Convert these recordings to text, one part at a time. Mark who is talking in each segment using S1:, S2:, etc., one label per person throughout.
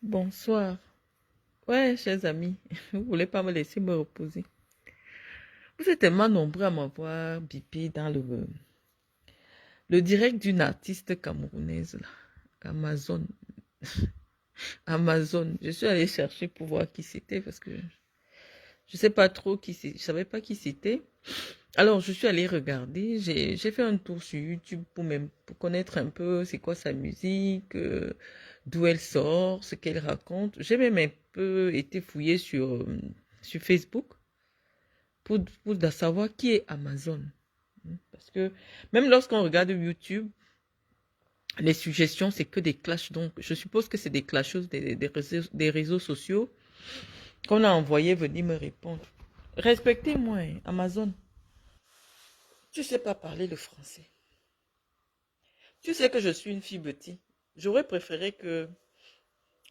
S1: Bonsoir. Ouais, chers amis, vous voulez pas me laisser me reposer. Vous êtes tellement nombreux à m'avoir bipé dans le direct d'une artiste camerounaise, là. Amazon. Amazon. Je suis allée chercher pour voir qui c'était parce que je sais pas trop qui c'est. Je savais pas qui c'était. Alors, je suis allée regarder. J'ai fait un tour sur YouTube pour connaître un peu c'est quoi sa musique, d'où elle sort, ce qu'elle raconte. J'ai même un peu été fouillée sur Facebook pour savoir qui est Amazon. Parce que même lorsqu'on regarde YouTube, les suggestions, c'est que des clashs. Donc, je suppose que c'est des clasheuses des réseaux sociaux qu'on a envoyé venir me répondre. Respectez-moi, hein, Amazon. Tu sais pas parler le français. Tu sais que je suis une fille petite. J'aurais préféré que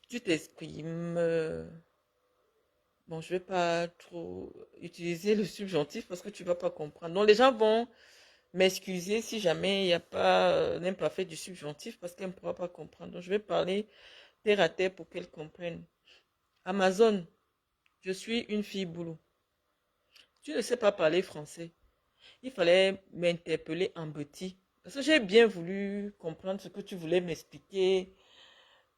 S1: tu t'exprimes. Bon, je vais pas trop utiliser le subjonctif parce que tu vas pas comprendre. Donc, les gens vont m'excuser si jamais il n'y a pas l'imparfait du subjonctif parce qu'elle ne pourra pas comprendre. Donc, je vais parler terre à terre pour qu'elle comprenne. Amazon, je suis une fille boulot. Tu ne sais pas parler français. Il fallait m'interpeller en petit. Parce que j'ai bien voulu comprendre ce que tu voulais m'expliquer,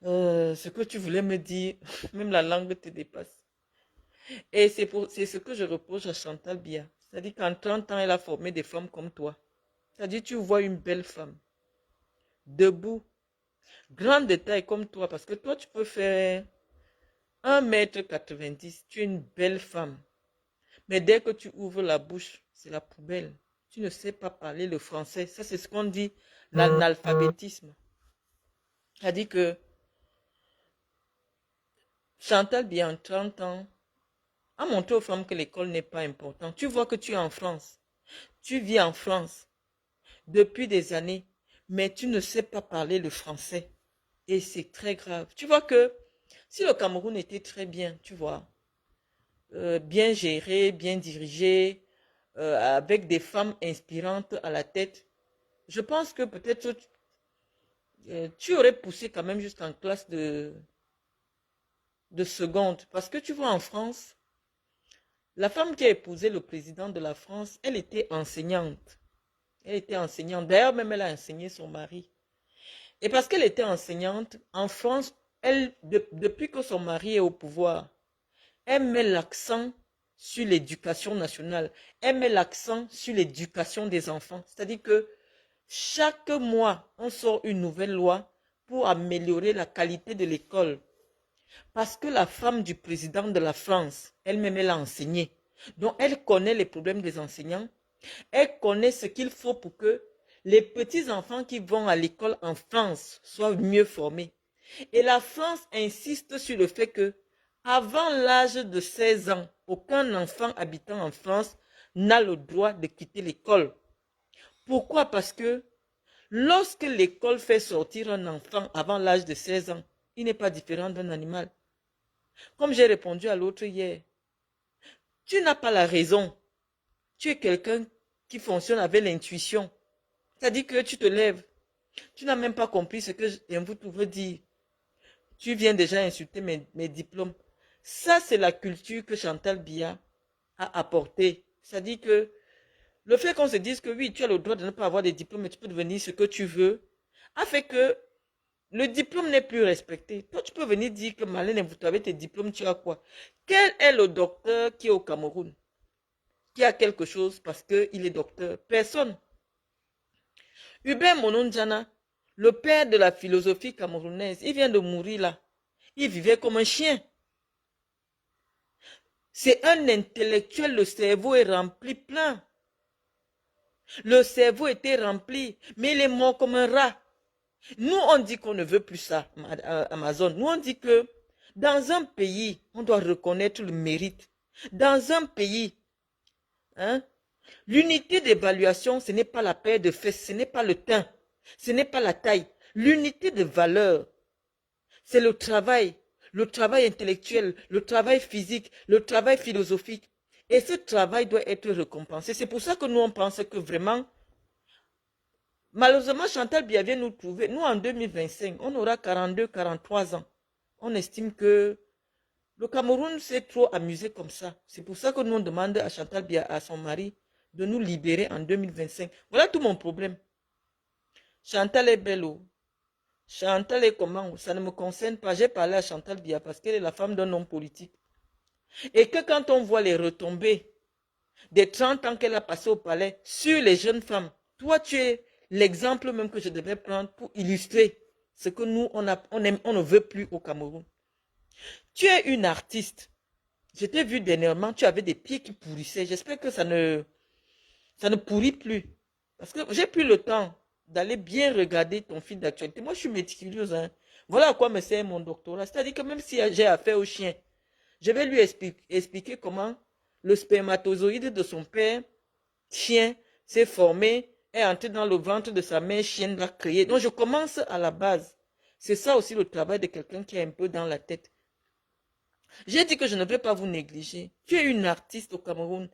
S1: ce que tu voulais me dire. Même la langue te dépasse. Et c'est ce que je reproche à Chantal Bia. C'est-à-dire qu'en 30 ans, elle a formé des femmes comme toi. C'est-à-dire tu vois une belle femme, debout, grande de taille comme toi, parce que toi, tu peux faire 1,90 m. Tu es une belle femme. Mais dès que tu ouvres la bouche, c'est la poubelle. Tu ne sais pas parler le français. Ça, c'est ce qu'on dit l'analphabétisme. C'est-à-dire que Chantal, bien en 30 ans, a montré aux femmes que l'école n'est pas importante. Tu vois que tu es en France. Tu vis en France depuis des années, mais tu ne sais pas parler le français. Et c'est très grave. Tu vois que si le Cameroun était très bien, tu vois, bien géré, bien dirigé, avec des femmes inspirantes à la tête, je pense que peut-être tu aurais poussé quand même jusqu'en classe de seconde. Parce que tu vois, en France, la femme qui a épousé le président de la France, elle était enseignante. Elle était enseignante. D'ailleurs, même elle a enseigné son mari. Et parce qu'elle était enseignante, en France, depuis que son mari est au pouvoir, elle met l'accent sur l'éducation nationale. Elle met l'accent sur l'éducation des enfants. C'est-à-dire que chaque mois, on sort une nouvelle loi pour améliorer la qualité de l'école. Parce que la femme du président de la France, elle-même, elle a enseigné. Donc, elle connaît les problèmes des enseignants. Elle connaît ce qu'il faut pour que les petits-enfants qui vont à l'école en France soient mieux formés. Et la France insiste sur le fait que, avant l'âge de 16 ans, aucun enfant habitant en France n'a le droit de quitter l'école. Pourquoi? Parce que lorsque l'école fait sortir un enfant avant l'âge de 16 ans, il n'est pas différent d'un animal. Comme j'ai répondu à l'autre hier, tu n'as pas la raison. Tu es quelqu'un qui fonctionne avec l'intuition. C'est-à-dire que tu te lèves. Tu n'as même pas compris ce que vous veut dire. Tu viens déjà insulter mes diplômes. Ça, c'est la culture que Chantal Biya a apportée. C'est-à-dire que le fait qu'on se dise que oui, tu as le droit de ne pas avoir de diplôme, mais tu peux devenir ce que tu veux, a fait que le diplôme n'est plus respecté. Toi, tu peux venir dire que Malène, vous avez tes diplômes, tu as quoi? Quel est le docteur qui est au Cameroun, qui a quelque chose parce qu'il est docteur? Personne. Hubert Mononjana, le père de la philosophie camerounaise, il vient de mourir là. Il vivait comme un chien. C'est un intellectuel, le cerveau est rempli plein. Le cerveau était rempli, mais il est mort comme un rat. Nous, on dit qu'on ne veut plus ça, Amazon. Nous, on dit que dans un pays, on doit reconnaître le mérite. Dans un pays, hein, l'unité d'évaluation, ce n'est pas la paire de fesses, ce n'est pas le teint, ce n'est pas la taille. L'unité de valeur, c'est le travail intellectuel, le travail physique, le travail philosophique. Et ce travail doit être récompensé. C'est pour ça que nous, on pense que vraiment, malheureusement, Chantal Biya vient nous trouver. Nous, en 2025, on aura 42, 43 ans. On estime que le Cameroun s'est trop amusé comme ça. C'est pour ça que nous on demande à Chantal Biya, à son mari, de nous libérer en 2025. Voilà tout mon problème. Chantal est belle. Oh. Chantal est comment? Ça ne me concerne pas. J'ai parlé à Chantal Biya parce qu'elle est la femme d'un homme politique. Et que quand on voit les retombées des 30 ans qu'elle a passé au palais sur les jeunes femmes, toi tu es l'exemple même que je devais prendre pour illustrer ce que nous on ne veut plus au Cameroun. Tu es une artiste. Je t'ai vu dernièrement, tu avais des pieds qui pourrissaient. J'espère que ça ne pourrit plus. Parce que j'ai plus le temps d'aller bien regarder ton fil d'actualité. Moi, je suis méticuleuse. Hein. Voilà à quoi me sert mon doctorat. C'est-à-dire que même si j'ai affaire au chien, je vais lui expliquer comment le spermatozoïde de son père, chien, s'est formé, est entré dans le ventre de sa mère, chienne l'a créé. Donc, je commence à la base. C'est ça aussi le travail de quelqu'un qui est un peu dans la tête. J'ai dit que je ne vais pas vous négliger. Tu es une artiste au Cameroun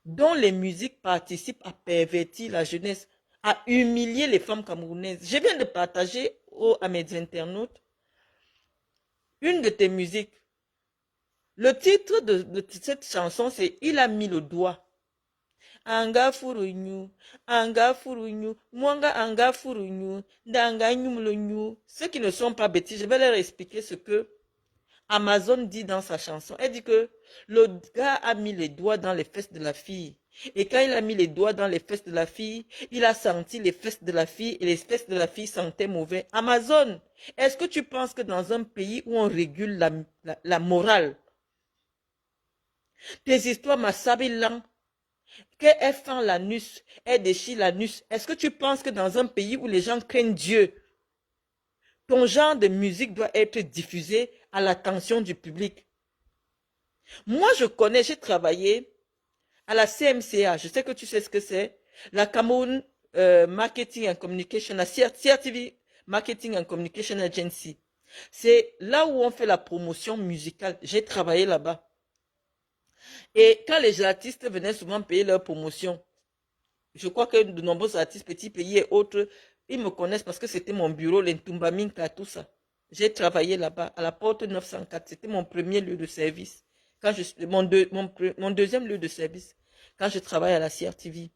S1: dont les musiques participent à pervertir la jeunesse, à humilier les femmes camerounaises. Je viens de partager à mes internautes une de tes musiques. Le titre de cette chanson, c'est « Il a mis le doigt ». Anga furunyu, mwanga anga furunyu, danga nyumlunyu. Ceux qui ne sont pas bêtis, je vais leur expliquer ce que Amazon dit dans sa chanson. Elle dit que le gars a mis les doigts dans les fesses de la fille. Et quand il a mis les doigts dans les fesses de la fille, il a senti les fesses de la fille et les fesses de la fille sentaient mauvais. Amazon, est-ce que tu penses que dans un pays où on régule la morale, tes histoires massabilan, qu'elle fend l'anus, elle déchire l'anus, est-ce que tu penses que dans un pays où les gens craignent Dieu, ton genre de musique doit être diffusé à l'attention du public? Moi, je connais, j'ai travaillé à la CMCA, je sais que tu sais ce que c'est, la Cameroun Marketing and Communication, la CRTV Marketing and Communication Agency. C'est là où on fait la promotion musicale. J'ai travaillé là-bas. Et quand les artistes venaient souvent payer leur promotion, je crois que de nombreux artistes, petits pays et autres, ils me connaissent parce que c'était mon bureau, l'Entumba Minka, tout ça. J'ai travaillé là-bas, à la porte 904. C'était mon premier lieu de service. Mon deuxième lieu de service, quand je travaille à la CRTV.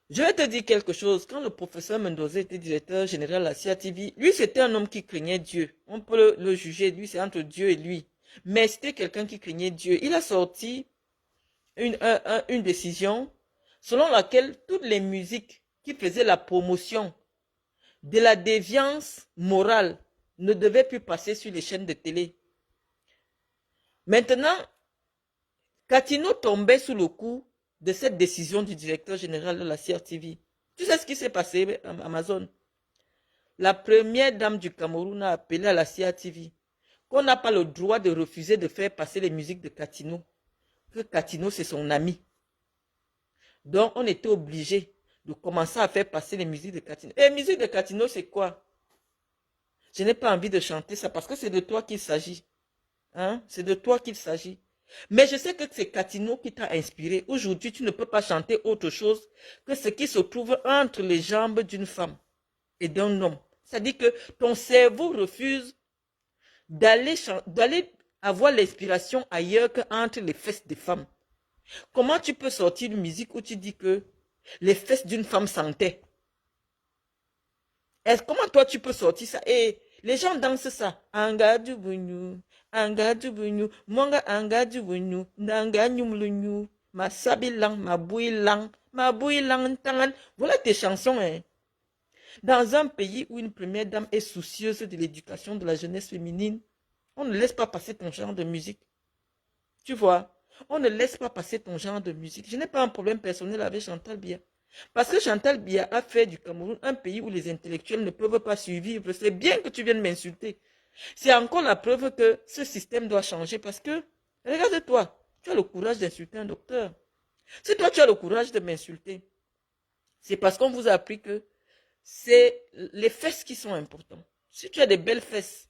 S1: Je vais te dire quelque chose. Quand le professeur Mendoza était directeur général de la CRTV, lui, c'était un homme qui craignait Dieu. On peut le juger, lui, c'est entre Dieu et lui. Mais c'était quelqu'un qui craignait Dieu. Il a sorti une décision selon laquelle toutes les musiques qui faisaient la promotion de la déviance morale ne devaient plus passer sur les chaînes de télé. Maintenant, Katino tombait sous le coup de cette décision du directeur général de la CRTV. Tu sais ce qui s'est passé à Amazon? La première dame du Cameroun a appelé à la CRTV qu'on n'a pas le droit de refuser de faire passer les musiques de Katino. Que Katino, c'est son ami. Donc, on était obligé de commencer à faire passer les musiques de Katino. Et les musiques de Katino, c'est quoi? Je n'ai pas envie de chanter ça parce que c'est de toi qu'il s'agit. Hein? C'est de toi qu'il s'agit. Mais je sais que c'est Katino qui t'a inspiré. Aujourd'hui, tu ne peux pas chanter autre chose que ce qui se trouve entre les jambes d'une femme et d'un homme. C'est-à-dire que ton cerveau refuse d'aller avoir l'inspiration ailleurs qu'entre les fesses des femmes. Comment tu peux sortir une musique où tu dis que les fesses d'une femme sentaient? Comment toi tu peux sortir ça? Et les gens dansent ça. Anga du bunyu, anga du bunyu, mwanga anga du bunyu, nanga nyumlunyu, ma sabilang, ma bouilang tangan. Voilà tes chansons, hein. Dans un pays où une première dame est soucieuse de l'éducation de la jeunesse féminine, on ne laisse pas passer ton genre de musique. Tu vois? On ne laisse pas passer ton genre de musique. Je n'ai pas un problème personnel avec Chantal Biya. Parce que Chantal Biya a fait du Cameroun un pays où les intellectuels ne peuvent pas survivre. C'est bien que tu viennes m'insulter. C'est encore la preuve que ce système doit changer parce que, regarde-toi, tu as le courage d'insulter un docteur. Si toi tu as le courage de m'insulter, c'est parce qu'on vous a appris que c'est les fesses qui sont importantes. Si tu as des belles fesses,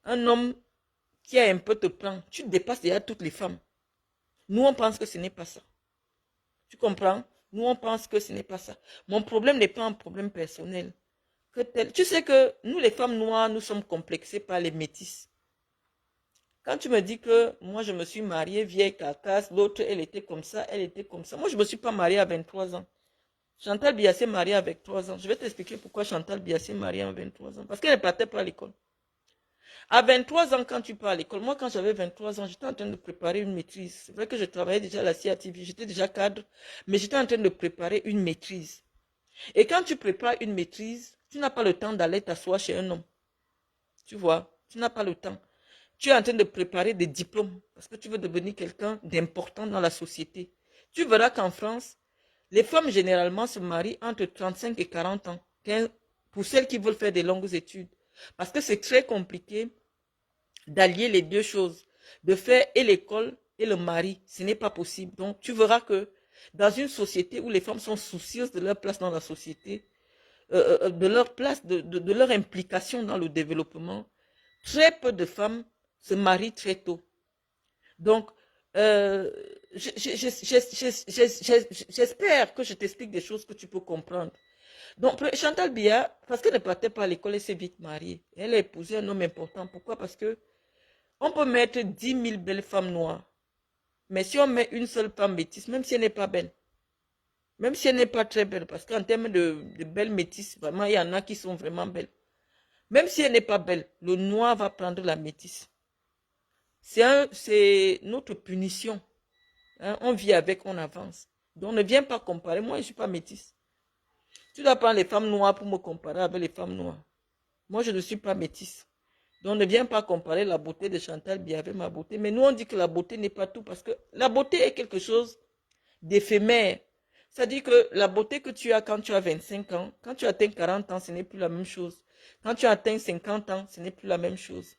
S1: un homme qui a un peu te prend, tu dépasses déjà toutes les femmes. Nous, on pense que ce n'est pas ça. Tu comprends? Nous, on pense que ce n'est pas ça. Mon problème n'est pas un problème personnel. Tu sais que nous, les femmes noires, nous sommes complexées par les métisses. Quand tu me dis que moi, je me suis mariée vieille carcasse, l'autre, elle était comme ça, elle était comme ça. Moi, je ne me suis pas mariée à 23 ans. Chantal Biassé est mariée à 23 ans. Je vais t'expliquer pourquoi Chantal Biassé est mariée à 23 ans. Parce qu'elle ne partait pas à l'école. À 23 ans, quand tu pars à l'école, moi, quand j'avais 23 ans, j'étais en train de préparer une maîtrise. C'est vrai que je travaillais déjà à la CATV, j'étais déjà cadre, mais j'étais en train de préparer une maîtrise. Et quand tu prépares une maîtrise, tu n'as pas le temps d'aller t'asseoir chez un homme. Tu vois, tu n'as pas le temps. Tu es en train de préparer des diplômes parce que tu veux devenir quelqu'un d'important dans la société. Tu verras qu'en France, les femmes généralement se marient entre 35 et 40 ans pour celles qui veulent faire des longues études. Parce que c'est très compliqué d'allier les deux choses, de faire et l'école et le mari. Ce n'est pas possible. Donc, tu verras que dans une société où les femmes sont soucieuses de leur place dans la société, de leur place, de leur implication dans le développement, très peu de femmes se marient très tôt. Donc, j'espère que je t'explique des choses que tu peux comprendre. Donc, Chantal Biya, parce qu'elle ne partait pas à l'école, elle s'est vite mariée. Elle a épousé un homme important. Pourquoi? Parce que on peut mettre 10 000 belles femmes noires. Mais si on met une seule femme métisse, même si elle n'est pas belle, même si elle n'est pas très belle, parce qu'en termes de belles métisses, vraiment, il y en a qui sont vraiment belles. Même si elle n'est pas belle, le noir va prendre la métisse. C'est notre punition. Hein? On vit avec, on avance. Donc ne viens pas comparer. Moi, je ne suis pas métisse. Tu dois prendre les femmes noires pour me comparer avec les femmes noires. Moi, je ne suis pas métisse. Donc ne viens pas comparer la beauté de Chantal Biya avec ma beauté. Mais nous, on dit que la beauté n'est pas tout parce que la beauté est quelque chose d'éphémère. C'est-à-dire que la beauté que tu as quand tu as 25 ans, quand tu atteins 40 ans, ce n'est plus la même chose. Quand tu atteins 50 ans, ce n'est plus la même chose.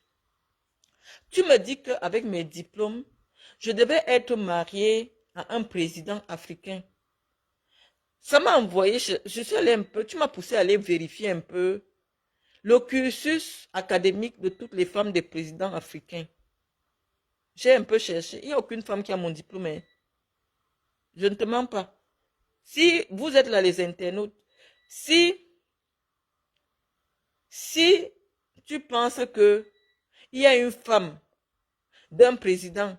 S1: Tu me dis qu'avec mes diplômes, je devais être mariée à un président africain. Ça m'a envoyé, je suis allée un peu, tu m'as poussé à aller vérifier un peu le cursus académique de toutes les femmes des présidents africains. J'ai un peu cherché, il n'y a aucune femme qui a mon diplôme. Hein. Je ne te mens pas. Si vous êtes là les internautes, si tu penses que il y a une femme d'un président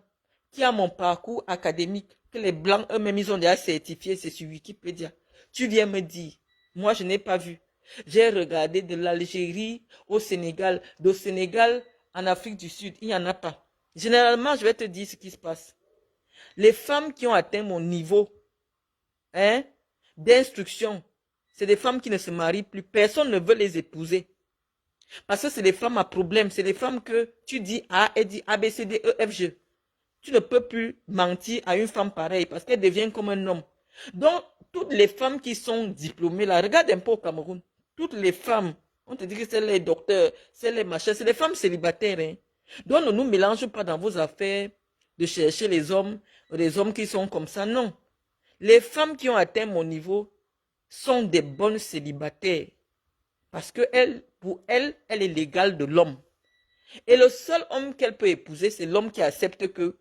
S1: qui a mon parcours académique, que les Blancs eux-mêmes, ils ont déjà certifié, c'est sur Wikipédia. Tu viens me dire, moi je n'ai pas vu. J'ai regardé de l'Algérie au Sénégal, du Sénégal en Afrique du Sud, il n'y en a pas. Généralement, je vais te dire ce qui se passe. Les femmes qui ont atteint mon niveau hein, d'instruction, c'est des femmes qui ne se marient plus. Personne ne veut les épouser. Parce que c'est des femmes à problème. C'est des femmes que tu dis A, elle dit A, B, C, D, E, F, G. Tu ne peux plus mentir à une femme pareille parce qu'elle devient comme un homme. Donc, toutes les femmes qui sont diplômées, là, regarde un peu au Cameroun. Toutes les femmes, on te dit que c'est les docteurs, c'est les machins, c'est les femmes célibataires. Hein. Donc, ne nous mélange pas dans vos affaires de chercher les hommes qui sont comme ça. Non. Les femmes qui ont atteint mon niveau sont des bonnes célibataires. Parce que pour elle, elle est l'égale de l'homme. Et le seul homme qu'elle peut épouser, c'est l'homme qui accepte que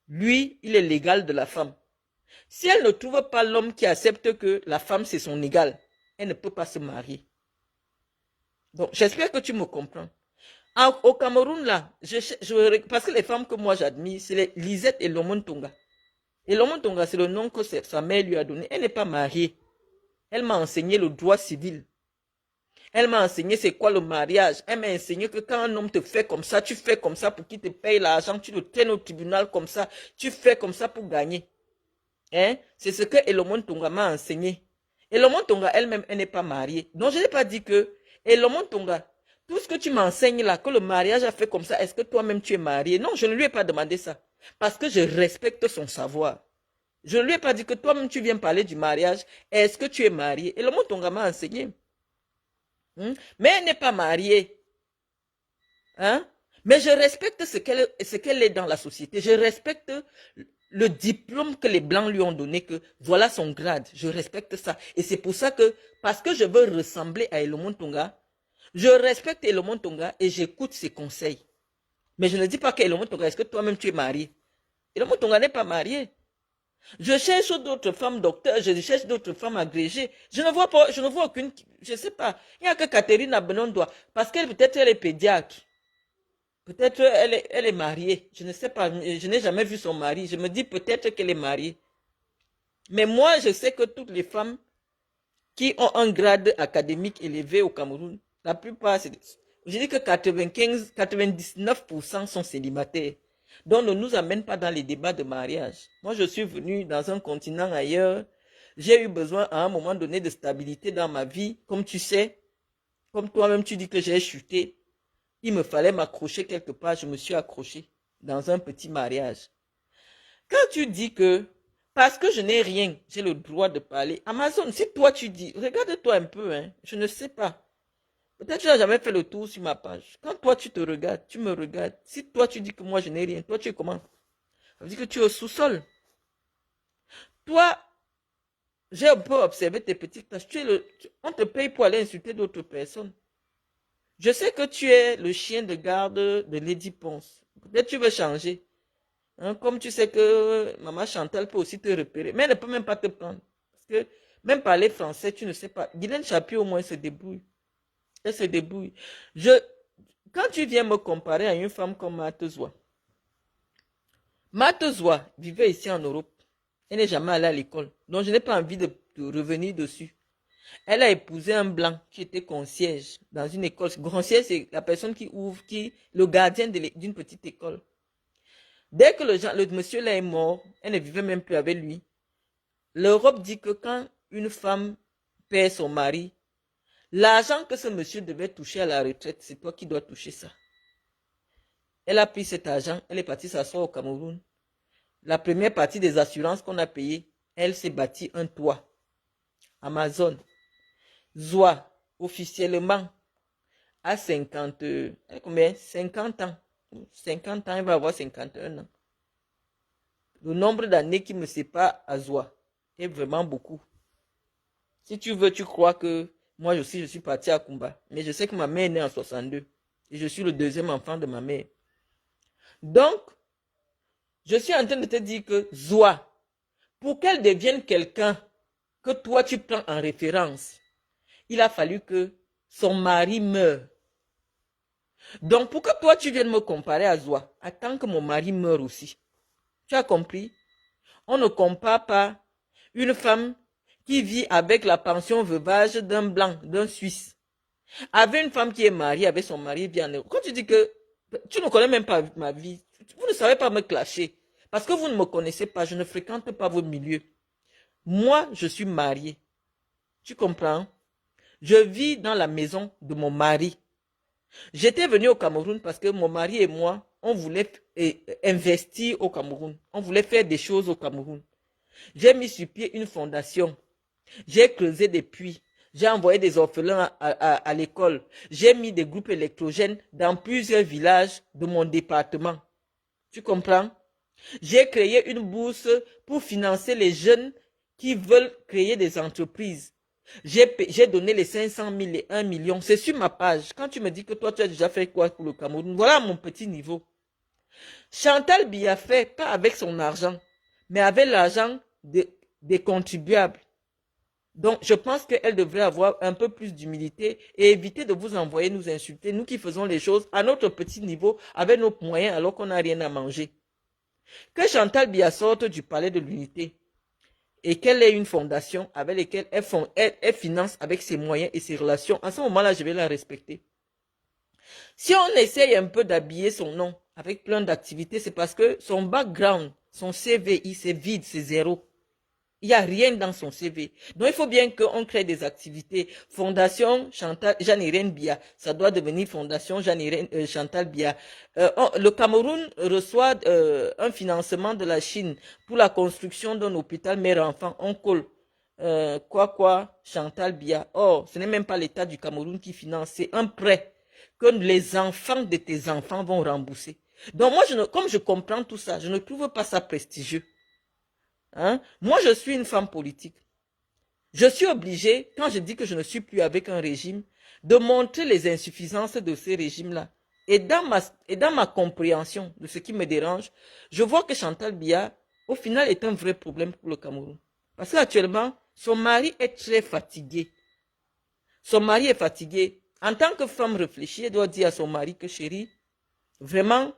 S1: lui, il est l'égal de la femme. Si elle ne trouve pas l'homme qui accepte que la femme, c'est son égal, elle ne peut pas se marier. Donc, j'espère que tu me comprends. Au Cameroun, là, parce que les femmes que moi j'admire, c'est les Lisette et Lomon Tonga. Et Lomon Tonga, c'est le nom que sa mère lui a donné. Elle n'est pas mariée. Elle m'a enseigné le droit civil. Elle m'a enseigné c'est quoi le mariage. Elle m'a enseigné que quand un homme te fait comme ça, tu fais comme ça pour qu'il te paye l'argent, tu le traînes au tribunal comme ça, tu fais comme ça pour gagner. Hein? C'est ce que Elomon Tonga m'a enseigné. Elomon Tonga elle-même, elle n'est pas mariée. Donc je n'ai pas dit que Elomon Tonga, tout ce que tu m'enseignes là, que le mariage a fait comme ça, est-ce que toi-même tu es marié? Non, je ne lui ai pas demandé ça. Parce que je respecte son savoir. Je ne lui ai pas dit que toi-même tu viens parler du mariage, est-ce que tu es marié? Elomon Tonga m'a enseigné. Mais elle n'est pas mariée. Hein? Mais je respecte ce qu'elle est dans la société. Je respecte le diplôme que les Blancs lui ont donné, que voilà son grade. Je respecte ça. Et c'est pour ça que, parce que je veux ressembler à Elomon Tonga, je respecte Elomon Tonga et j'écoute ses conseils. Mais je ne dis pas qu'Elomon Tonga, est-ce que toi-même tu es marié? Elomon Tonga n'est pas marié. Je cherche d'autres femmes docteurs, je cherche d'autres femmes agrégées. Je ne vois pas, je ne vois aucune, je ne sais pas. Il n'y a que Catherine Abenondoa, parce qu'elle peut-être elle est pédiatre. Peut-être elle est mariée. Je ne sais pas, je n'ai jamais vu son mari. Je me dis peut-être qu'elle est mariée. Mais moi, je sais que toutes les femmes qui ont un grade académique élevé au Cameroun, la plupart, je dis que 95, 99% sont célibataires. Donc, ne nous amène pas dans les débats de mariage. Moi, je suis venu dans un continent ailleurs. J'ai eu besoin à un moment donné de stabilité dans ma vie. Comme tu sais, comme toi-même tu dis que j'ai chuté, il me fallait m'accrocher quelque part. Je me suis accroché dans un petit mariage. Quand tu dis que parce que je n'ai rien, j'ai le droit de parler. Amazon, si toi tu dis, regarde-toi un peu, hein, je ne sais pas. Peut-être que tu n'as jamais fait le tour sur ma page. Quand toi tu te regardes, tu me regardes. Si toi tu dis que moi je n'ai rien, toi tu es comment? Ça veut dire que tu es au sous-sol. Toi, j'ai un peu observé tes petites tâches. On te paye pour aller insulter d'autres personnes. Je sais que tu es le chien de garde de Lady Ponce. Peut-être tu veux changer. Hein, comme tu sais que maman Chantal peut aussi te repérer. Mais elle ne peut même pas te prendre. Parce que même parler français, tu ne sais pas. Guylaine Chapuis au moins se débrouille. Elle se débrouille. Quand tu viens me comparer à une femme comme Matezoa, Matezoa vivait ici en Europe. Elle n'est jamais allée à l'école. Donc je n'ai pas envie de revenir dessus. Elle a épousé un blanc qui était concierge dans une école. Concierge, c'est la personne qui ouvre, le gardien d'une petite école. Dès que le monsieur là est mort, elle ne vivait même plus avec lui. L'Europe dit que quand une femme perd son mari, l'argent que ce monsieur devait toucher à la retraite, c'est toi qui dois toucher ça. Elle a pris cet argent, elle est partie s'asseoir au Cameroun. La première partie des assurances qu'on a payées, elle s'est bâtie un toit. Amazon. Zoa, officiellement, à 50, combien? 50 ans. 50 ans, elle va avoir 51 ans. Le nombre d'années qui me sépare à Zoa est vraiment beaucoup. Si tu veux, tu crois que moi aussi, je suis parti à Kumba. Mais je sais que ma mère est née en 62. Et je suis le deuxième enfant de ma mère. Donc, je suis en train de te dire que Zoa, pour qu'elle devienne quelqu'un que toi tu prends en référence, il a fallu que son mari meure. Donc, pour que toi tu viennes me comparer à Zoa, attends que mon mari meure aussi. Tu as compris? On ne compare pas une femme qui vit avec la pension veuvage d'un blanc, d'un Suisse, avec une femme qui est mariée avec son mari bien. Quand tu dis que tu ne connais même pas ma vie, vous ne savez pas me clasher. Parce que vous ne me connaissez pas, je ne fréquente pas vos milieux. Moi, je suis mariée. Tu comprends? Je vis dans la maison de mon mari. J'étais venue au Cameroun parce que mon mari et moi, on voulait investir au Cameroun. On voulait faire des choses au Cameroun. J'ai mis sur pied une fondation. J'ai creusé des puits. J'ai envoyé des orphelins à l'école. J'ai mis des groupes électrogènes dans plusieurs villages de mon département. Tu comprends? J'ai créé une bourse pour financer les jeunes qui veulent créer des entreprises. J'ai donné les 500 000 et 1 million. C'est sur ma page. Quand tu me dis que toi, tu as déjà fait quoi pour le Cameroun, voilà mon petit niveau. Chantal Biya fait, pas avec son argent, mais avec l'argent des contribuables. Donc, je pense qu'elle devrait avoir un peu plus d'humilité et éviter de vous envoyer nous insulter, nous qui faisons les choses à notre petit niveau, avec nos moyens, alors qu'on n'a rien à manger. Que Chantal Biya sorte du palais de l'unité et qu'elle ait une fondation avec laquelle elle finance avec ses moyens et ses relations, à ce moment-là, je vais la respecter. Si on essaye un peu d'habiller son nom avec plein d'activités, c'est parce que son background, son CVI, c'est vide, c'est zéro. Il n'y a rien dans son CV. Donc, il faut bien qu'on crée des activités. Fondation Jeanne-Irène Biya. Ça doit devenir Fondation Chantal Biya. Le Cameroun reçoit un financement de la Chine pour la construction d'un hôpital mère-enfant. On colle. Chantal Biya. Or, ce n'est même pas l'État du Cameroun qui finance. C'est un prêt que les enfants de tes enfants vont rembourser. Donc, moi, comme je comprends tout ça, je ne trouve pas ça prestigieux. Hein? Moi, je suis une femme politique. Je suis obligée, quand je dis que je ne suis plus avec un régime, de montrer les insuffisances de ces régimes-là. Et dans ma compréhension de ce qui me dérange, je vois que Chantal Biya au final, est un vrai problème pour le Cameroun. Parce qu'actuellement, son mari est très fatigué. Son mari est fatigué. En tant que femme réfléchie, elle doit dire à son mari que chérie, vraiment,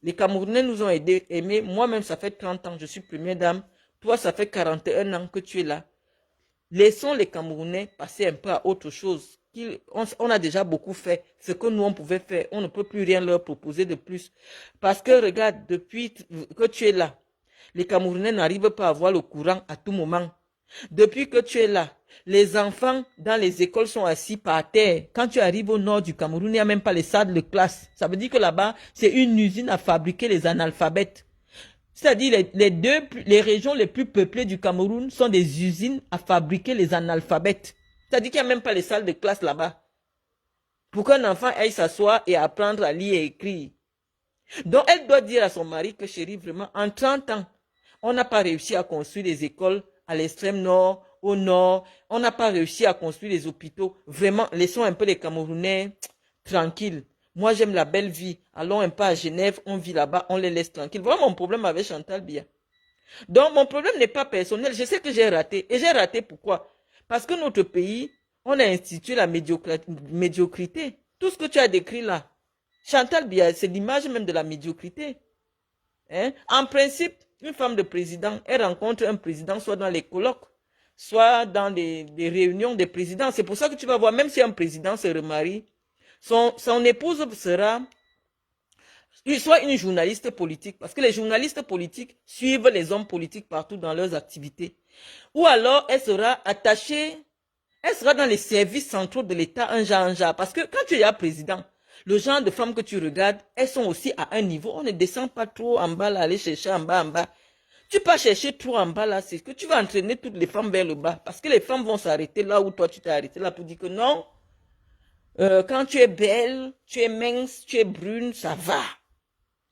S1: les Camerounais nous ont aimés. Moi-même, ça fait 30 ans, je suis première dame. Toi, ça fait 41 ans que tu es là. Laissons les Camerounais passer un peu à autre chose. On a déjà beaucoup fait. Ce que nous, on pouvait faire, on ne peut plus rien leur proposer de plus. Parce que, regarde, depuis que tu es là, les Camerounais n'arrivent pas à avoir le courant à tout moment. Depuis que tu es là, les enfants dans les écoles sont assis par terre. Quand tu arrives au nord du Cameroun, il n'y a même pas les salles de classe. Ça veut dire que là-bas, c'est une usine à fabriquer les analphabètes. C'est-à-dire les régions les plus peuplées du Cameroun sont des usines à fabriquer les analphabètes. C'est-à-dire qu'il n'y a même pas les salles de classe là-bas. Pour qu'un enfant aille s'asseoir et apprendre à lire et écrire. Donc, elle doit dire à son mari que chérie, vraiment, en 30 ans, on n'a pas réussi à construire des écoles à l'extrême nord, au nord. On n'a pas réussi à construire des hôpitaux. Vraiment, laissons un peu les Camerounais tranquilles. Moi, j'aime la belle vie. Allons un peu à Genève, on vit là-bas, on les laisse tranquilles. Voilà mon problème avec Chantal Biya. Donc, mon problème n'est pas personnel. Je sais que j'ai raté. Et j'ai raté pourquoi? Parce que notre pays, on a institué la médiocrité. Tout ce que tu as décrit là, Chantal Biya, c'est l'image même de la médiocrité. Hein? En principe, une femme de président, elle rencontre un président soit dans les colloques, soit dans des réunions des présidents. C'est pour ça que tu vas voir, même si un président se remarie, son épouse sera soit une journaliste politique, parce que les journalistes politiques suivent les hommes politiques partout dans leurs activités. Ou alors, elle sera attachée, elle sera dans les services centraux de l'État, un genre. Parce que quand tu es président, le genre de femmes que tu regardes, elles sont aussi à un niveau. On ne descend pas trop en bas, là, aller chercher en bas, en bas. Tu peux pas chercher trop en bas, là, c'est que tu vas entraîner toutes les femmes vers le bas. Parce que les femmes vont s'arrêter là où toi tu t'es arrêté, là, pour dire que non, quand tu es belle, tu es mince, tu es brune, ça va.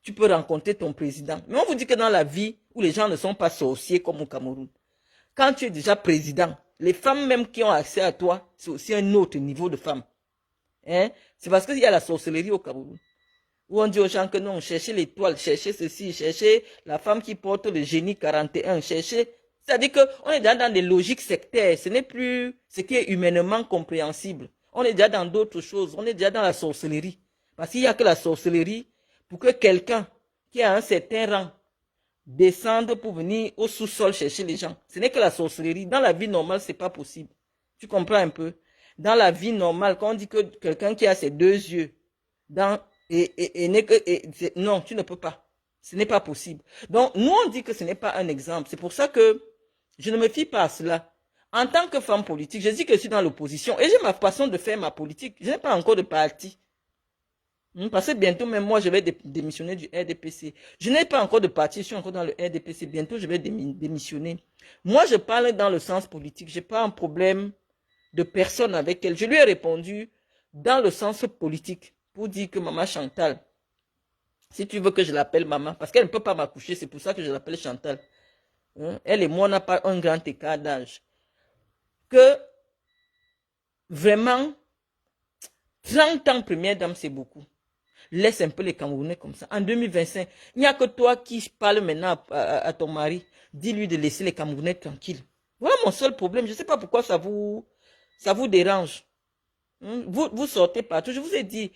S1: Tu peux rencontrer ton président. Mais on vous dit que dans la vie où les gens ne sont pas sorciers comme au Cameroun, quand tu es déjà président, les femmes même qui ont accès à toi, c'est aussi un autre niveau de femmes. Hein? C'est parce qu'il y a la sorcellerie au Cameroun. Où on dit aux gens que non, cherchez l'étoile, cherchez ceci, cherchez la femme qui porte le génie 41, cherchez. C'est-à-dire qu'on est déjà dans des logiques sectaires. Ce n'est plus ce qui est humainement compréhensible. On est déjà dans d'autres choses. On est déjà dans la sorcellerie. Parce qu'il n'y a que la sorcellerie pour que quelqu'un qui a un certain rang descende pour venir au sous-sol chercher les gens. Ce n'est que la sorcellerie. Dans la vie normale, ce n'est pas possible. Tu comprends un peu? Dans la vie normale, quand on dit que quelqu'un qui a ses deux yeux, non, tu ne peux pas. Ce n'est pas possible. Donc, nous, on dit que ce n'est pas un exemple. C'est pour ça que je ne me fie pas à cela. En tant que femme politique, je dis que je suis dans l'opposition et j'ai ma façon de faire ma politique. Je n'ai pas encore de parti. Parce que bientôt, même moi, je vais démissionner du RDPC. Je n'ai pas encore de parti, je suis encore dans le RDPC. Bientôt, je vais démissionner. Moi, je parle dans le sens politique. Je n'ai pas un problème de personne avec elle. Je lui ai répondu dans le sens politique pour dire que maman Chantal, si tu veux que je l'appelle maman, parce qu'elle ne peut pas m'accoucher, c'est pour ça que je l'appelle Chantal. Elle et moi, on n'a pas un grand écart d'âge. Que vraiment, 30 ans première dame, c'est beaucoup. Laisse un peu les Camerounais comme ça. En 2025, il n'y a que toi qui parles maintenant à ton mari. Dis-lui de laisser les Camerounais tranquilles. Voilà mon seul problème. Je ne sais pas pourquoi ça vous dérange. Vous sortez partout. Je vous ai dit,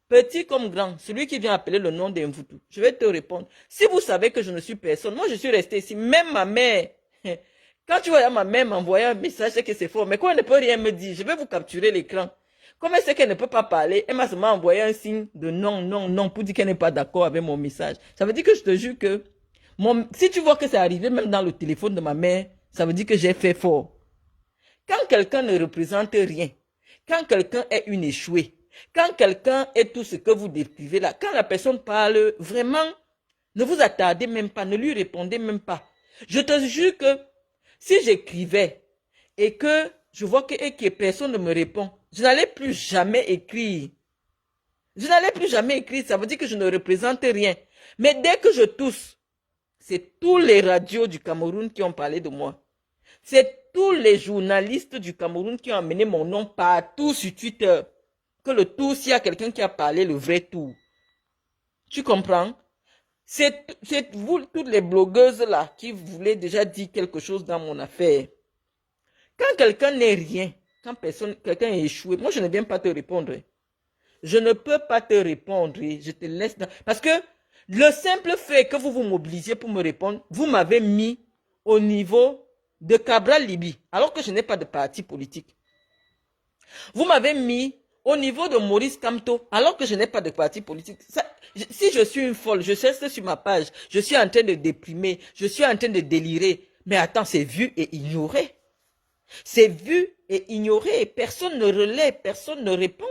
S1: petit comme grand, celui qui vient appeler le nom d'un Mvutu, je vais te répondre. Si vous savez que je ne suis personne, moi je suis resté ici. Même ma mère, quand tu vois ma mère m'envoyer un message, c'est que c'est faux. Mais quand elle ne peut rien me dire, je vais vous capturer l'écran. Comme elle sait qu'elle ne peut pas parler, elle m'a seulement envoyé un signe de non, non, non, pour dire qu'elle n'est pas d'accord avec mon message. Ça veut dire que je te jure que, si tu vois que c'est arrivé même dans le téléphone de ma mère, ça veut dire que j'ai fait fort. Quand quelqu'un ne représente rien, quand quelqu'un est une échouée, quand quelqu'un est tout ce que vous décrivez là, quand la personne parle, vraiment, ne vous attardez même pas, ne lui répondez même pas. Je te jure que si j'écrivais et que je vois que personne ne me répond, je n'allais plus jamais écrire. Je n'allais plus jamais écrire, ça veut dire que je ne représente rien. Mais dès que je tousse, c'est tous les radios du Cameroun qui ont parlé de moi. C'est tous les journalistes du Cameroun qui ont amené mon nom partout sur Twitter. Que le tour, s'il y a quelqu'un qui a parlé, le vrai tour. Tu comprends? C'est vous, toutes les blogueuses là, qui voulaient déjà dire quelque chose dans mon affaire. Quand quelqu'un n'est rien, quand quelqu'un est échoué, moi je ne viens pas te répondre. Je ne peux pas te répondre. Je te laisse dans... Parce que le simple fait que vous vous mobilisiez pour me répondre, vous m'avez mis au niveau de Cabral Libi, alors que je n'ai pas de parti politique. Vous m'avez mis au niveau de Maurice Kamto, alors que je n'ai pas de parti politique. Si je suis une folle, je reste sur ma page, je suis en train de déprimer, je suis en train de délirer. Mais attends, c'est vu et ignoré. C'est vu et ignoré. Personne ne relaie, personne ne répond.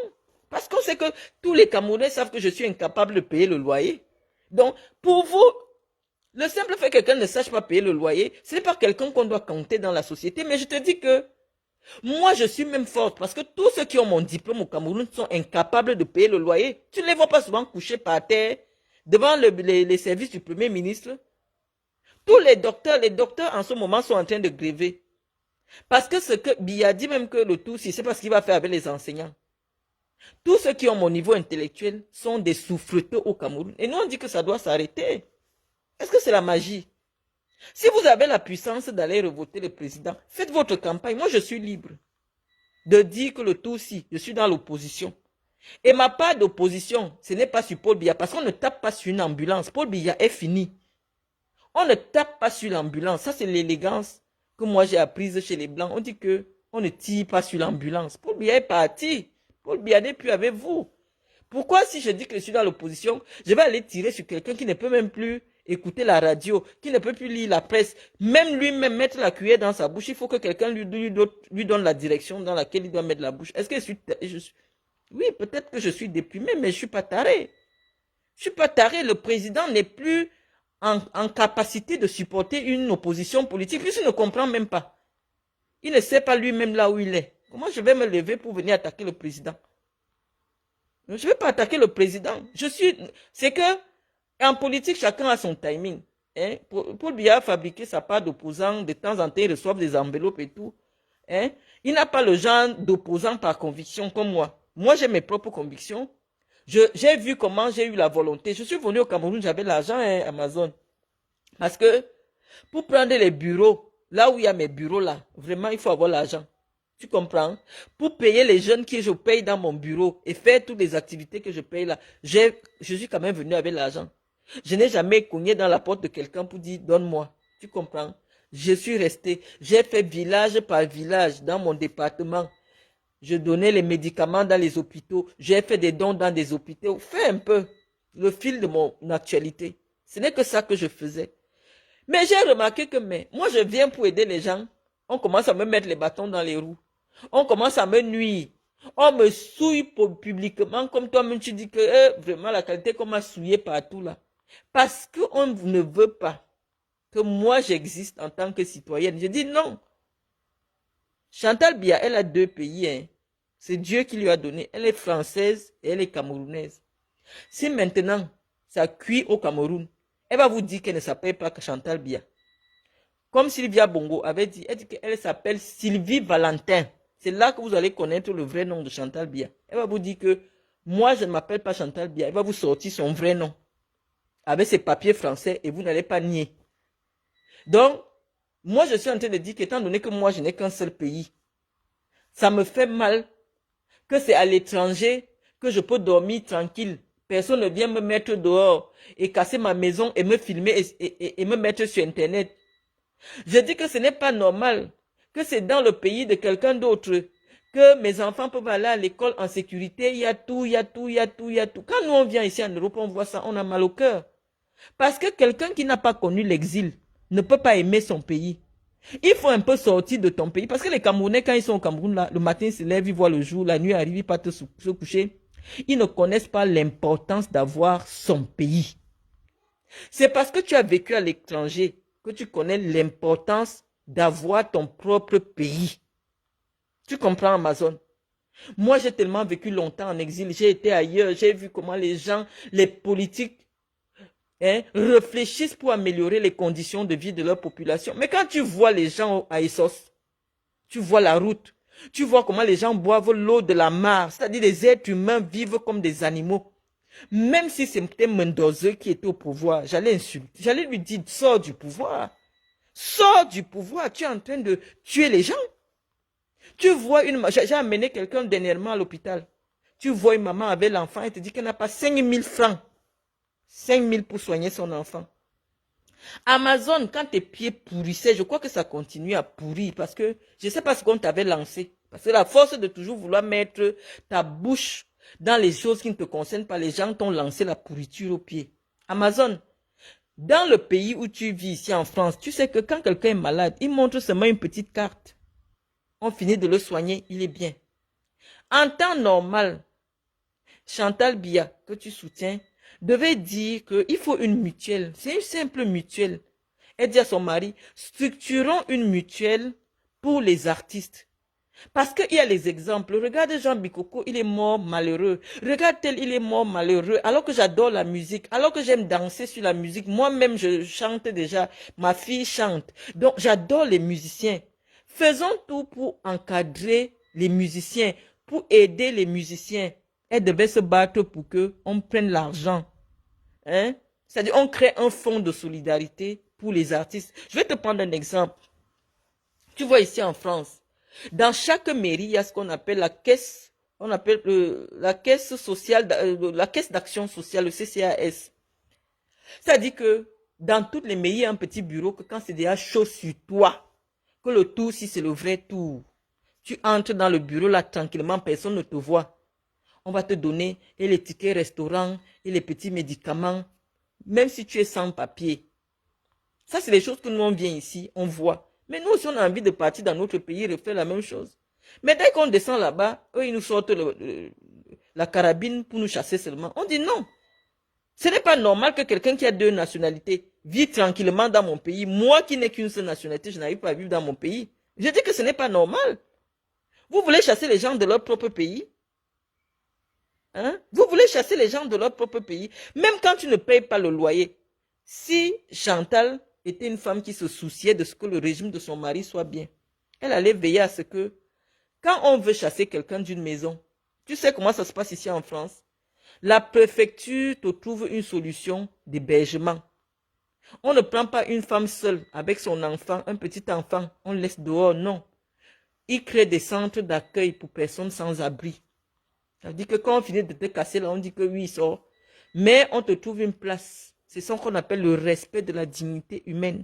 S1: Parce qu'on sait que tous les Camerounais savent que je suis incapable de payer le loyer. Donc, pour vous, le simple fait que quelqu'un ne sache pas payer le loyer, ce n'est pas quelqu'un qu'on doit compter dans la société. Mais je te dis que moi, je suis même forte parce que tous ceux qui ont mon diplôme au Cameroun sont incapables de payer le loyer. Tu ne les vois pas souvent couchés par terre devant les services du Premier ministre. Tous les docteurs en ce moment sont en train de gréver. Parce que ce que Biya dit même que le tout, c'est pas ce qu'il va faire avec les enseignants. Tous ceux qui ont mon niveau intellectuel sont des souffreteux au Cameroun. Et nous, on dit que ça doit s'arrêter. Est-ce que c'est la magie? Si vous avez la puissance d'aller revoter le président, faites votre campagne. Moi, je suis libre de dire que le tout, si je suis dans l'opposition. Et ma part d'opposition, ce n'est pas sur Paul Biya, parce qu'on ne tape pas sur une ambulance. Paul Biya est fini. On ne tape pas sur l'ambulance. Ça, c'est l'élégance que moi j'ai apprise chez les Blancs. On dit que on ne tire pas sur l'ambulance. Paul Biya est parti. Paul Biya n'est plus avec vous. Pourquoi si je dis que je suis dans l'opposition, je vais aller tirer sur quelqu'un qui ne peut même plus écouter la radio, qui ne peut plus lire la presse, même lui-même mettre la cuillère dans sa bouche, il faut que quelqu'un lui donne la direction dans laquelle il doit mettre la bouche. Est-ce que je suis... Oui, peut-être que je suis déprimé, mais je ne suis pas taré. Je ne suis pas taré. Le président n'est plus en capacité de supporter une opposition politique, puisqu'il ne comprend même pas. Il ne sait pas lui-même là où il est. Comment je vais me lever pour venir attaquer le président? Je ne vais pas attaquer le président. C'est que, en politique, chacun a son timing. Hein? Paul Biya a fabriqué sa part d'opposant. De temps en temps, ils reçoivent des enveloppes et tout. Hein? Il n'a pas le genre d'opposant par conviction comme moi. Moi, j'ai mes propres convictions. J'ai vu comment j'ai eu la volonté. Je suis venu au Cameroun, j'avais l'argent, hein, Amazon. Parce que, pour prendre les bureaux, là où il y a mes bureaux là, vraiment, il faut avoir l'argent. Tu comprends? Pour payer les jeunes que je paye dans mon bureau et faire toutes les activités que je paye là, je suis quand même venu avec l'argent. Je n'ai jamais cogné dans la porte de quelqu'un pour dire donne-moi. Tu comprends? Je suis resté. J'ai fait village par village dans mon département. Je donnais les médicaments dans les hôpitaux. J'ai fait des dons dans des hôpitaux. Fais un peu le fil de mon actualité. Ce n'est que ça que je faisais. Mais j'ai remarqué que moi, je viens pour aider les gens. On commence à me mettre les bâtons dans les roues. On commence à me nuire. On me souille publiquement, comme toi-même tu dis que vraiment la qualité qu'on m'a souillé partout là. Parce qu'on ne veut pas que moi j'existe en tant que citoyenne. Je dis non. Chantal Biya, elle a 2 pays. Hein. C'est Dieu qui lui a donné. Elle est française et elle est camerounaise. Si maintenant ça cuit au Cameroun, elle va vous dire qu'elle ne s'appelle pas Chantal Biya. Comme Sylvia Bongo avait dit, elle dit qu'elle s'appelle Sylvie Valentin. C'est là que vous allez connaître le vrai nom de Chantal Biya. Elle va vous dire que moi, je ne m'appelle pas Chantal Biya. Elle va vous sortir son vrai nom. Avec ses papiers français et vous n'allez pas nier. Donc, moi, je suis en train de dire qu'étant donné que moi, je n'ai qu'un seul pays, ça me fait mal que c'est à l'étranger que je peux dormir tranquille. Personne ne vient me mettre dehors et casser ma maison et me filmer et me mettre sur Internet. Je dis que ce n'est pas normal, que c'est dans le pays de quelqu'un d'autre, que mes enfants peuvent aller à l'école en sécurité, il y a tout, il y a tout, il y a tout, il y a tout. Quand nous on vient ici en Europe, on voit ça, on a mal au cœur. Parce que quelqu'un qui n'a pas connu l'exil ne peut pas aimer son pays. Il faut un peu sortir de ton pays. Parce que les Camerounais, quand ils sont au Cameroun, là, le matin, ils se lèvent, ils voient le jour, la nuit arrive, ils partent se coucher. Ils ne connaissent pas l'importance d'avoir son pays. C'est parce que tu as vécu à l'étranger que tu connais l'importance d'avoir ton propre pays. Tu comprends, Amazon? Moi, j'ai tellement vécu longtemps en exil. J'ai été ailleurs. J'ai vu comment les gens, les politiques, réfléchissent pour améliorer les conditions de vie de leur population. Mais quand tu vois les gens à Essos, tu vois la route, tu vois comment les gens boivent l'eau de la mare, c'est-à-dire les êtres humains vivent comme des animaux. Même si c'était Mendoza qui était au pouvoir, j'allais insulter. J'allais lui dire, sors du pouvoir. Sors du pouvoir. Tu es en train de tuer les gens. Tu vois j'ai amené quelqu'un dernièrement à l'hôpital. Tu vois une maman avec l'enfant et te dit qu'elle n'a pas 5 000 francs. 5 000 pour soigner son enfant. Amazon, quand tes pieds pourrissaient, je crois que ça continue à pourrir parce que je ne sais pas ce qu'on t'avait lancé. Parce que la force de toujours vouloir mettre ta bouche dans les choses qui ne te concernent pas, les gens t'ont lancé la pourriture aux pieds. Amazon, dans le pays où tu vis, ici en France, tu sais que quand quelqu'un est malade, il montre seulement une petite carte. On finit de le soigner, il est bien. En temps normal, Chantal Biya, que tu soutiens, devait dire qu'il faut une mutuelle. C'est une simple mutuelle. Elle dit à son mari, structurons une mutuelle pour les artistes. Parce qu'il y a les exemples. Regarde Jean Bikoko, il est mort malheureux. Regarde tel, il est mort malheureux. Alors que j'adore la musique, alors que j'aime danser sur la musique. Moi-même, je chante déjà. Ma fille chante. Donc, j'adore les musiciens. Faisons tout pour encadrer les musiciens, pour aider les musiciens. Elle devait se battre pour qu'on prenne l'argent. Hein? C'est-à-dire, on crée un fonds de solidarité pour les artistes. Je vais te prendre un exemple. Tu vois ici en France, dans chaque mairie, il y a ce qu'on appelle la caisse, la caisse sociale, la caisse d'action sociale, le CCAS. C'est-à-dire que dans toutes les mairies, il y a un petit bureau que quand c'est déjà chaud sur toi, que le tour, si c'est le vrai tour, tu entres dans le bureau là tranquillement, personne ne te voit. On va te donner et les tickets restaurant et les petits médicaments, même si tu es sans papier. Ça, c'est les choses que nous, on vient ici, on voit. Mais nous aussi, on a envie de partir dans notre pays et refaire la même chose. Mais dès qu'on descend là-bas, eux, ils nous sortent la carabine pour nous chasser seulement. On dit non. Ce n'est pas normal que quelqu'un qui a 2 nationalités vit tranquillement dans mon pays. Moi qui n'ai qu'une seule nationalité, je n'arrive pas à vivre dans mon pays. Je dis que ce n'est pas normal. Vous voulez chasser les gens de leur propre pays? Hein? Vous voulez chasser les gens de leur propre pays? Même quand tu ne payes pas le loyer. Si Chantal était une femme qui se souciait de ce que le régime de son mari soit bien, elle allait veiller à ce que, quand on veut chasser quelqu'un d'une maison, tu sais comment ça se passe ici en France? La préfecture te trouve une solution d'hébergement. On ne prend pas une femme seule avec son enfant, un petit enfant, on le laisse dehors, non. Ils créent des centres d'accueil pour personnes sans abri. Ça veut dire que quand on finit de te casser là, on dit que oui, il sort. Mais on te trouve une place. C'est ce qu'on appelle le respect de la dignité humaine.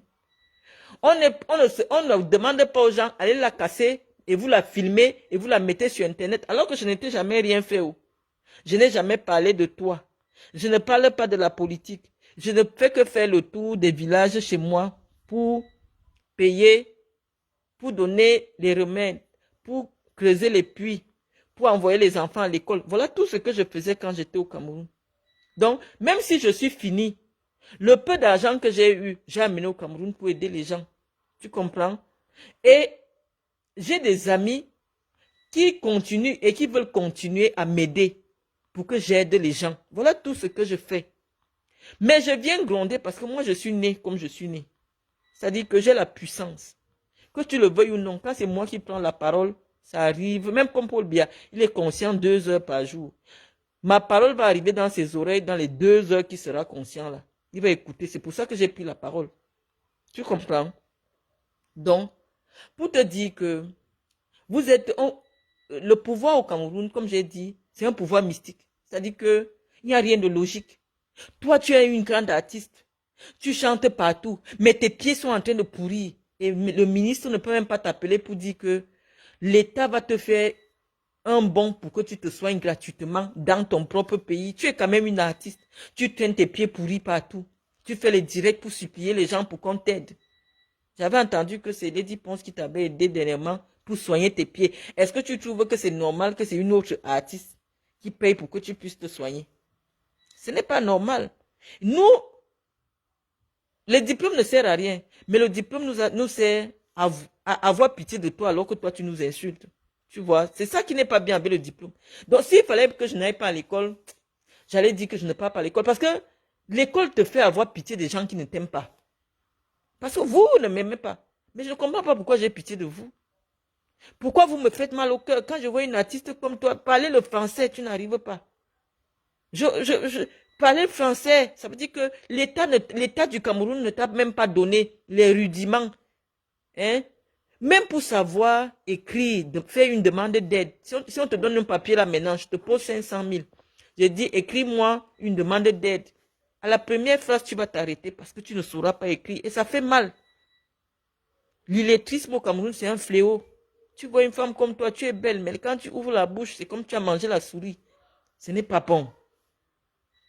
S1: On ne demande pas aux gens, allez la casser et vous la filmez et vous la mettez sur Internet, alors que je n'ai jamais rien fait. Je n'ai jamais parlé de toi. Je ne parle pas de la politique. Je ne fais que faire le tour des villages chez moi pour payer, pour donner les remèdes, pour creuser les puits, pour envoyer les enfants à l'école. Voilà tout ce que je faisais quand j'étais au Cameroun. Donc, même si je suis fini, le peu d'argent que j'ai eu, j'ai amené au Cameroun pour aider les gens. Tu comprends? Et j'ai des amis qui continuent et qui veulent continuer à m'aider pour que j'aide les gens. Voilà tout ce que je fais. Mais je viens gronder parce que moi, je suis né comme je suis né. C'est-à-dire que j'ai la puissance. Que tu le veuilles ou non, quand c'est moi qui prends la parole, ça arrive. Même comme Paul Biya, il est conscient 2 heures par jour. Ma parole va arriver dans ses oreilles dans les 2 heures qu'il sera conscient là. Il va écouter. C'est pour ça que j'ai pris la parole. Tu comprends? Donc, pour te dire que vous êtes... le pouvoir au Cameroun, comme j'ai dit, c'est un pouvoir mystique. C'est-à-dire que il n'y a rien de logique. Toi, tu es une grande artiste. Tu chantes partout, mais tes pieds sont en train de pourrir. Et le ministre ne peut même pas t'appeler pour dire que l'État va te faire un bon pour que tu te soignes gratuitement dans ton propre pays. Tu es quand même une artiste. Tu traînes tes pieds pourris partout. Tu fais les directs pour supplier les gens pour qu'on t'aide. J'avais entendu que c'est Lady Ponce qui t'avait aidé dernièrement pour soigner tes pieds. Est-ce que tu trouves que c'est normal que c'est une autre artiste qui paye pour que tu puisses te soigner? Ce n'est pas normal. Nous, le diplôme ne sert à rien. Mais le diplôme nous sert à avoir pitié de toi alors que toi tu nous insultes. Tu vois, c'est ça qui n'est pas bien avec le diplôme. Donc s'il fallait que je n'aille pas à l'école, j'allais dire que je ne pars pas à l'école. Parce que l'école te fait avoir pitié des gens qui ne t'aiment pas. Parce que vous ne m'aimez pas. Mais je ne comprends pas pourquoi j'ai pitié de vous. Pourquoi vous me faites mal au cœur? Quand je vois une artiste comme toi, parler le français, tu n'arrives pas. Parler français, ça veut dire que l'État du Cameroun ne t'a même pas donné les rudiments. Hein? Même pour savoir écrire, faire une demande d'aide. Si on te donne un papier là maintenant, je te pose 500 000. Je dis, écris-moi une demande d'aide. À la première phrase, tu vas t'arrêter parce que tu ne sauras pas écrire. Et ça fait mal. L'illettrisme au Cameroun, c'est un fléau. Tu vois une femme comme toi, tu es belle, mais quand tu ouvres la bouche, c'est comme tu as mangé la souris. Ce n'est pas bon.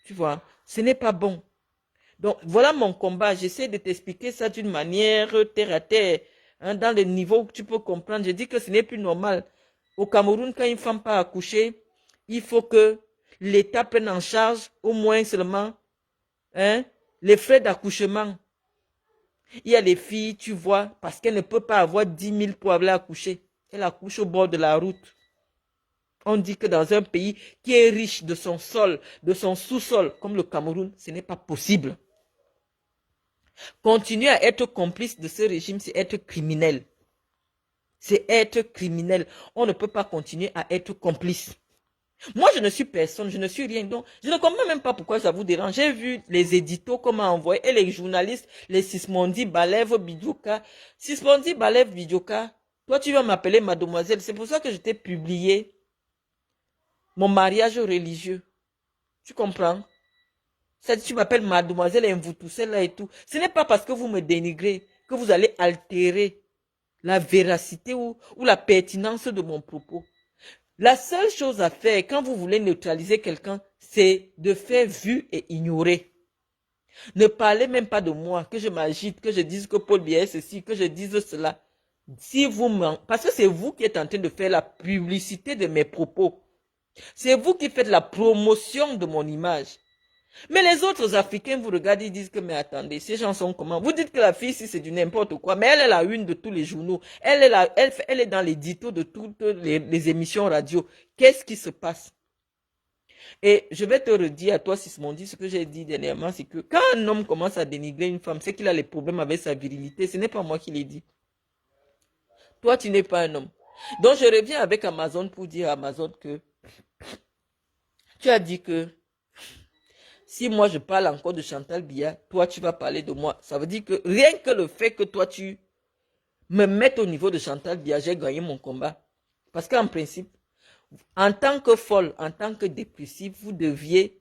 S1: Tu vois, ce n'est pas bon. Donc, voilà mon combat. J'essaie de t'expliquer ça d'une manière terre à terre, hein, dans le niveau où tu peux comprendre. Je dis que ce n'est plus normal. Au Cameroun, quand une femme part accoucher, il faut que l'État prenne en charge au moins seulement, hein, les frais d'accouchement. Il y a des filles, tu vois, parce qu'elles ne peuvent pas avoir 10 000 pour aller accoucher. Elles accouchent au bord de la route. On dit que dans un pays qui est riche de son sol, de son sous-sol, comme le Cameroun, ce n'est pas possible. Continuer à être complice de ce régime, c'est être criminel. C'est être criminel. On ne peut pas continuer à être complice. Moi, je ne suis personne, je ne suis rien. Donc, je ne comprends même pas pourquoi ça vous dérange. J'ai vu les éditos, comment envoyer, et les journalistes, les Sismondi, Balev, Bidjoka. Sismondi, Balev, Bidjoka, toi, tu vas m'appeler mademoiselle. C'est pour ça que je t'ai publié mon mariage religieux. Tu comprends? Tu m'appelles mademoiselle Mvoutou, là et tout. Ce n'est pas parce que vous me dénigrez que vous allez altérer la véracité ou la pertinence de mon propos. La seule chose à faire quand vous voulez neutraliser quelqu'un, c'est de faire vu et ignorer. Ne parlez même pas de moi, que je m'agite, que je dise que Paul Biya est ceci, que je dise cela. Si vous parce que c'est vous qui êtes en train de faire la publicité de mes propos. C'est vous qui faites la promotion de mon image. Mais les autres Africains vous regardent, ils disent que, mais attendez, ces gens sont comment? Vous dites que la fille, si c'est du n'importe quoi, mais elle est la une de tous les journaux. Elle est dans l'édito de toutes les émissions radio. Qu'est-ce qui se passe? Et je vais te redire à toi, Sismondi, ce que j'ai dit dernièrement, c'est que quand un homme commence à dénigrer une femme, c'est qu'il a les problèmes avec sa virilité. Ce n'est pas moi qui l'ai dit. Toi, tu n'es pas un homme. Donc, je reviens avec Amazon pour dire à Amazon que tu as dit que si moi je parle encore de Chantal Biya, toi tu vas parler de moi. Ça veut dire que rien que le fait que toi tu me mettes au niveau de Chantal Biya, j'ai gagné mon combat. Parce qu'en principe, en tant que folle, en tant que dépressive, vous deviez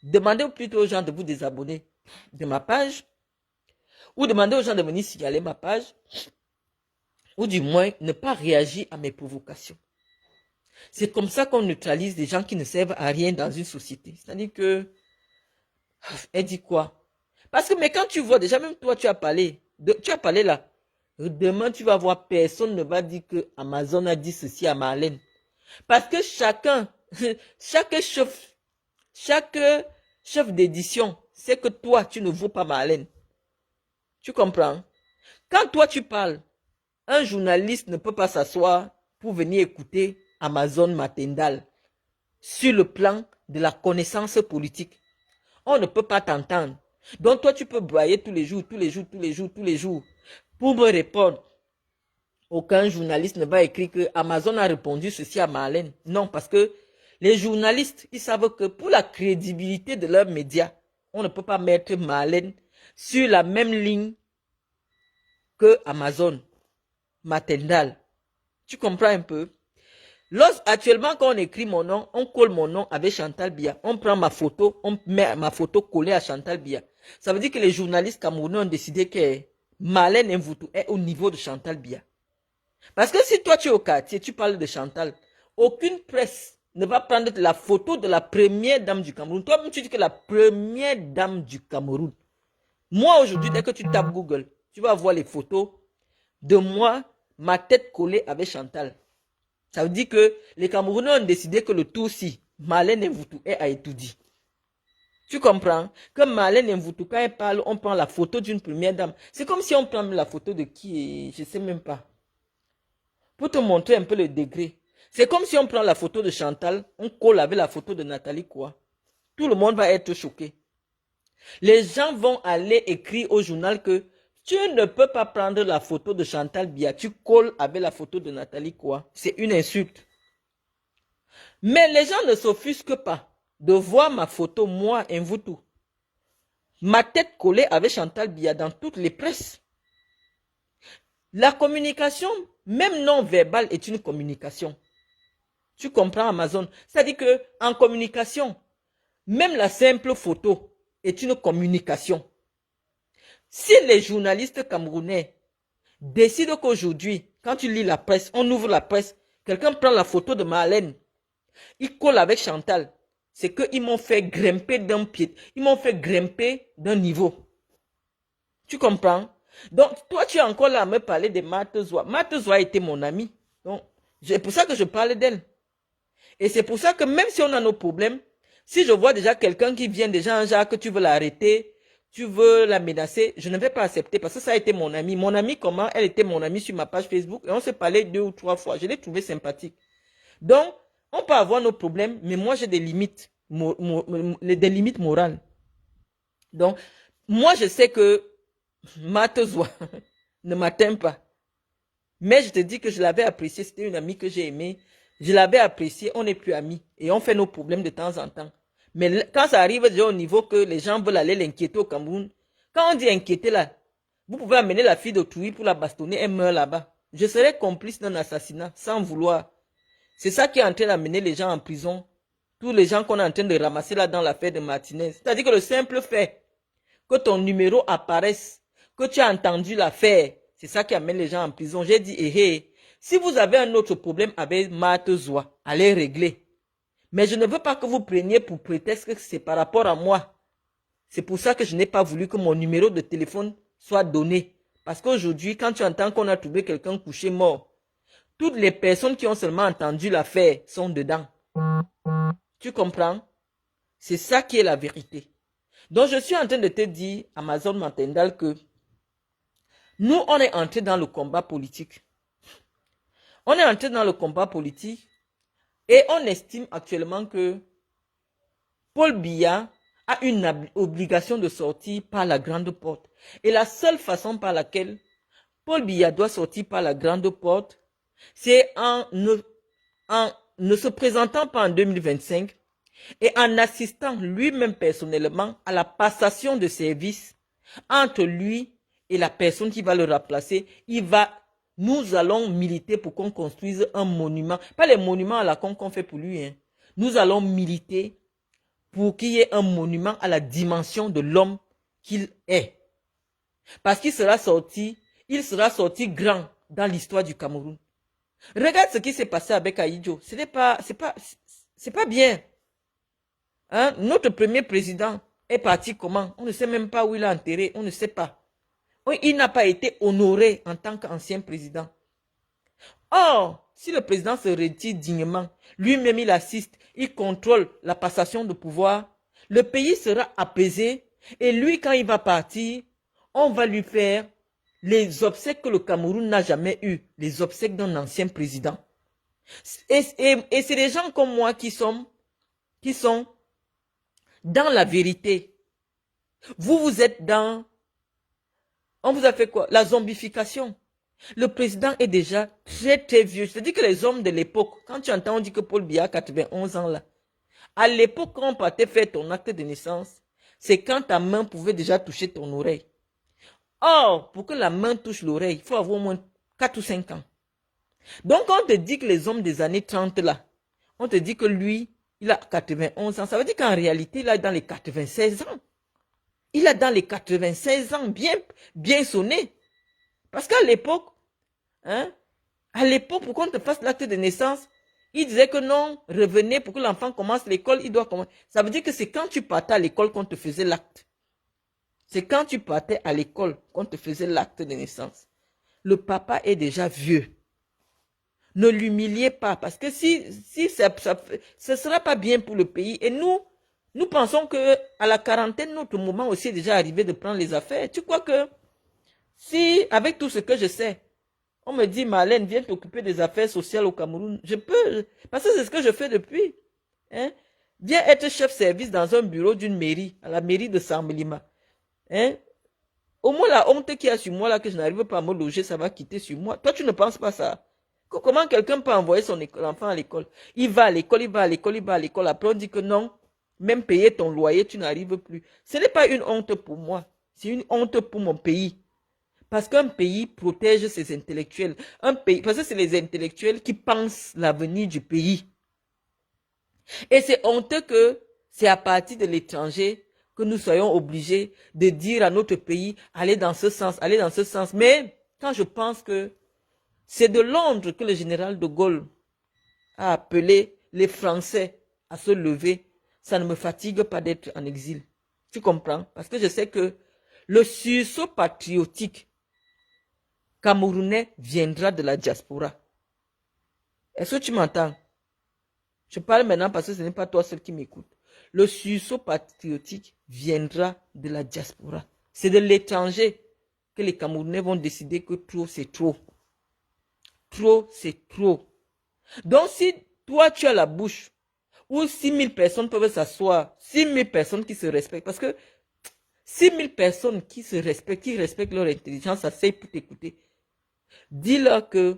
S1: demander plutôt aux gens de vous désabonner de ma page, ou demander aux gens de venir signaler ma page, ou du moins ne pas réagir à mes provocations. C'est comme ça qu'on neutralise des gens qui ne servent à rien dans une société. C'est-à-dire que elle dit quoi? Parce que, mais quand tu vois, déjà même toi, tu as parlé là. Demain, tu vas voir, personne ne va dire que Amazon a dit ceci à Marlène. Parce que chaque chef d'édition sait que toi, tu ne vaux pas Marlène. Tu comprends? Quand toi, tu parles, un journaliste ne peut pas s'asseoir pour venir écouter Amazon Matendal sur le plan de la connaissance politique. On ne peut pas t'entendre. Donc toi, tu peux broyer tous les jours. Pour me répondre, aucun journaliste ne va écrire que Amazon a répondu ceci à Marlène. Non, parce que les journalistes, ils savent que pour la crédibilité de leurs médias, on ne peut pas mettre Marlène sur la même ligne que Amazon, Matendal. Tu comprends un peu? Actuellement, quand on écrit mon nom, on colle mon nom avec Chantal Biya. On prend ma photo, on met ma photo collée à Chantal Biya. Ça veut dire que les journalistes camerounais ont décidé que Marlène Mvoutou est au niveau de Chantal Biya. Parce que si toi tu es au quartier, tu parles de Chantal, aucune presse ne va prendre la photo de la première dame du Cameroun. Toi-même, tu dis que la première dame du Cameroun. Moi, aujourd'hui, dès que tu tapes Google, tu vas voir les photos de moi, ma tête collée avec Chantal. Ça veut dire que les Camerounais ont décidé que le Tutsi, Marlène Mvoutou, est à étudier. Tu comprends? Que Marlène Mvoutou, quand elle parle, on prend la photo d'une première dame. C'est comme si on prend la photo de qui, je ne sais même pas. Pour te montrer un peu le degré. C'est comme si on prend la photo de Chantal, on colle avec la photo de Nathalie quoi. Tout le monde va être choqué. Les gens vont aller écrire au journal que tu ne peux pas prendre la photo de Chantal Biya, tu colles avec la photo de Nathalie quoi. C'est une insulte. Mais les gens ne s'offusquent pas. de voir ma photo, moi, Mvutu, ma tête collée avec Chantal Biya dans toutes les presses. La communication, même non verbale, est une communication. Tu comprends, Amazon? C'est-à-dire qu'en communication, même la simple photo est une communication. Si les journalistes camerounais décident qu'aujourd'hui, quand tu lis la presse, on ouvre la presse, quelqu'un prend la photo de Marlène, il colle avec Chantal, c'est qu'ils m'ont fait grimper d'un pied, ils m'ont fait grimper d'un niveau. Tu comprends? Donc, toi, tu es encore là à me parler de Marthe Zoua. Marthe Zoua était mon amie. Donc, c'est pour ça que je parle d'elle. Et c'est pour ça que même si on a nos problèmes, si je vois déjà quelqu'un qui vient déjà un genre que tu veux l'arrêter, tu veux la menacer, je ne vais pas accepter parce que ça a été mon amie. Mon amie, comment? Elle était mon amie sur ma page Facebook et on s'est parlé 2 ou 3 fois. Je l'ai trouvée sympathique. Donc, on peut avoir nos problèmes, mais moi j'ai des limites, des limites morales. Donc, moi je sais que Marthe Zoua ne m'atteint pas. Mais je te dis que je l'avais appréciée, c'était une amie que j'ai aimée. Je l'avais appréciée, on n'est plus amis. Et on fait nos problèmes de temps en temps. Mais quand ça arrive déjà au niveau que les gens veulent aller l'inquiéter au Cameroun, quand on dit inquiéter là, vous pouvez amener la fille d'autrui pour la bastonner, elle meurt là-bas. Je serais complice d'un assassinat, sans vouloir. C'est ça qui est en train d'amener les gens en prison. Tous les gens qu'on est en train de ramasser là dans l'affaire de Martinez. C'est-à-dire que le simple fait que ton numéro apparaisse, que tu as entendu l'affaire, c'est ça qui amène les gens en prison. J'ai dit, si vous avez un autre problème avec Marthe Zoua, allez régler. Mais je ne veux pas que vous preniez pour prétexte que c'est par rapport à moi. C'est pour ça que je n'ai pas voulu que mon numéro de téléphone soit donné. Parce qu'aujourd'hui, quand tu entends qu'on a trouvé quelqu'un couché mort, toutes les personnes qui ont seulement entendu l'affaire sont dedans. Tu comprends? C'est ça qui est la vérité. Donc, je suis en train de te dire, Amazon Mantendal, que nous, on est entré dans le combat politique. On est entré dans le combat politique et on estime actuellement que Paul Biya a une obligation de sortir par la grande porte. Et la seule façon par laquelle Paul Biya doit sortir par la grande porte, c'est en ne se présentant pas en 2025 et en assistant lui-même personnellement à la passation de services entre lui et la personne qui va le remplacer. Nous allons militer pour qu'on construise un monument. Pas les monuments à la con qu'on fait pour lui. Hein. Nous allons militer pour qu'il y ait un monument à la dimension de l'homme qu'il est. Parce qu'il sera sorti grand dans l'histoire du Cameroun. Regarde ce qui s'est passé avec Ahidjo. C'est pas bien. Hein? Notre premier président est parti comment? On ne sait même pas où il a enterré. On ne sait pas. Il n'a pas été honoré en tant qu'ancien président. Or, si le président se retire dignement, lui-même il assiste, il contrôle la passation de pouvoir, le pays sera apaisé et lui, quand il va partir, on va lui faire les obsèques que le Cameroun n'a jamais eu, les obsèques d'un ancien président. Et c'est des gens comme moi qui sont dans la vérité. Vous êtes dans... On vous a fait quoi? La zombification. Le président est déjà très très vieux. Je te dis que les hommes de l'époque, quand tu entends, on dit que Paul Biya a 91 ans là. À l'époque, quand on partait faire ton acte de naissance, c'est quand ta main pouvait déjà toucher ton oreille. Or, pour que la main touche l'oreille, il faut avoir au moins 4 ou 5 ans. Donc, on te dit que les hommes des années 30 là, on te dit que lui, il a 91 ans. Ça veut dire qu'en réalité, il est dans les 96 ans. Il a dans les 96 ans, bien sonné. Parce qu'à l'époque, pour qu'on te fasse l'acte de naissance, il disait que non, revenez pour que l'enfant commence l'école, il doit commencer. Ça veut dire que c'est quand tu partais à l'école qu'on te faisait l'acte. C'est quand tu partais à l'école qu'on te faisait l'acte de naissance. Le papa est déjà vieux. Ne l'humiliez pas, parce que si ce ne sera pas bien pour le pays. Et nous pensons que à la quarantaine, notre moment aussi est déjà arrivé de prendre les affaires. Tu crois que si, avec tout ce que je sais, on me dit, Marlène, viens t'occuper des affaires sociales au Cameroun, je peux, parce que c'est ce que je fais depuis. Hein? Viens être chef service dans un bureau d'une mairie, à la mairie de Samblima. Hein? Au moins la honte qu'il y a sur moi, là, que je n'arrive pas à me loger, ça va quitter sur moi. Toi, tu ne penses pas ça? Comment quelqu'un peut envoyer son enfant à l'école? Il va à l'école, après on dit que non, Même payer ton loyer, tu n'arrives plus. Ce n'est pas une honte pour moi. C'est une honte pour mon pays. Parce qu'un pays protège ses intellectuels. Un pays, parce que c'est les intellectuels qui pensent l'avenir du pays. Et c'est honteux que c'est à partir de l'étranger que nous soyons obligés de dire à notre pays, allez dans ce sens, allez dans ce sens. Mais quand je pense que c'est de Londres que le général de Gaulle a appelé les Français à se lever, ça ne me fatigue pas d'être en exil. Tu comprends? Parce que je sais que le sursaut patriotique camerounais viendra de la diaspora. Est-ce que tu m'entends? Je parle maintenant parce que ce n'est pas toi seul qui m'écoute. Le sursaut patriotique viendra de la diaspora. C'est de l'étranger que les Camerounais vont décider que trop, c'est trop. Trop, c'est trop. Donc, si toi, tu as la bouche, où 6000 personnes peuvent s'asseoir, 6000 personnes qui se respectent, parce que 6000 personnes qui se respectent, qui respectent leur intelligence, s'asseyent pour t'écouter. Dis-leur que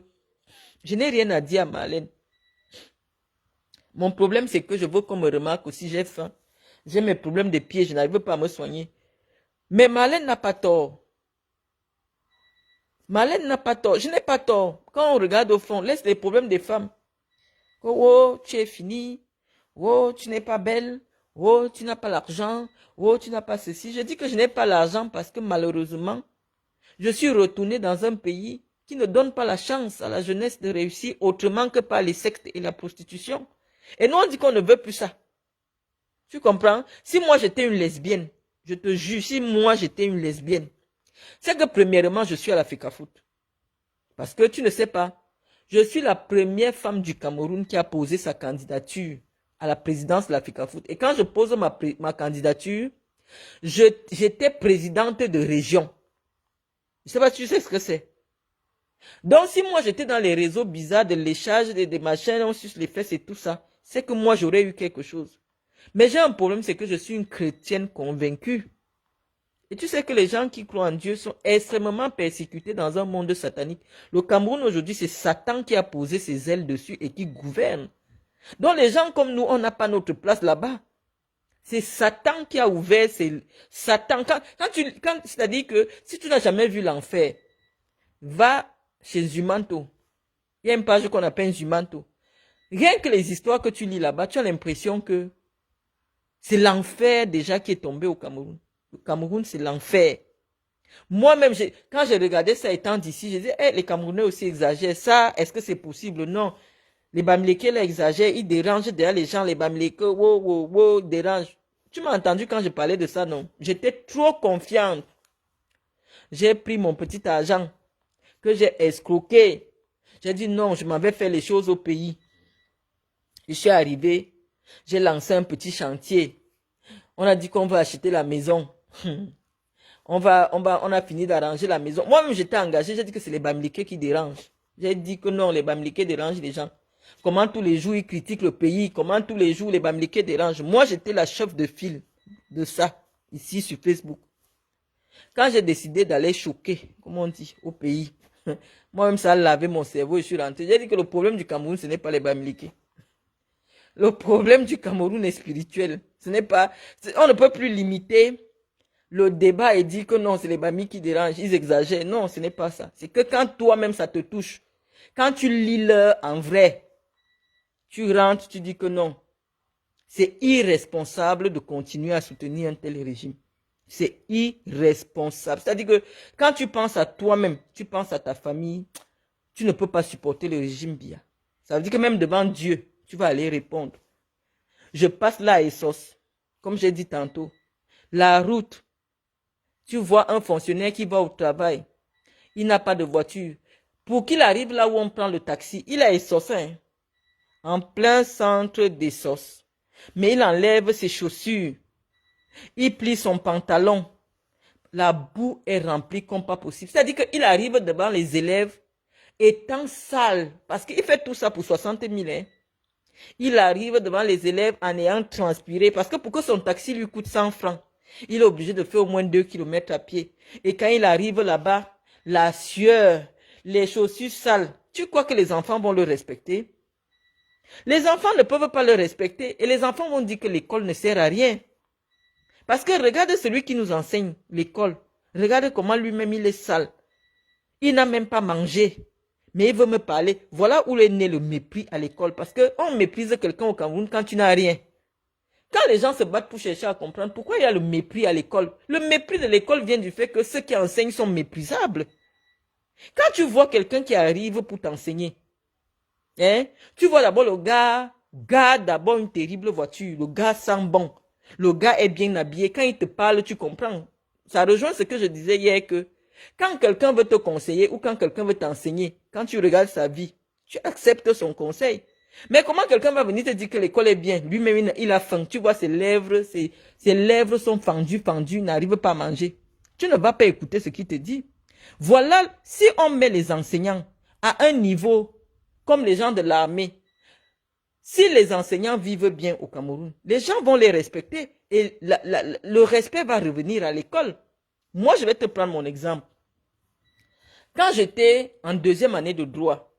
S1: je n'ai rien à dire à Marlène. Mon problème, c'est que je veux qu'on me remarque aussi, j'ai faim. J'ai mes problèmes de pieds, je n'arrive pas à me soigner. Mais Marlène n'a pas tort. Marlène n'a pas tort. Je n'ai pas tort. Quand on regarde au fond, laisse les problèmes des femmes. Oh, tu es fini. Oh, tu n'es pas belle. Oh, tu n'as pas l'argent. Oh, tu n'as pas ceci. Je dis que je n'ai pas l'argent parce que malheureusement, je suis retourné dans un pays qui ne donne pas la chance à la jeunesse de réussir autrement que par les sectes et la prostitution. Et nous, on dit qu'on ne veut plus ça. Tu comprends? Si moi, j'étais une lesbienne, je te jure, si moi, j'étais une lesbienne, c'est que premièrement, je suis à l'Africa Foot. Parce que tu ne sais pas, je suis la première femme du Cameroun qui a posé sa candidature à la présidence de l'Africa Foot. Et quand je pose ma candidature, j'étais présidente de région. Je ne sais pas si tu sais ce que c'est. Donc, si moi, j'étais dans les réseaux bizarres de léchage, des machins, on suce les fesses et tout ça, c'est que moi, j'aurais eu quelque chose. Mais j'ai un problème, c'est que je suis une chrétienne convaincue. Et tu sais que les gens qui croient en Dieu sont extrêmement persécutés dans un monde satanique. Le Cameroun aujourd'hui, c'est Satan qui a posé ses ailes dessus et qui gouverne. Donc les gens comme nous, on n'a pas notre place là-bas. C'est Satan qui a ouvert ses... Satan, c'est-à-dire que si tu n'as jamais vu l'enfer, va chez Zumanto. Il y a une page qu'on appelle Zumanto. Rien que les histoires que tu lis là-bas, tu as l'impression que c'est l'enfer déjà qui est tombé au Cameroun. Le Cameroun, c'est l'enfer. Moi-même, quand j'ai regardé ça étant d'ici, je disais, hey, les Camerounais aussi exagèrent. Ça, est-ce que c'est possible? Non. Les Bamileke là exagèrent, ils dérangent derrière les gens, les Bamileke, wow, dérangent. Tu m'as entendu quand je parlais de ça, non? J'étais trop confiante. J'ai pris mon petit argent que j'ai escroqué. J'ai dit non, je m'en vais faire les choses au pays. Je suis arrivé, j'ai lancé un petit chantier. On a dit qu'on va acheter la maison. On a fini d'arranger la maison. Moi-même, j'étais engagé. J'ai dit que c'est les Bamileke qui dérangent. J'ai dit que non, les Bamileke dérangent les gens. Comment tous les jours ils critiquent le pays. Comment tous les jours les Bamileke dérangent. Moi, j'étais la chef de file de ça, ici sur Facebook. Quand j'ai décidé d'aller choquer, comme on dit, au pays, moi-même, ça a lavé mon cerveau et je suis rentré. J'ai dit que le problème du Cameroun, ce n'est pas les Bamileke. Le problème du Cameroun est spirituel. Ce n'est pas... On ne peut plus limiter le débat et dire que non, c'est les Bami qui dérangent, ils exagèrent. Non, ce n'est pas ça. C'est que quand toi-même, ça te touche, quand tu lis l'heure en vrai, tu rentres, tu dis que non. C'est irresponsable de continuer à soutenir un tel régime. C'est irresponsable. C'est-à-dire que quand tu penses à toi-même, tu penses à ta famille, tu ne peux pas supporter le régime Biya. Ça veut dire que même devant Dieu, tu vas aller répondre. Je passe là à Essos, comme j'ai dit tantôt. La route, tu vois un fonctionnaire qui va au travail, il n'a pas de voiture. Pour qu'il arrive là où on prend le taxi, il a Essos, hein, en plein centre d'Essos. Mais il enlève ses chaussures, il plie son pantalon. La boue est remplie comme pas possible. C'est-à-dire qu'il arrive devant les élèves étant sale, parce qu'il fait tout ça pour 60 000. Hein. Il arrive devant les élèves en ayant transpiré, parce que pour que son taxi lui coûte 100 francs, il est obligé de faire au moins 2 kilomètres à pied. Et quand il arrive là-bas, la sueur, les chaussures sales, tu crois que les enfants vont le respecter? Les enfants ne peuvent pas le respecter et les enfants vont dire que l'école ne sert à rien. Parce que regarde celui qui nous enseigne l'école. Regarde comment lui-même il est sale. Il n'a même pas mangé. Mais il veut me parler. Voilà où est né le mépris à l'école. Parce qu'on méprise quelqu'un au Cameroun quand tu n'as rien. Quand les gens se battent pour chercher à comprendre pourquoi il y a le mépris à l'école. Le mépris de l'école vient du fait que ceux qui enseignent sont méprisables. Quand tu vois quelqu'un qui arrive pour t'enseigner, hein, tu vois d'abord le gars d'abord une terrible voiture. Le gars sent bon. Le gars est bien habillé. Quand il te parle, tu comprends. Ça rejoint ce que je disais hier que quand quelqu'un veut te conseiller ou quand quelqu'un veut t'enseigner, quand tu regardes sa vie, tu acceptes son conseil. Mais comment quelqu'un va venir te dire que l'école est bien? Lui-même, il a faim. Tu vois, ses lèvres sont fendues, il n'arrive pas à manger. Tu ne vas pas écouter ce qu'il te dit. Voilà, si on met les enseignants à un niveau comme les gens de l'armée, si les enseignants vivent bien au Cameroun, les gens vont les respecter et le respect va revenir à l'école. Moi, je vais te prendre mon exemple. Quand j'étais en deuxième année de droit,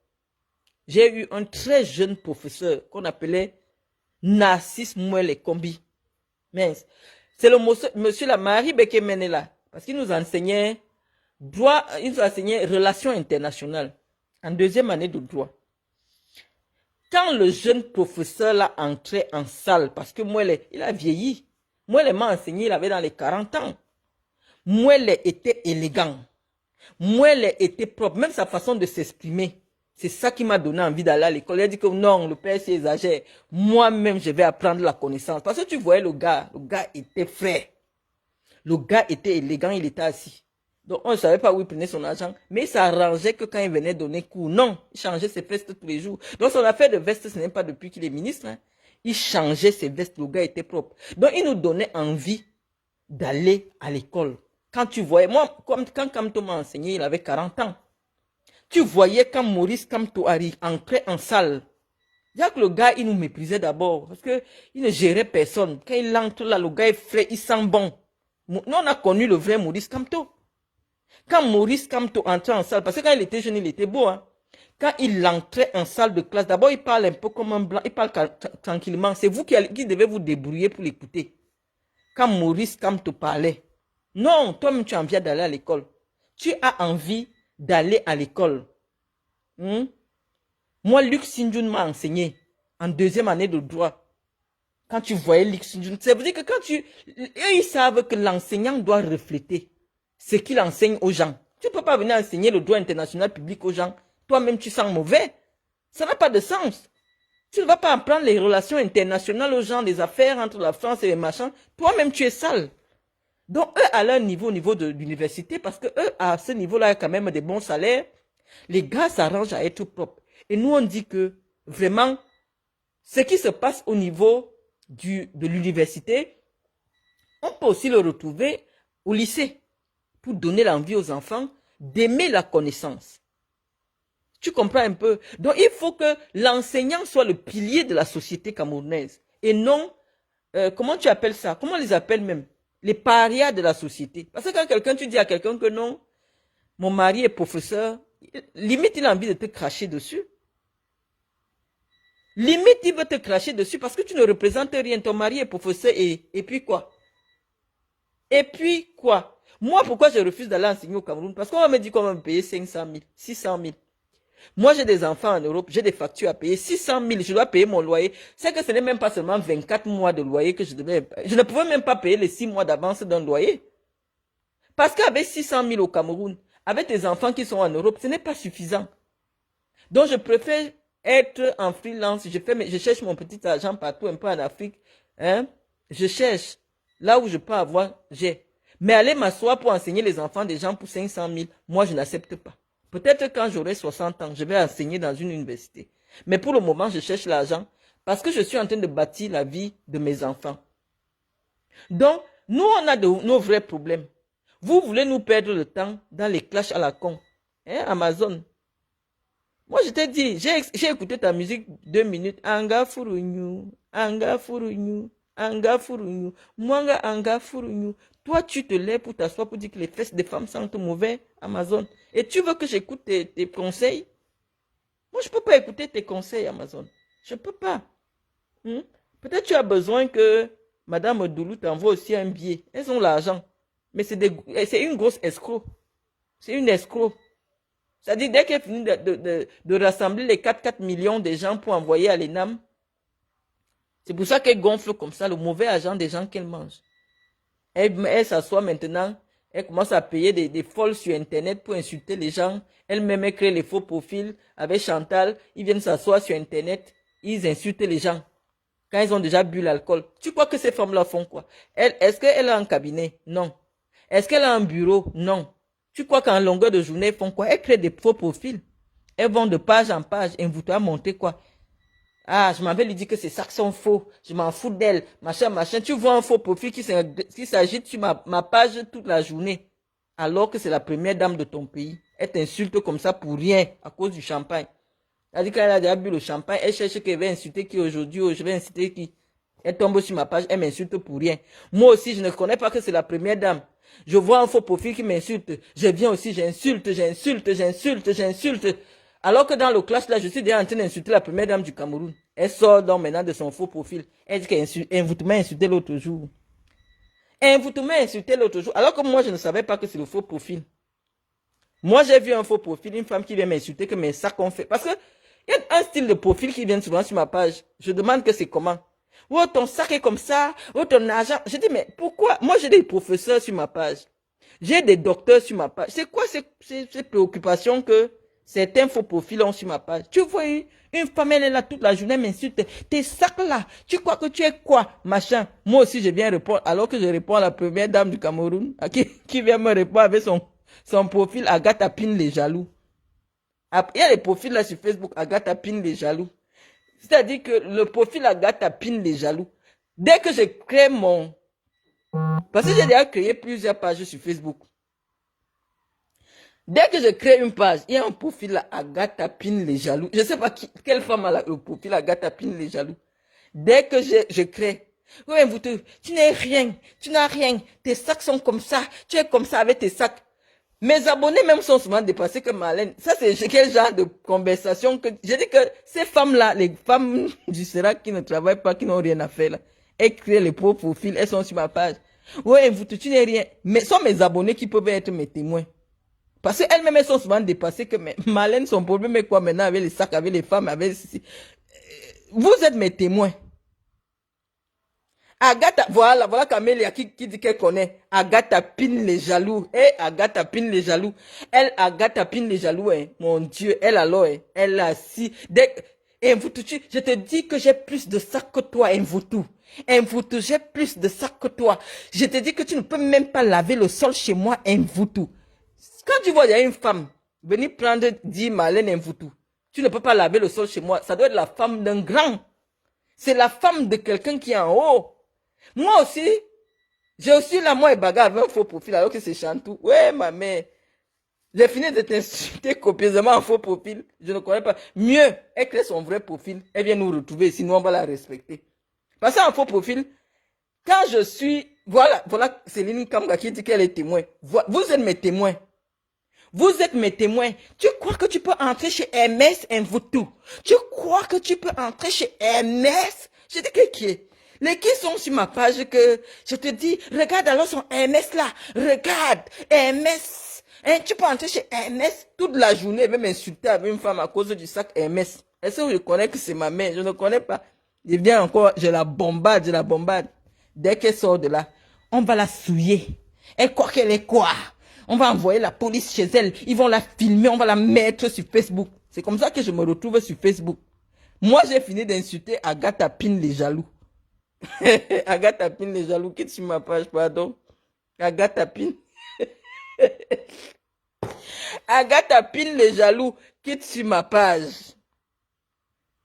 S1: j'ai eu un très jeune professeur qu'on appelait Narcisse Mouele Kombi. C'est le monsieur la Marie Bekemenela, parce qu'il nous enseignait droit, il nous enseignait relations internationales en deuxième année de droit. Quand le jeune professeur l'a entré en salle, parce que Mouele, il a vieilli. Mouele m'a enseigné, il avait dans les 40 ans. Mouele était élégant. Mouele était propre, même sa façon de s'exprimer. C'est ça qui m'a donné envie d'aller à l'école. Il a dit que non, le père s'exagère. Moi-même, je vais apprendre la connaissance. Parce que tu voyais le gars était frais. Le gars était élégant, il était assis. Donc, on ne savait pas où il prenait son argent. Mais il s'arrangeait que quand il venait donner cours. Non, il changeait ses vestes tous les jours. Donc, son affaire de veste, ce n'est pas depuis qu'il est ministre. Hein. Il changeait ses vestes, le gars était propre. Donc, il nous donnait envie d'aller à l'école. Quand tu voyais, moi, quand Kamto m'a enseigné, il avait 40 ans. Tu voyais quand Maurice Kamto entrait en salle. Déjà que le gars, il nous méprisait d'abord. Parce qu'il ne gérait personne. Quand il entre là, le gars est frais, il sent bon. Nous, on a connu le vrai Maurice Kamto. Quand Maurice Kamto entrait en salle, parce que quand il était jeune, il était beau. Hein. Quand il entrait en salle de classe, d'abord, il parle un peu comme un blanc. Il parle tranquillement. C'est vous qui devez vous débrouiller pour l'écouter. Quand Maurice Kamto parlait. Non, toi-même, tu as envie d'aller à l'école. Tu as envie d'aller à l'école. Moi, Luc Sinjun m'a enseigné en deuxième année de droit. Quand tu voyais Luc Sinjun, ça veut dire que ils savent que l'enseignant doit refléter ce qu'il enseigne aux gens. Tu ne peux pas venir enseigner le droit international public aux gens. Toi-même, tu sens mauvais. Ça n'a pas de sens. Tu ne vas pas apprendre les relations internationales aux gens, les affaires entre la France et les machins. Toi-même, tu es sale. Donc, eux, à leur niveau, au niveau de l'université, parce que eux, à ce niveau-là, il y a quand même des bons salaires, les gars s'arrangent à être propres. Et nous, on dit que, vraiment, ce qui se passe au niveau de l'université, on peut aussi le retrouver au lycée, pour donner l'envie aux enfants d'aimer la connaissance. Tu comprends un peu? Donc, il faut que l'enseignant soit le pilier de la société camerounaise. Et non, comment tu appelles ça? Comment on les appelle même? Les parias de la société. Parce que quand quelqu'un, tu dis à quelqu'un que non, mon mari est professeur, limite il a envie de te cracher dessus. Limite il veut te cracher dessus parce que tu ne représentes rien. Ton mari est professeur et puis quoi? Et puis quoi? Moi, pourquoi je refuse d'aller enseigner au Cameroun? Parce qu'on va me dire qu'on va me payer 500 000, 600 000. Moi, j'ai des enfants en Europe, j'ai des factures à payer. 600 000, je dois payer mon loyer. C'est que ce n'est même pas seulement 24 mois de loyer que je devais. Je ne pouvais même pas payer les 6 mois d'avance d'un loyer. Parce qu'avec 600 000 au Cameroun, avec tes enfants qui sont en Europe, ce n'est pas suffisant. Donc, je préfère être en freelance. Je cherche mon petit argent partout, un peu en Afrique. Hein? Je cherche là où je peux avoir, j'ai. Mais aller m'asseoir pour enseigner les enfants des gens pour 500 000, moi, je n'accepte pas. Peut-être quand j'aurai 60 ans, je vais enseigner dans une université. Mais pour le moment, je cherche l'argent parce que je suis en train de bâtir la vie de mes enfants. Donc, nous, on a nos vrais problèmes. Vous voulez nous perdre le temps dans les clashs à la con. Hein, Amazon. Moi, je t'ai dit, j'ai écouté ta musique 2 minutes. Anga furunyu, anga furunyu, anga furunyu, mwanga anga furunyu. Toi, tu te lèves pour t'asseoir pour dire que les fesses des femmes sentent mauvais, Amazon. Et tu veux que j'écoute tes conseils? Moi, je ne peux pas écouter tes conseils, Amazon. Je ne peux pas. Hmm? Peut-être tu as besoin que Madame Doulou t'envoie aussi un billet. Elles ont l'argent. Mais c'est une grosse escroc. C'est une escroc. C'est-à-dire, dès qu'elle finit de rassembler les 4 millions de gens pour envoyer à l'ENAM, c'est pour ça qu'elle gonfle comme ça le mauvais argent des gens qu'elle mange. Elle s'assoit maintenant, elle commence à payer des folles sur Internet pour insulter les gens. Elle-même, elle crée les faux profils avec Chantal. Ils viennent s'asseoir sur Internet, ils insultent les gens. Quand ils ont déjà bu l'alcool. Tu crois que ces femmes-là font quoi? Est-ce qu'elle a un cabinet? Non. Est-ce qu'elle a un bureau? Non. Tu crois qu'en longueur de journée, elles font quoi? Elles créent des faux profils. Elles vont de page en page. Et vous t'as montré quoi? Ah, je m'avais lui dit que c'est ça qui sont faux. Je m'en fous d'elle. Machin, machin. Tu vois un faux profil qui s'agite sur ma page toute la journée. Alors que c'est la première dame de ton pays. Elle t'insulte comme ça pour rien à cause du champagne. Elle dit qu'elle a déjà bu le champagne. Elle cherche qu'elle va insulter qui aujourd'hui. Je vais insulter qui? Elle tombe sur ma page. Elle m'insulte pour rien. Moi aussi, je ne connais pas que c'est la première dame. Je vois un faux profil qui m'insulte. Je viens aussi, j'insulte. Alors que dans le clash, là, je suis déjà en train d'insulter la première dame du Cameroun. Elle sort donc maintenant de son faux profil. Elle dit qu'elle m'a insulté l'autre jour. M'a insulté l'autre jour. Alors que moi, je ne savais pas que c'est le faux profil. Moi, j'ai vu un faux profil, une femme qui vient m'insulter que mes sacs ont fait. Parce que il y a un style de profil qui vient souvent sur ma page. Je demande que c'est comment. Oh, ton sac est comme ça. Oh, ton argent. Je dis, mais pourquoi? Moi, j'ai des professeurs sur ma page. J'ai des docteurs sur ma page. C'est quoi ces préoccupations que certains faux profils ont sur ma page? Tu vois, une femme, elle est là toute la journée, m'insulte. Tes sacs là, tu crois que tu es quoi? Machin. Moi aussi, je viens répondre, alors que je réponds à la première dame du Cameroun, qui vient me répondre avec son profil Agatha Pine les jaloux. Il y a les profils là sur Facebook, Agatha Pine les jaloux. C'est-à-dire que le profil Agatha Pine les jaloux, dès que je crée parce que j'ai déjà créé plusieurs pages sur Facebook. Dès que je crée une page, il y a un profil là, Agatha Pine les jaloux. Je ne sais pas quelle femme a le profil Agatha Pine les jaloux. Dès que je crée, oui, tu n'es rien, tu n'as rien, tes sacs sont comme ça, tu es comme ça avec tes sacs. Mes abonnés même sont souvent dépassés que Marlène. Ça, c'est quel genre de conversation que... Je dis que ces femmes-là, les femmes du Serac qui ne travaillent pas, qui n'ont rien à faire, là, elles créent les pauvres profils, elles sont sur ma page. Ouais, tu n'es rien. Mais sont mes abonnés qui peuvent être mes témoins. Parce qu'elles-mêmes, elles sont souvent dépassées que Marlène, son problème est quoi maintenant avec les sacs, avec les femmes, avec... Vous êtes mes témoins. Agatha, voilà Camélia qui dit qu'elle connaît. Agatha Pine les jaloux. Agatha Pine les jaloux. Agatha Pine les jaloux, mon Dieu, elle alors, elle a si. Je te dis que j'ai plus de sacs que toi, Mvutu, j'ai plus de sacs que toi. Je te dis que tu ne peux même pas laver le sol chez moi, Mvutu. Quand tu vois, il y a une femme venir prendre 10 Marlène Mvutu. Tu ne peux pas laver le sol chez moi. Ça doit être la femme d'un grand. C'est la femme de quelqu'un qui est en haut. Moi aussi, j'ai aussi la moi et bagarre avec un faux profil alors que c'est Chantou. Ouais, ma mère. J'ai fini de t'insulter copieusement en faux profil. Je ne connais pas. Mieux, elle crée son vrai profil. Elle vient nous retrouver, sinon on va la respecter. Parce qu'en faux profil, quand je suis... Voilà Céline Kamga qui dit qu'elle est témoin. Vous êtes mes témoins. Vous êtes mes témoins. Tu crois que tu peux entrer chez MS Mvutu? Tu crois que tu peux entrer chez MS? Je dis que qui est? Les qui sont sur ma page que je te dis, regarde alors son MS là, regarde, MS. Hein, tu peux entrer chez MS toute la journée et même insulter avec une femme à cause du sac MS. Est-ce que je connais que c'est ma mère? Je ne connais pas. Je viens encore, je la bombarde. Dès qu'elle sort de là, on va la souiller. Elle croit qu'elle est quoi? On va envoyer la police chez elle. Ils vont la filmer, on va la mettre sur Facebook. C'est comme ça que je me retrouve sur Facebook. Moi, j'ai fini d'insulter Agatha Pine les jaloux. Agatha Pine les jaloux, quitte sur ma page, pardon. Agatha Pine. Agatha Pine les jaloux, quitte sur ma page.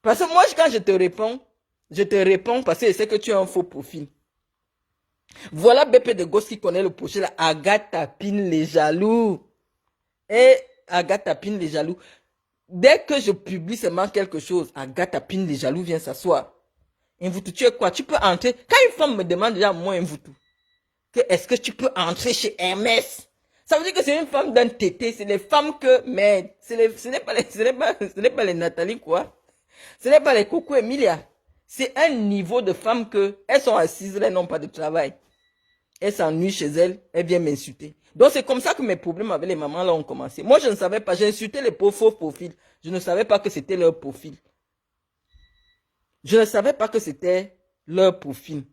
S1: Parce que moi, quand je te réponds parce que je sais que tu as un faux profil. Voilà BP de Gosse qui connaît le projet là. Agatha Pine les jaloux. Agatha Pine les jaloux. Dès que je publie seulement quelque chose, Agatha Pine les jaloux vient s'asseoir. Mvutu, tu es quoi? Tu peux entrer. Quand une femme me demande déjà, moi, Mvutu, est-ce que tu peux entrer chez Hermès? Ça veut dire que c'est une femme d'un tété. C'est les femmes que, mais, ce n'est pas les Nathalie, quoi.
S2: Ce n'est pas les Coco Emilia. C'est un niveau de femmes que elles sont assises, elles n'ont pas de travail. Elles s'ennuient chez elles, elles viennent m'insulter. Donc c'est comme ça que mes problèmes avec les mamans là ont commencé. Moi je ne savais pas, j'ai insulté les faux profils. Je ne savais pas que c'était leur profil. Je ne savais pas que c'était leur profil.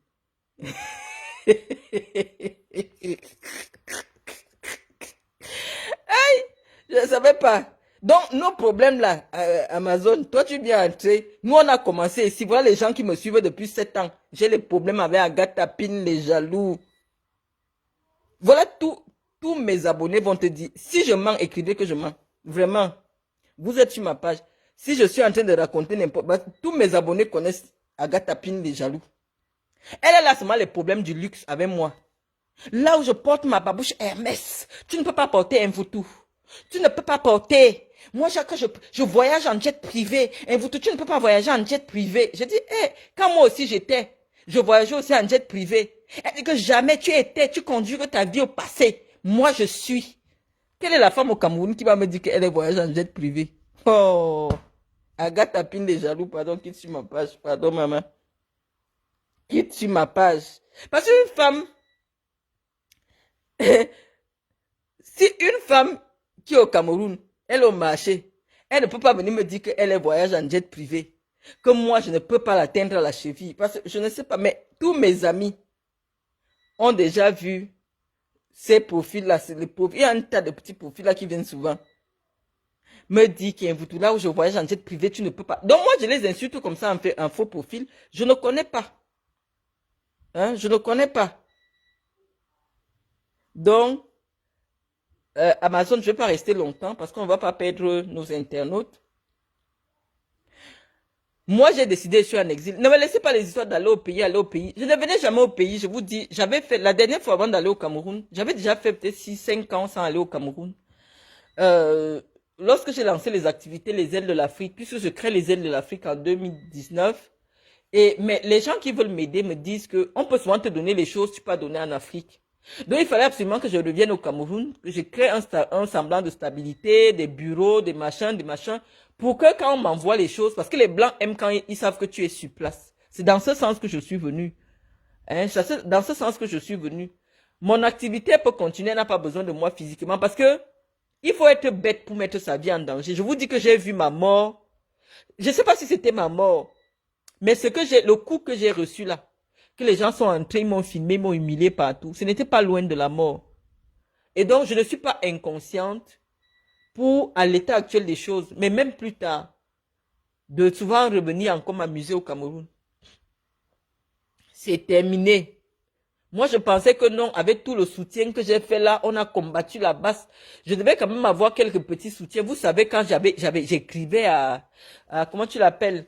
S2: Je ne savais pas. Donc, nos problèmes là, Amazon, toi tu viens entrer. Nous, on a commencé ici. Voilà les gens qui me suivent depuis 7 ans. J'ai les problèmes avec Agatha Pin, les jaloux. Voilà tous mes abonnés vont te dire. Si je mens, écrivez que je mens. Vraiment. Vous êtes sur ma page. Si je suis en train de raconter n'importe quoi, tous mes abonnés connaissent Agatha Pin, les jaloux. Elle a là seulement les problèmes du luxe avec moi. Là où je porte ma babouche Hermès, tu ne peux pas porter un vautour. Tu ne peux pas porter. Moi, chaque je voyage en jet privé. Un vautour, tu ne peux pas voyager en jet privé. Je dis, quand moi aussi j'étais, je voyageais aussi en jet privé. Elle dit que jamais tu conduis ta vie au passé. Moi, je suis. Quelle est la femme au Cameroun qui va me dire qu'elle est voyage en jet privé? Oh, Agatha Pin des jaloux, pardon, quitte sur ma page. Pardon, maman. Quitte sur ma page. Parce qu'une femme, si une femme qui est au Cameroun, elle est au marché, elle ne peut pas venir me dire qu'elle est voyage en jet privé. Que moi, je ne peux pas l'atteindre à la cheville. Parce que je ne sais pas, mais tous mes amis ont déjà vu ces profils-là. Il y a un tas de petits profils-là qui viennent souvent me dire qu'il y a un voutou là où je voyage en jet privé, tu ne peux pas. Donc moi, je les insulte comme ça en faux profil. Je ne connais pas. Hein, je ne connais pas. Donc, Amazon, je ne vais pas rester longtemps parce qu'on ne va pas perdre nos internautes. Moi, j'ai décidé, je suis en exil. Ne me laissez pas les histoires d'aller au pays, aller au pays. Je ne venais jamais au pays, je vous dis. J'avais fait, la dernière fois avant d'aller au Cameroun, j'avais déjà fait peut-être 6-5 ans sans aller au Cameroun. Lorsque j'ai lancé les activités, les ailes de l'Afrique, puisque je crée les ailes de l'Afrique en 2019, mais les gens qui veulent m'aider me disent que on peut souvent te donner les choses que tu peux donner en Afrique. Donc il fallait absolument que je revienne au Cameroun, que je crée un semblant de stabilité, des bureaux, des machins, pour que quand on m'envoie les choses, parce que les Blancs aiment quand ils savent que tu es sur place. C'est dans ce sens que je suis venu. Hein, c'est dans ce sens que je suis venu. Mon activité peut continuer, elle n'a pas besoin de moi physiquement, parce que il faut être bête pour mettre sa vie en danger. Je vous dis que j'ai vu ma mort. Je ne sais pas si c'était ma mort, mais le coup que j'ai reçu là, que les gens sont entrés, ils m'ont filmé, ils m'ont humilié partout, ce n'était pas loin de la mort. Et donc, je ne suis pas inconsciente pour, à l'état actuel des choses, mais même plus tard, de souvent revenir encore m'amuser au Cameroun. C'est terminé. Moi, je pensais que non, avec tout le soutien que j'ai fait là, on a combattu la basse. Je devais quand même avoir quelques petits soutiens. Vous savez, quand j'écrivais comment tu l'appelles?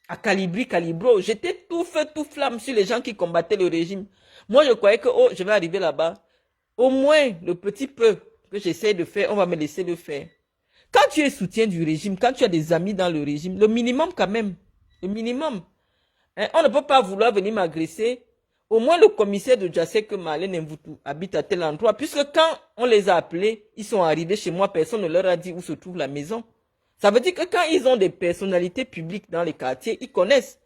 S2: À Calibro. J'étais tout feu, tout flamme sur les gens qui combattaient le régime. Moi, je croyais que, oh, je vais arriver là-bas. Au moins, le petit peu que j'essaie de faire, on va me laisser le faire. Quand tu es soutien du régime, quand tu as des amis dans le régime, le minimum quand même, le minimum. Hein, on ne peut pas vouloir venir m'agresser. Au moins, le commissaire de Dja sait que Marlène Mvoutou habite à tel endroit. Puisque quand on les a appelés, ils sont arrivés chez moi, personne ne leur a dit où se trouve la maison. Ça veut dire que quand ils ont des personnalités publiques dans les quartiers, ils connaissent.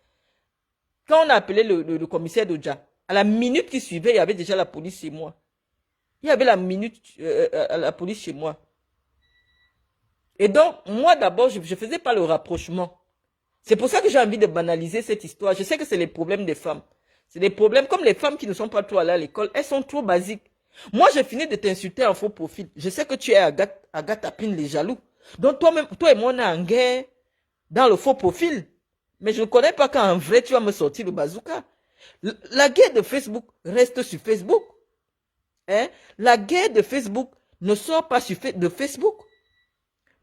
S2: Quand on a appelé le commissaire de Dja, à la minute qui suivait, il y avait déjà la police chez moi. Il y avait la police chez moi. Et donc, moi d'abord, je ne faisais pas le rapprochement. C'est pour ça que j'ai envie de banaliser cette histoire. Je sais que c'est les problèmes des femmes. C'est des problèmes comme les femmes qui ne sont pas trop allées à l'école. Elles sont trop basiques. Moi, j'ai fini de t'insulter en faux profil. Je sais que tu es Agatha Pin, les jaloux. Donc, toi et moi, on est en guerre dans le faux profil. Mais je ne connais pas qu'en vrai, tu vas me sortir le bazooka. La guerre de Facebook reste sur Facebook. Hein? La guerre de Facebook ne sort pas de Facebook.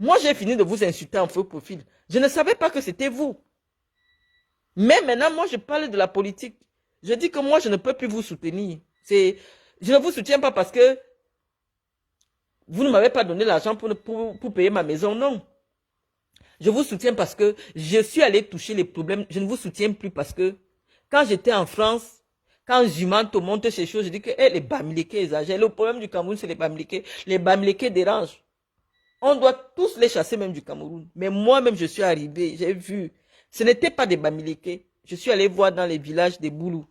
S2: Moi, j'ai fini de vous insulter en faux profil. Je ne savais pas que c'était vous. Mais maintenant, moi, je parle de la politique. Je dis que moi, je ne peux plus vous soutenir. Je ne vous soutiens pas parce que vous ne m'avez pas donné l'argent pour payer ma maison, non. Je vous soutiens parce que je suis allé toucher les problèmes. Je ne vous soutiens plus parce que quand j'étais en France, quand Jumanto monte ces choses, je dis que les Bamileke exagèrent. Le problème du Cameroun, c'est les Bamileke. Les Bamileke dérangent. On doit tous les chasser même du Cameroun. Mais moi-même, je suis arrivé, j'ai vu Ce n'était pas des Bamileke. Je suis allé voir dans les villages des Boulous.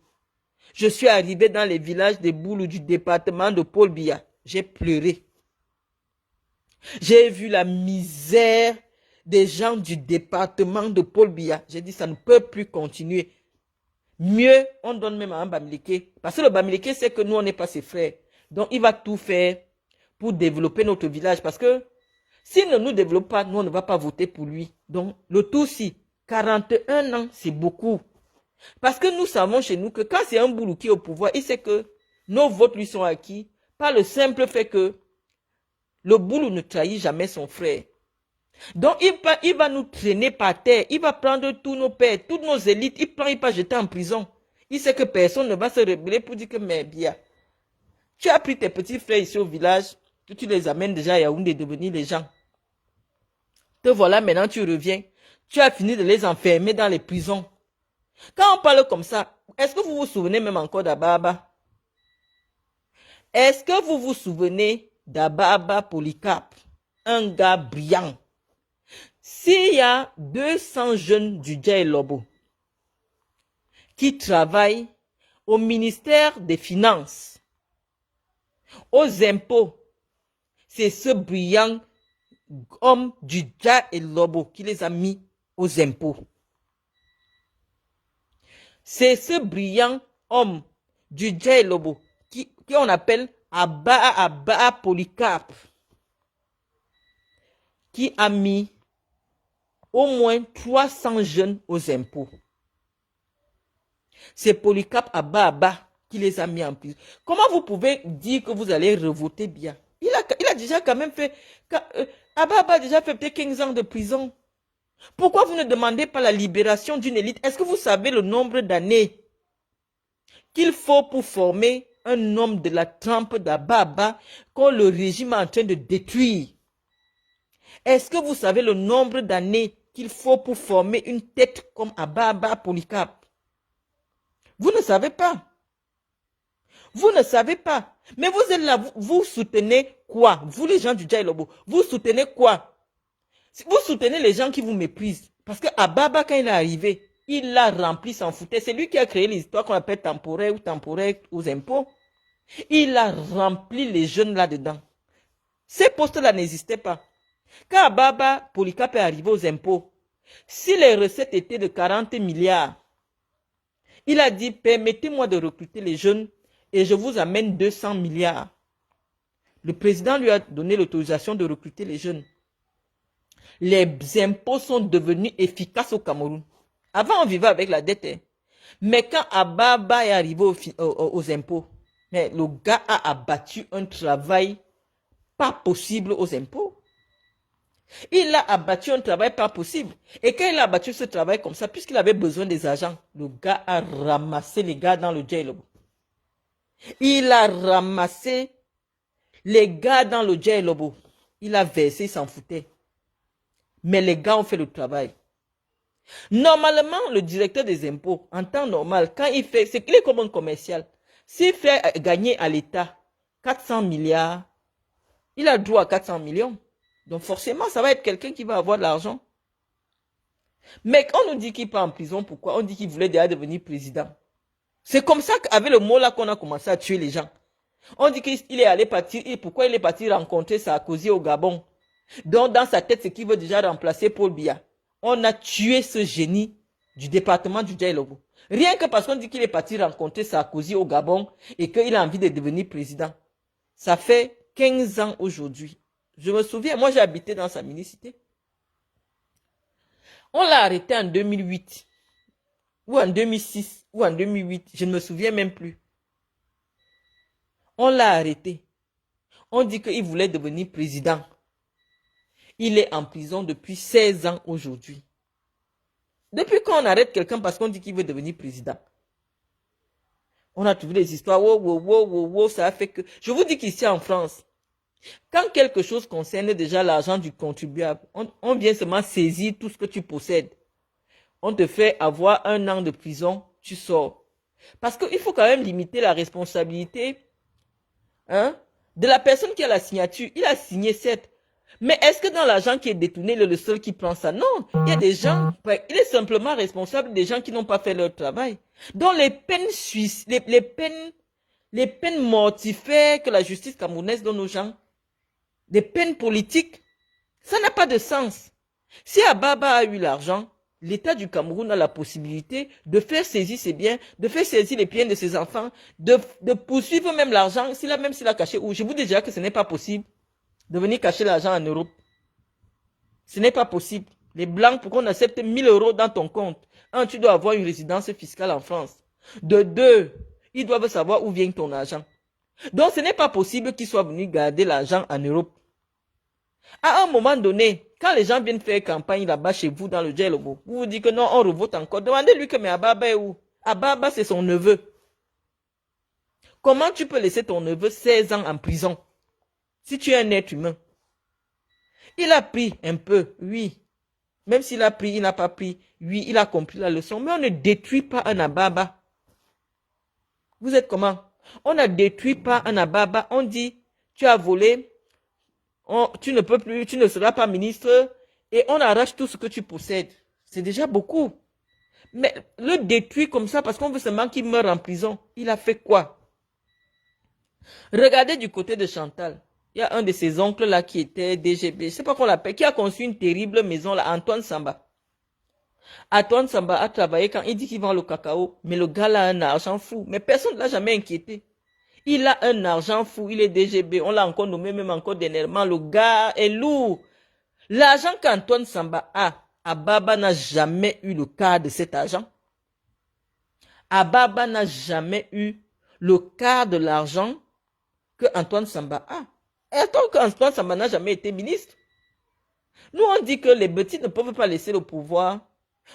S2: Je suis arrivé dans les villages des Boulous du département de Paul Biya. J'ai pleuré. J'ai vu la misère des gens du département de Paul Biya. J'ai dit, ça ne peut plus continuer. Mieux, on donne même à un Bamileke. Parce que le Bamileke sait que nous, on n'est pas ses frères. Donc, il va tout faire pour développer notre village. Parce que s'il ne nous développe pas, nous, on ne va pas voter pour lui. Donc, le tout, si 41 ans, c'est beaucoup. Parce que nous savons chez nous que quand c'est un Boulou qui est au pouvoir, il sait que nos votes lui sont acquis par le simple fait que le Boulou ne trahit jamais son frère. Donc, il va nous traîner par terre. Il va prendre tous nos pères, toutes nos élites. Il va jeter en prison. Il sait que personne ne va se rebeller pour dire que, mais bien, tu as pris tes petits frères ici au village, que tu les amènes déjà à Yaoundé devenir les gens. Te voilà, maintenant tu reviens. Tu as fini de les enfermer dans les prisons. Quand on parle comme ça, est-ce que vous vous souvenez même encore d'Ababa? Est-ce que vous vous souvenez d'Ababa Polycarpe? Un gars brillant. S'il y a 200 jeunes du Djaï Lobo qui travaillent au ministère des Finances, aux impôts, c'est ce brillant homme du Djaï Lobo qui les a mis aux impôts. C'est ce brillant homme du Djaï Lobo qui on appelle Abba Polycarpe qui a mis au moins 300 jeunes aux impôts. C'est Polycarpe Abba qui les a mis en prison. Comment vous pouvez dire que vous allez revoter bien? Il a déjà quand même fait... Abba a déjà fait peut-être 15 ans de prison. Pourquoi vous ne demandez pas la libération d'une élite? Est-ce que vous savez le nombre d'années qu'il faut pour former un homme de la trempe d'Abba que le régime est en train de détruire? Est-ce que vous savez le nombre d'années qu'il faut pour former une tête comme Abba Polycarpe? Vous ne savez pas. Vous ne savez pas. Mais vous êtes là, vous soutenez quoi? Vous les gens du Djaï Lobo, vous soutenez quoi? Vous soutenez les gens qui vous méprisent. Parce que Ababa, quand il est arrivé, il l'a rempli, s'en foutait. C'est lui qui a créé les histoires qu'on appelle temporaires ou temporaires aux impôts. Il a rempli les jeunes là-dedans. Ces postes-là n'existaient pas. Quand Ababa Polycarpe est arrivé aux impôts, si les recettes étaient de 40 milliards, il a dit, permettez-moi de recruter les jeunes et je vous amène 200 milliards. Le président lui a donné l'autorisation de recruter les jeunes. Les impôts sont devenus efficaces au Cameroun. Avant, on vivait avec la dette. Hein. Mais quand Ababa est arrivé aux impôts, mais le gars a abattu un travail pas possible aux impôts. Il a abattu un travail pas possible. Et quand il a abattu ce travail comme ça, puisqu'il avait besoin des agents, le gars a ramassé les gars dans le Djaï Lobo. Il a ramassé les gars dans le Djaï Lobo. Il a versé, il s'en foutait. Mais les gars ont fait le travail. Normalement, le directeur des impôts, en temps normal, quand il fait, c'est qu'il est comme un commercial. S'il fait gagner à l'État 400 milliards, il a droit à 400 millions. Donc forcément, ça va être quelqu'un qui va avoir de l'argent. Mais on nous dit qu'il part en prison, pourquoi? On dit qu'il voulait déjà devenir président. C'est comme ça qu'avec le mot là qu'on a commencé à tuer les gens. On dit qu'il est allé partir, et pourquoi il est parti rencontrer Sarkozy au Gabon? Donc dans sa tête, c'est qu'il veut déjà remplacer Paul Biya. On a tué ce génie du département du Djaï Lobo. Rien que parce qu'on dit qu'il est parti rencontrer Sarkozy au Gabon et qu'il a envie de devenir président. Ça fait 15 ans aujourd'hui. Je me souviens, moi j'ai habité dans sa minicité. On l'a arrêté en 2008, ou en 2006, ou en 2008, je ne me souviens même plus. On l'a arrêté. On dit qu'il voulait devenir président. Il est en prison depuis 16 ans aujourd'hui. Depuis quand on arrête quelqu'un parce qu'on dit qu'il veut devenir président? On a trouvé des histoires, ça a fait que... Je vous dis qu'ici en France, quand quelque chose concerne déjà l'argent du contribuable, on vient seulement saisir tout ce que tu possèdes. On te fait avoir 1 an de prison, tu sors. Parce qu'il faut quand même limiter la responsabilité de la personne qui a la signature. Il a signé 7. Mais est-ce que dans l'argent qui est détourné, il est le seul qui prend ça? Non, il y a des gens, il est simplement responsable des gens qui n'ont pas fait leur travail. Donc les peines suisses, les peines mortifères que la justice camerounaise donne aux gens, des peines politiques, ça n'a pas de sens. Si Ababa a eu l'argent, l'État du Cameroun a la possibilité de faire saisir ses biens, de faire saisir les biens de ses enfants, de poursuivre même l'argent, même s'il a caché. Ou je vous dis déjà que ce n'est pas possible de venir cacher l'argent en Europe. Ce n'est pas possible. Les Blancs, pour qu'on accepte 1000 € dans ton compte, un, tu dois avoir une résidence fiscale en France. De deux, ils doivent savoir où vient ton argent. Donc, ce n'est pas possible qu'ils soient venus garder l'argent en Europe. À un moment donné, quand les gens viennent faire campagne là-bas chez vous dans le Djelobo, vous vous dites que non, on revote encore. Demandez-lui que mais Ababa est où? Ababa, c'est son neveu. Comment tu peux laisser ton neveu 16 ans en prison si tu es un être humain? Il a pris un peu, oui. Même s'il a pris, il n'a pas pris, oui, il a compris la leçon. Mais on ne détruit pas un Ababa. Vous êtes comment? On ne détruit pas un Ababa. On dit, tu as volé, tu ne peux plus, tu ne seras pas ministre, et on arrache tout ce que tu possèdes. C'est déjà beaucoup. Mais le détruire comme ça, parce qu'on veut seulement qu'il meure en prison, il a fait quoi? Regardez du côté de Chantal. Il y a un de ses oncles là qui était DGB, je ne sais pas qu'on l'appelle, qui a conçu une terrible maison là, Antoine Samba. Antoine Samba a travaillé quand il dit qu'il vend le cacao, mais le gars là a un argent fou. Mais personne ne l'a jamais inquiété. Il a un argent fou, il est DGB, on l'a encore nommé même encore dernièrement, le gars est lourd. L'argent qu'Antoine Samba a, Ababa n'a jamais eu le quart de cet argent. Ababa n'a jamais eu le quart de l'argent que Antoine Samba a. Et attends qu'Antoine Samba n'a jamais été ministre. Nous, on dit que les petits ne peuvent pas laisser le pouvoir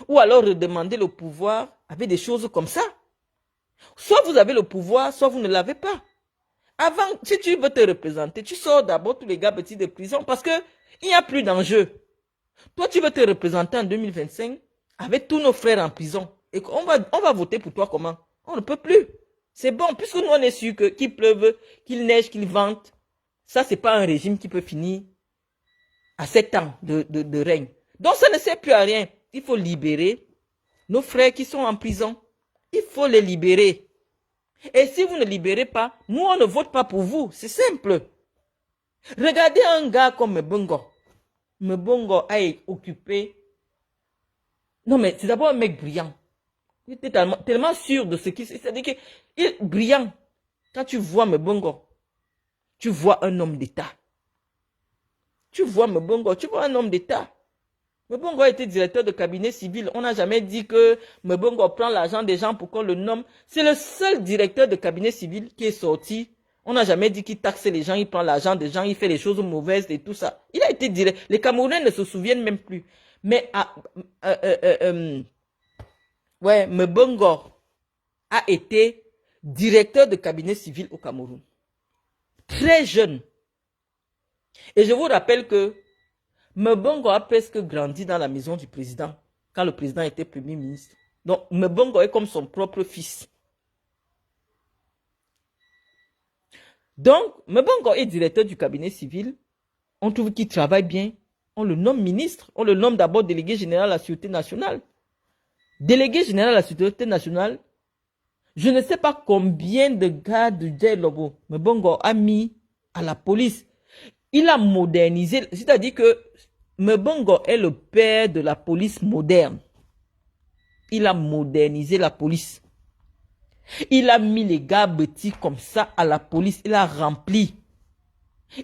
S2: ou alors redemander le pouvoir avec des choses comme ça. Soit vous avez le pouvoir, soit vous ne l'avez pas. Avant, si tu veux te représenter, tu sors d'abord tous les gars petits de prison parce que il n'y a plus d'enjeu. Toi, tu veux te représenter en 2025 avec tous nos frères en prison. Et on va voter pour toi comment? On ne peut plus. C'est bon, puisque nous on est sûr qu'il pleuve, qu'il neige, qu'il vente. Ça, c'est pas un régime qui peut finir à 7 ans de règne. Donc, ça ne sert plus à rien. Il faut libérer nos frères qui sont en prison. Il faut les libérer. Et si vous ne libérez pas, nous, on ne vote pas pour vous. C'est simple. Regardez un gars comme Mbongo. Mbongo a occupé... Non, mais c'est d'abord un mec brillant. Il était tellement sûr de ce qu'il... C'est-à-dire qu'il est brillant. Quand tu vois Mbongo, tu vois un homme d'État. Tu vois Mbongo, tu vois un homme d'État. Mbongo a été directeur de cabinet civil. On n'a jamais dit que Mbongo prend l'argent des gens pour qu'on le nomme. C'est le seul directeur de cabinet civil qui est sorti. On n'a jamais dit qu'il taxe les gens, il prend l'argent des gens, il fait les choses mauvaises et tout ça. Il a été directeur. Les Camerounais ne se souviennent même plus. Mais Mbongo a été directeur de cabinet civil au Cameroun. Très jeune. Et je vous rappelle que Mbongo a presque grandi dans la maison du président, quand le président était premier ministre. Donc, Mbongo est comme son propre fils. Donc, Mbongo est directeur du cabinet civil. On trouve qu'il travaille bien. On le nomme ministre. On le nomme d'abord délégué général à la Sûreté nationale. Délégué général à la Sûreté nationale, je ne sais pas combien de gars du Djelobo Mbongo a mis à la police. Il a modernisé, c'est-à-dire que Mbongo est le père de la police moderne. Il a modernisé la police. Il a mis les gars petits comme ça à la police. Il a rempli.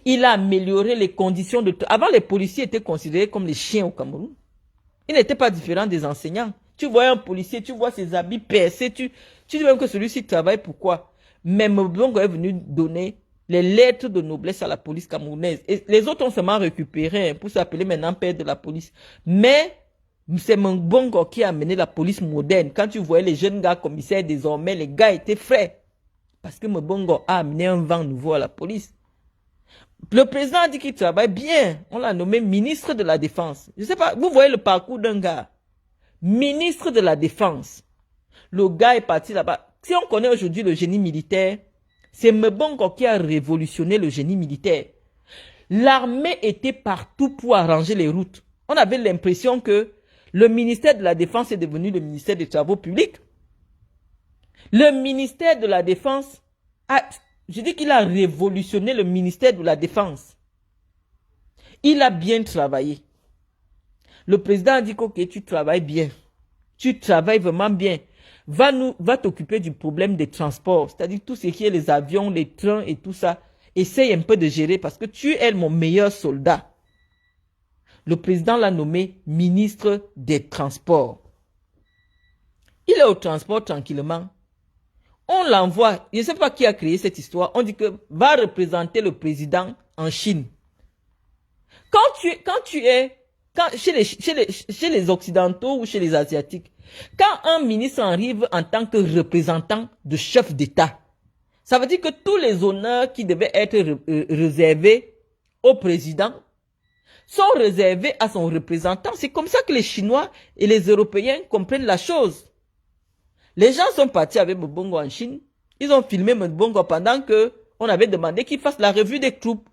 S2: Il a amélioré les conditions de... Avant, les policiers étaient considérés comme les chiens au Cameroun. Ils n'étaient pas différents des enseignants. Tu vois un policier, tu vois ses habits percés, tu dis même que celui-ci travaille pourquoi? Mais Mbongo est venu donner les lettres de noblesse à la police camerounaise. Et les autres ont seulement récupéré pour s'appeler maintenant père de la police. Mais c'est Mbongo qui a amené la police moderne. Quand tu voyais les jeunes gars commissaires désormais, les gars étaient frais. Parce que Mbongo a amené un vent nouveau à la police. Le président a dit qu'il travaille bien. On l'a nommé ministre de la Défense. Je ne sais pas, vous voyez le parcours d'un gars. Ministre de la Défense. Le gars est parti là-bas. Si on connaît aujourd'hui le génie militaire, c'est Mbongo qui a révolutionné le génie militaire. L'armée était partout pour arranger les routes. On avait l'impression que le ministère de la Défense est devenu le ministère des Travaux publics. Le ministère de la Défense je dis qu'il a révolutionné le ministère de la Défense. Il a bien travaillé. Le président a dit que ok, tu travailles bien. Tu travailles vraiment bien. Va t'occuper du problème des transports. C'est-à-dire tout ce qui est les avions, les trains et tout ça. Essaye un peu de gérer parce que tu es mon meilleur soldat. Le président l'a nommé ministre des Transports. Il est au transport tranquillement. On l'envoie. Je ne sais pas qui a créé cette histoire. On dit que va représenter le président en Chine. Chez les Occidentaux ou chez les Asiatiques, quand un ministre arrive en tant que représentant de chef d'État, ça veut dire que tous les honneurs qui devaient être réservés au président sont réservés à son représentant. C'est comme ça que les Chinois et les Européens comprennent la chose. Les gens sont partis avec Mbongo en Chine. Ils ont filmé Mbongo pendant que on avait demandé qu'il fasse la revue des troupes.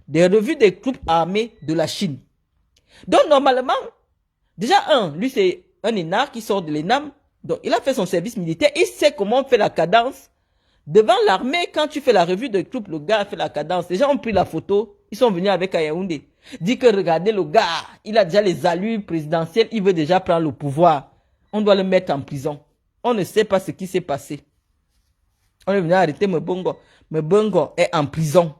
S2: Des revues des troupes armées de la Chine. Donc normalement, déjà lui c'est un énarque qui sort de l'ENAM. Donc il a fait son service militaire. Il sait comment on fait la cadence. Devant l'armée, quand tu fais la revue des troupes, le gars a fait la cadence. Les gens ont pris la photo. Ils sont venus avec Yaoundé. Dit que regardez le gars, il a déjà les allures présidentielles. Il veut déjà prendre le pouvoir. On doit le mettre en prison. On ne sait pas ce qui s'est passé. On est venu arrêter Mbongo. Mbongo est en prison.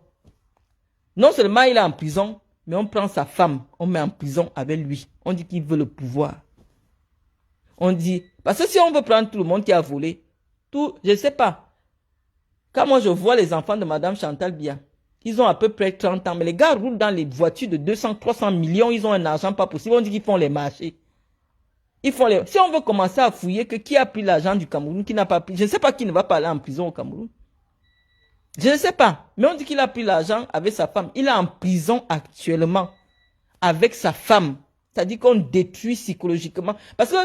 S2: Non seulement il est en prison, mais on prend sa femme, on met en prison avec lui. On dit qu'il veut le pouvoir. On dit, parce que si on veut prendre tout le monde qui a volé, je ne sais pas. Quand moi je vois les enfants de Madame Chantal Biya, ils ont à peu près 30 ans, mais les gars roulent dans les voitures de 200, 300 millions, ils ont un argent pas possible. On dit qu'ils font les marchés. Si on veut commencer à fouiller que qui a pris l'argent du Cameroun, qui n'a pas pris, je ne sais pas qui ne va pas aller en prison au Cameroun. Je ne sais pas, mais on dit qu'il a pris l'argent avec sa femme. Il est en prison actuellement avec sa femme. C'est-à-dire qu'on détruit psychologiquement. Parce que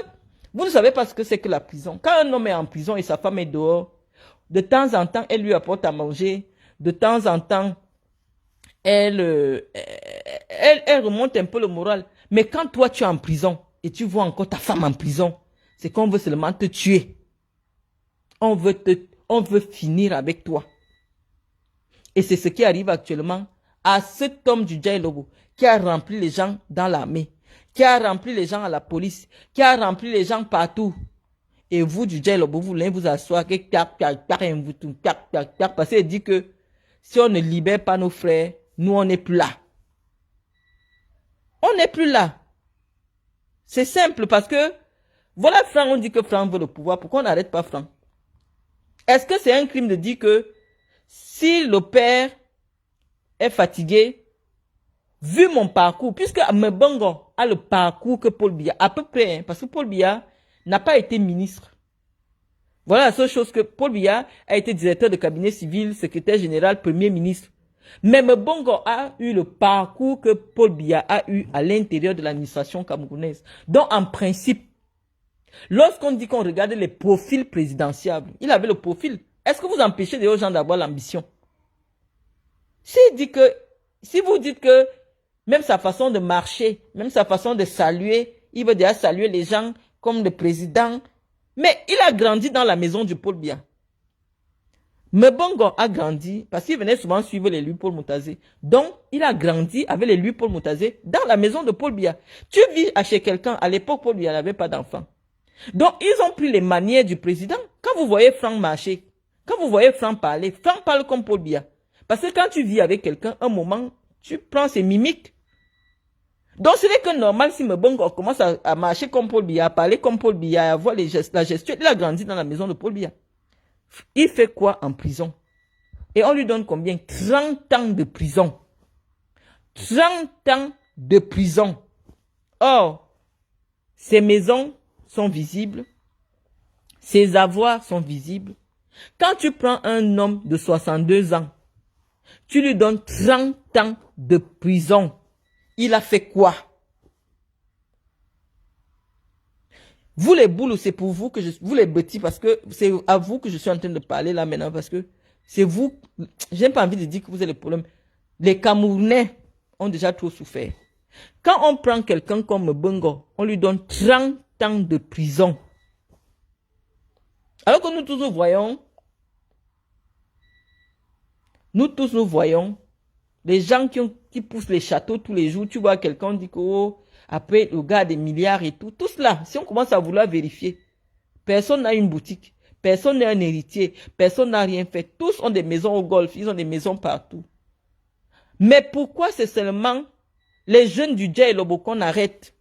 S2: vous ne savez pas ce que c'est que la prison. Quand un homme est en prison et sa femme est dehors, de temps en temps, elle lui apporte à manger. De temps en temps, elle remonte un peu le moral. Mais quand toi, tu es en prison et tu vois encore ta femme en prison, c'est qu'on veut seulement te tuer. On veut finir avec toi. Et c'est ce qui arrive actuellement à cet homme du Djai-Lobo qui a rempli les gens dans l'armée, qui a rempli les gens à la police, qui a rempli les gens partout. Et vous du Djai-Lobo, vous voulez vous asseoir, parce qu'il dit que si on ne libère pas nos frères, nous on n'est plus là. On n'est plus là. C'est simple parce que, voilà Franck, on dit que Franck veut le pouvoir, pourquoi on n'arrête pas Franck? Est-ce que c'est un crime de dire que si le père est fatigué, vu mon parcours, puisque Mbongo a le parcours que Paul Biya, à peu près, hein, parce que Paul Biya n'a pas été ministre. Voilà la seule chose que Paul Biya a été directeur de cabinet civil, secrétaire général, premier ministre. Mais Mbongo a eu le parcours que Paul Biya a eu à l'intérieur de l'administration camerounaise. Donc, en principe, lorsqu'on dit qu'on regarde les profils présidentiables, il avait le profil. Est-ce que vous empêchez les gens d'avoir l'ambition? Si vous dites que même sa façon de marcher, même sa façon de saluer, il veut déjà saluer les gens comme le président. Mais il a grandi dans la maison du Paul Biya. Mbongo a grandi parce qu'il venait souvent suivre les Louis Paul Moutazé. Donc, il a grandi avec les Louis Paul Moutazé dans la maison de Paul Biya. Tu vis chez quelqu'un, à l'époque, Paul Biya n'avait pas d'enfant. Donc, ils ont pris les manières du président. Quand vous voyez Franck marcher, quand vous voyez Franck parler, Franck parle comme Paul Biya. Parce que quand tu vis avec quelqu'un, un moment, tu prends ses mimiques. Donc, ce n'est que normal si Mbongo commence à marcher comme Paul Biya, à parler comme Paul Biya, à voir la gestion. Il a grandi dans la maison de Paul Biya. Il fait quoi en prison? Et on lui donne combien? 30 ans de prison. 30 ans de prison. Or, ses maisons sont visibles. Ses avoirs sont visibles. Quand tu prends un homme de 62 ans, tu lui donnes 30 ans de prison. Il a fait quoi? Vous les boules, c'est pour vous que vous les petits, parce que c'est à vous que je suis en train de parler là maintenant, parce que c'est vous, j'ai pas envie de dire que vous avez le problème. Les Camerounais, ont déjà trop souffert. Quand on prend quelqu'un comme Bongo, on lui donne 30 ans de prison. Alors que nous tous nous voyons, les gens qui poussent les châteaux tous les jours, tu vois quelqu'un dit que oh, après le gars a des milliards et tout. Tout cela, si on commence à vouloir vérifier, personne n'a une boutique, personne n'est un héritier, personne n'a rien fait. Tous ont des maisons au golf, ils ont des maisons partout. Mais pourquoi c'est seulement les jeunes du Djei Lobo qu'on arrête?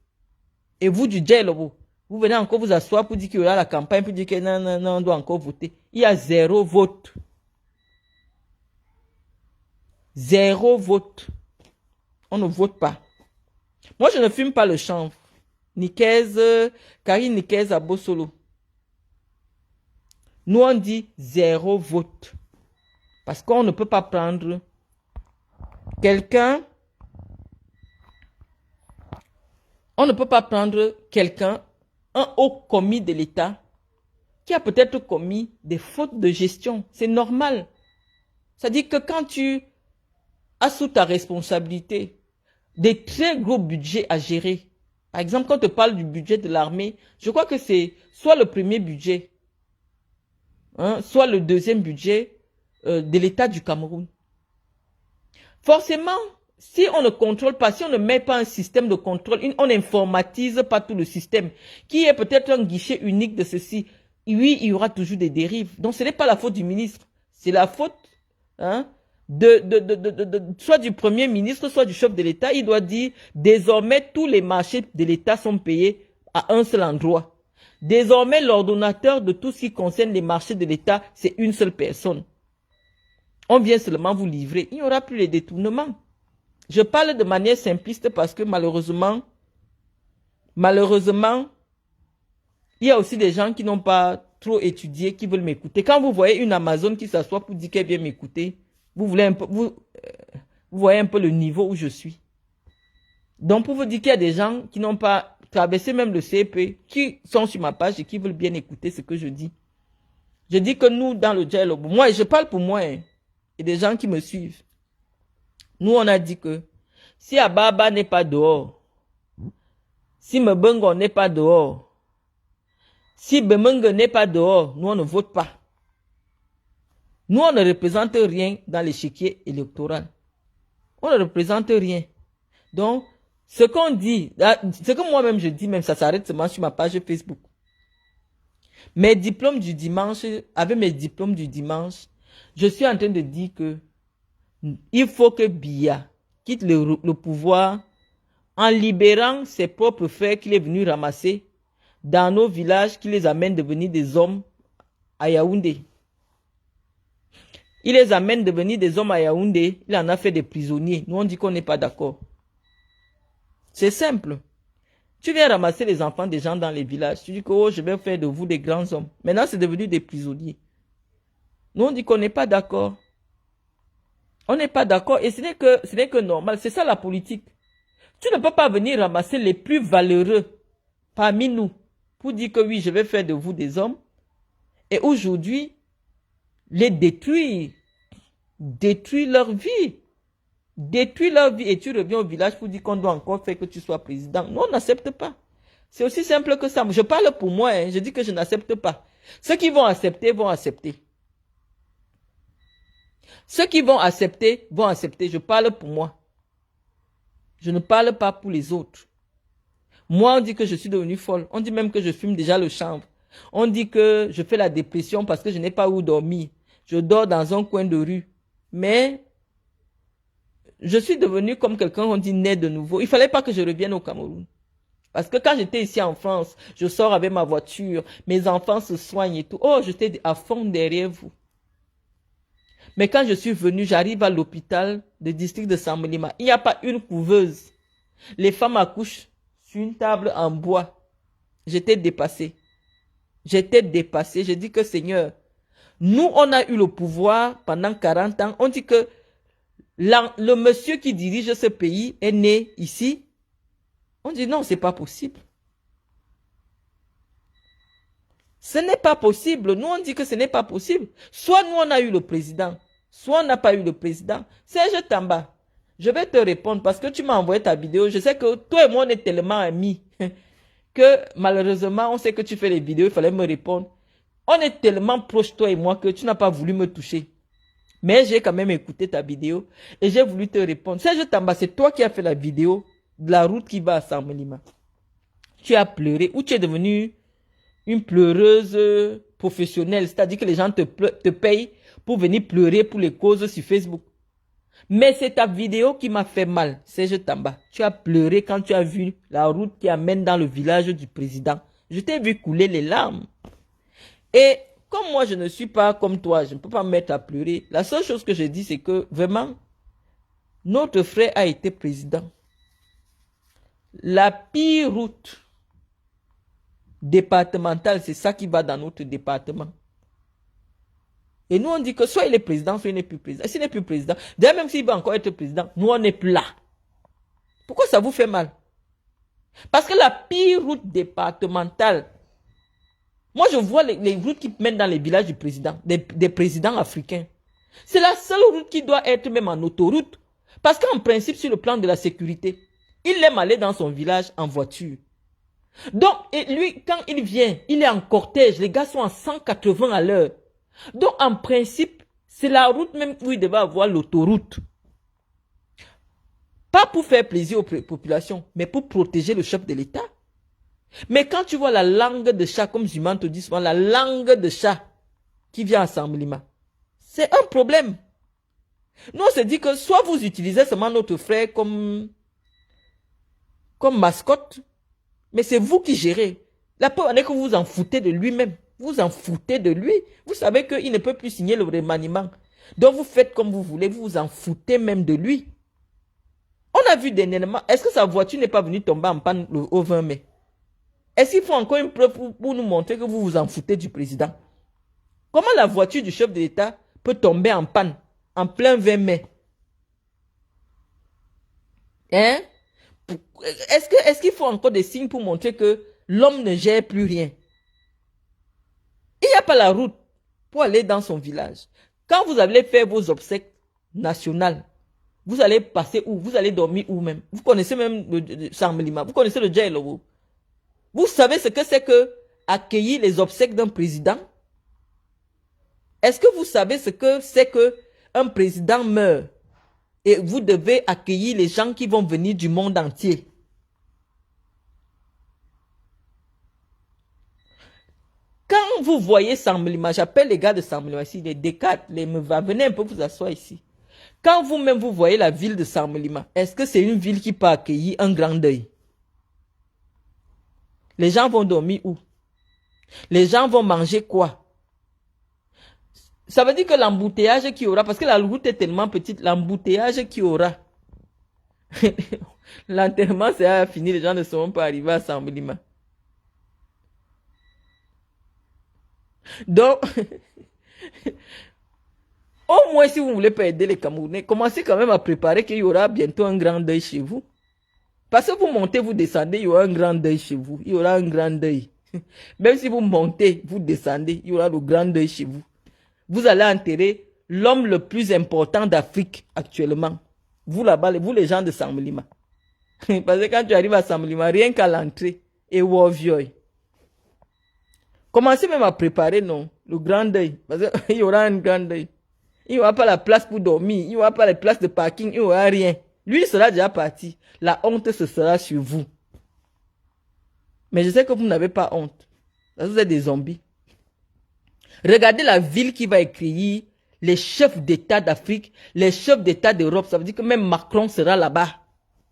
S2: Et vous du Djei Lobo, vous venez encore vous asseoir pour dire qu'il y aura la campagne, pour dire que non, non, non, on doit encore voter. Il y a 0 vote. 0 vote. On ne vote pas. Moi, je ne fume pas le chanvre. Karine Nikez à Bossolo. Nous, on dit 0 vote. Parce qu'on ne peut pas prendre quelqu'un. On ne peut pas prendre quelqu'un, un haut commis de l'État, qui a peut-être commis des fautes de gestion. C'est normal. C'est-à-dire que quand tu as sous ta responsabilité des très gros budgets à gérer, par exemple, quand on te parle du budget de l'armée, je crois que c'est soit le premier budget, hein, soit le deuxième budget de l'État du Cameroun. Forcément, si on ne contrôle pas, si on ne met pas un système de contrôle, on n'informatise pas tout le système, qui est peut-être un guichet unique de ceci, oui, il y aura toujours des dérives. Donc, ce n'est pas la faute du ministre, c'est la faute hein, soit du premier ministre, soit du chef de l'État. Il doit dire, désormais, tous les marchés de l'État sont payés à un seul endroit. Désormais, l'ordonnateur de tout ce qui concerne les marchés de l'État, c'est une seule personne. On vient seulement vous livrer. Il n'y aura plus les détournements. Je parle de manière simpliste parce que malheureusement, il y a aussi des gens qui n'ont pas trop étudié, qui veulent m'écouter. Quand vous voyez une Amazon qui s'assoit pour dire qu'elle vient m'écouter, vous voyez un peu le niveau où je suis. Donc pour vous dire qu'il y a des gens qui n'ont pas traversé même le CP, qui sont sur ma page et qui veulent bien écouter ce que je dis. Je dis que nous, dans le Djei Lobo, moi, je parle pour moi, hein, et des gens qui me suivent. Nous, on a dit que si Ababa n'est pas dehors, si Mbongo n'est pas dehors, si Bemengue n'est pas dehors, nous, on ne vote pas. Nous, on ne représente rien dans l'échiquier électoral. On ne représente rien. Donc, ce qu'on dit, ce que moi-même je dis, même ça s'arrête seulement sur ma page Facebook. Mes diplômes du dimanche, avec mes diplômes du dimanche, je suis en train de dire que il faut que Biya quitte le pouvoir en libérant ses propres frères qu'il est venu ramasser dans nos villages, qui les amène devenir des hommes à Yaoundé. Il les amène devenir des hommes à Yaoundé, il en a fait des prisonniers. Nous on dit qu'on n'est pas d'accord. C'est simple. Tu viens ramasser les enfants des gens dans les villages, tu dis que oh, je vais faire de vous des grands hommes. Maintenant c'est devenu des prisonniers. Nous on dit qu'on n'est pas d'accord. On n'est pas d'accord et ce n'est que normal. C'est ça la politique. Tu ne peux pas venir ramasser les plus valeureux parmi nous pour dire que oui, je vais faire de vous des hommes. Et aujourd'hui, les détruire leur vie. Détruire leur vie et tu reviens au village pour dire qu'on doit encore faire que tu sois président. Non, on n'accepte pas. C'est aussi simple que ça. Je parle pour moi, hein. Je dis que je n'accepte pas. Ceux qui vont accepter, vont accepter. Ceux qui vont accepter, vont accepter. Je parle pour moi. Je ne parle pas pour les autres. Moi, on dit que je suis devenue folle. On dit même que je fume déjà le chanvre. On dit que je fais la dépression parce que je n'ai pas où dormir. Je dors dans un coin de rue. Mais je suis devenue comme quelqu'un, on dit, né de nouveau. Il ne fallait pas que je revienne au Cameroun. Parce que quand j'étais ici en France, je sors avec ma voiture, mes enfants se soignent et tout. Oh, j'étais à fond derrière vous. Mais quand je suis venue, j'arrive à l'hôpital du district de Samolima. Il n'y a pas une couveuse. Les femmes accouchent sur une table en bois. J'étais dépassée. J'étais dépassée. J'ai dit que Seigneur, nous, on a eu le pouvoir pendant 40 ans. On dit que le monsieur qui dirige ce pays est né ici. On dit non, c'est pas possible. Ce n'est pas possible. Nous, on dit que ce n'est pas possible. Soit nous, on a eu le président, soit on n'a pas eu le président. Serge Tamba, Je vais te répondre parce que tu m'as envoyé ta vidéo. Je sais que toi et moi, on est tellement amis que malheureusement, on sait que tu fais les vidéos, il fallait me répondre. On est tellement proches, toi et moi, que tu n'as pas voulu me toucher. Mais j'ai quand même écouté ta vidéo et j'ai voulu te répondre. Serge Tamba, c'est toi qui as fait la vidéo de la route qui va à Samelima. Tu as pleuré ou tu es devenue une pleureuse professionnelle, c'est-à-dire que les gens te payent pour venir pleurer pour les causes sur Facebook. Mais c'est ta vidéo qui m'a fait mal, Serge Tamba. Tu as pleuré quand tu as vu la route qui amène dans le village du président. Je t'ai vu couler les larmes. Et comme moi, je ne suis pas comme toi, je ne peux pas me mettre à pleurer. La seule chose que je dis, c'est que vraiment, notre frère a été président. La pire route départementale, c'est ça qui va dans notre département. Et nous, on dit que soit il est président, soit il n'est plus président. S'il n'est plus président, d'ailleurs, même s'il va encore être président, nous, on n'est plus là. Pourquoi ça vous fait mal? Parce que la pire route départementale, moi, je vois les routes qui mènent dans les villages du président, des présidents africains. C'est la seule route qui doit être même en autoroute. Parce qu'en principe, sur le plan de la sécurité, il aime aller dans son village en voiture. Donc, et lui, quand il vient, il est en cortège. Les gars sont à 180 à l'heure. Donc, en principe, c'est la route même où il devait avoir l'autoroute. Pas pour faire plaisir aux populations, mais pour protéger le chef de l'État. Mais quand tu vois la langue de chat, comme Zuman te dit souvent, la langue de chat qui vient à Samelima, c'est un problème. Nous, on se dit que soit vous utilisez seulement notre frère comme mascotte, mais c'est vous qui gérez. La preuve est que vous vous en foutez de lui-même. Vous en foutez de lui. Vous savez qu'il ne peut plus signer le remaniement. Donc vous faites comme vous voulez. Vous vous en foutez même de lui. On a vu dernièrement. Est-ce que sa voiture n'est pas venue tomber en panne au 20 mai? Est-ce qu'il faut encore une preuve pour nous montrer que vous vous en foutez du président? Comment la voiture du chef de l'État peut tomber en panne en plein 20 mai? Hein? Est-ce qu'il faut encore des signes pour montrer que l'homme ne gère plus rien? Il n'y a pas la route pour aller dans son village. Quand vous allez faire vos obsèques nationales, vous allez passer où? Vous allez dormir où même? Vous connaissez même le Samelima, vous connaissez le Djailowo. Vous savez ce que c'est que accueillir les obsèques d'un président? Est-ce que vous savez ce que c'est que un président meurt et vous devez accueillir les gens qui vont venir du monde entier? Quand vous voyez Samelima, j'appelle les gars de Samelima ici, les D4, venez un peu vous asseoir ici. Quand vous-même vous voyez la ville de Samelima, est-ce que c'est une ville qui peut accueillir un grand deuil? Les gens vont dormir où? Les gens vont manger quoi? Ça veut dire que l'embouteillage qu'il y aura, parce que la route est tellement petite, l'embouteillage qu'il y aura, l'enterrement c'est fini, les gens ne seront pas arrivés à Samelima. Donc, au moins si vous ne voulez pas aider les Camerounais, commencez quand même à préparer qu'il y aura bientôt un grand deuil chez vous. Parce que vous montez, vous descendez, il y aura un grand deuil chez vous. Il y aura un grand deuil. Même si vous montez, vous descendez, il y aura le grand deuil chez vous. Vous allez enterrer l'homme le plus important d'Afrique actuellement. Vous là-bas, vous les gens de Samelima. Parce que quand tu arrives à Samelima, rien qu'à l'entrée, et Wovioy. Commencez même à préparer, non, le grand deuil. Parce qu'il y aura un grand deuil. Il n'y aura pas la place pour dormir. Il n'y aura pas la place de parking. Il n'y aura rien. Lui, il sera déjà parti. La honte, ce sera sur vous. Mais je sais que vous n'avez pas honte. Parce que vous êtes des zombies. Regardez la ville qui va accueillir les chefs d'État d'Afrique, les chefs d'État d'Europe. Ça veut dire que même Macron sera là-bas.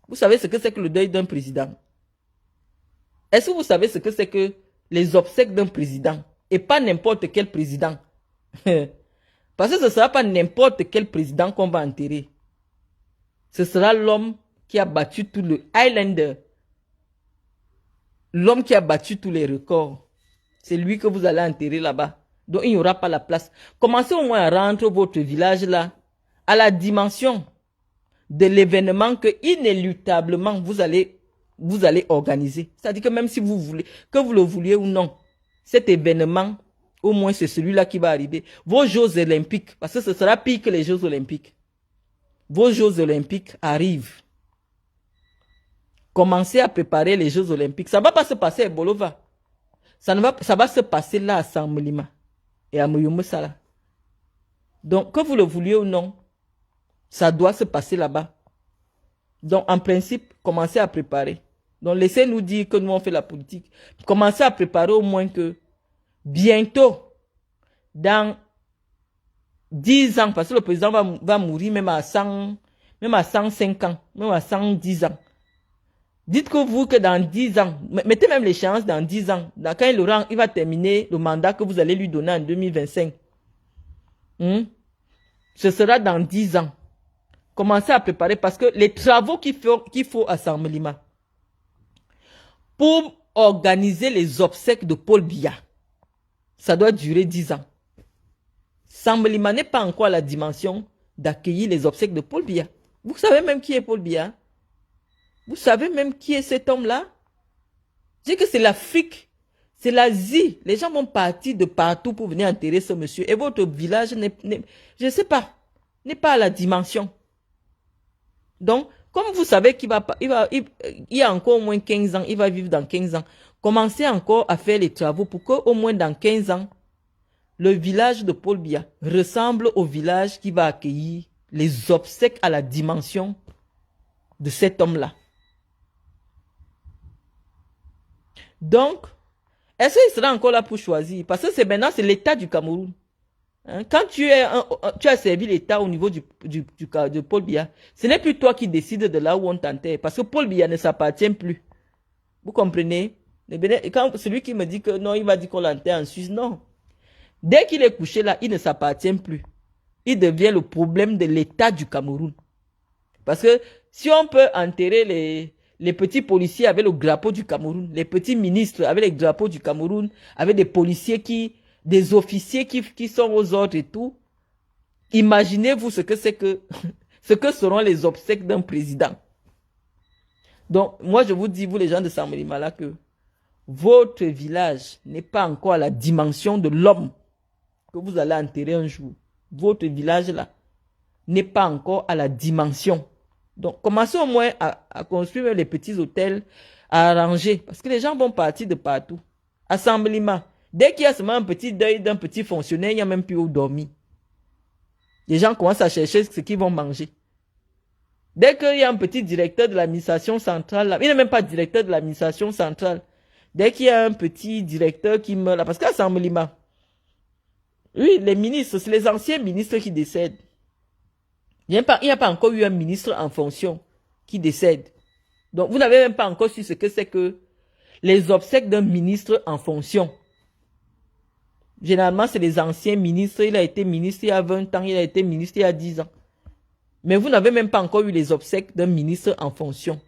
S2: Vous savez ce que c'est que le deuil d'un président? Est-ce que vous savez ce que c'est que les obsèques d'un président? Et pas n'importe quel président. Parce que ce ne sera pas n'importe quel président qu'on va enterrer. Ce sera l'homme qui a battu tout le Highlander. L'homme qui a battu tous les records. C'est lui que vous allez enterrer là-bas. Donc il n'y aura pas la place. Commencez au moins à rendre votre village là à la dimension de l'événement que inéluctablement vous allez organiser. C'est-à-dire que même si vous voulez, que vous le vouliez ou non, cet événement, au moins c'est celui-là qui va arriver. Vos Jeux olympiques, parce que ce sera pire que les Jeux olympiques. vos Jeux olympiques arrivent. Commencez à préparer les Jeux olympiques. Ça ne va pas se passer à Bolova. Ça va se passer là à Samulima et à Muyumesala. Donc, que vous le vouliez ou non, ça doit se passer là-bas. Donc, en principe, commencez à préparer. Donc, laissez-nous dire que nous, on fait la politique. Commencez à préparer au moins que bientôt, dans 10 ans, parce que le président va mourir même à 100, même à 105 ans, même à 110 ans. Dites que vous, que dans 10 ans, mettez même l'échéance dans 10 ans, quand il va terminer le mandat que vous allez lui donner en 2025. Ce sera dans 10 ans. Commencez à préparer parce que les travaux qu'il faut à Samulima pour organiser les obsèques de Paul Biya, ça doit durer 10 ans. Samulima n'est pas encore à la dimension d'accueillir les obsèques de Paul Biya. Vous savez même qui est Paul Biya? Vous savez même qui est cet homme-là? Je dis que c'est l'Afrique, c'est l'Asie. Les gens vont partir de partout pour venir enterrer ce monsieur. Et votre village, je ne sais pas, n'est pas à la dimension. Donc, comme vous savez qu'il y a encore au moins 15 ans, il va vivre dans 15 ans, commencez encore à faire les travaux pour qu'au moins dans 15 ans, le village de Paul Biya ressemble au village qui va accueillir les obsèques à la dimension de cet homme-là. Donc, est-ce qu'il sera encore là pour choisir? Parce que maintenant, c'est l'État du Cameroun. Quand tu as servi l'État au niveau de Paul Biya, ce n'est plus toi qui décides de là où on t'enterre. Parce que Paul Biya ne s'appartient plus. Vous comprenez? Quand celui qui me dit que non, il va dire qu'on l'enterre en Suisse, non. Dès qu'il est couché là, il ne s'appartient plus. Il devient le problème de l'État du Cameroun. Parce que si on peut enterrer les petits policiers avec le drapeau du Cameroun, les petits ministres avec les drapeaux du Cameroun, avec des policiers des officiers qui sont aux ordres et tout, imaginez-vous ce que c'est que, ce que seront les obsèques d'un président. Donc, moi je vous dis, vous les gens de Samulima là, que votre village n'est pas encore à la dimension de l'homme que vous allez enterrer un jour. Votre village là n'est pas encore à la dimension. Donc, commencez au moins à construire les petits hôtels, à arranger. Parce que les gens vont partir de partout. Assemblement. Dès qu'il y a seulement un petit deuil d'un petit fonctionnaire, il n'y a même plus où dormir. Les gens commencent à chercher ce qu'ils vont manger. Dès qu'il y a un petit directeur de l'administration centrale, là, il n'est même pas directeur de l'administration centrale. Dès qu'il y a un petit directeur qui meurt là, parce qu'à Samulima, oui, les ministres, c'est les anciens ministres qui décèdent. Il n'y a pas encore eu un ministre en fonction qui décède. Donc, vous n'avez même pas encore su ce que c'est que les obsèques d'un ministre en fonction. Généralement, c'est les anciens ministres. Il a été ministre il y a 20 ans, il a été ministre il y a 10 ans. Mais vous n'avez même pas encore eu les obsèques d'un ministre en fonction.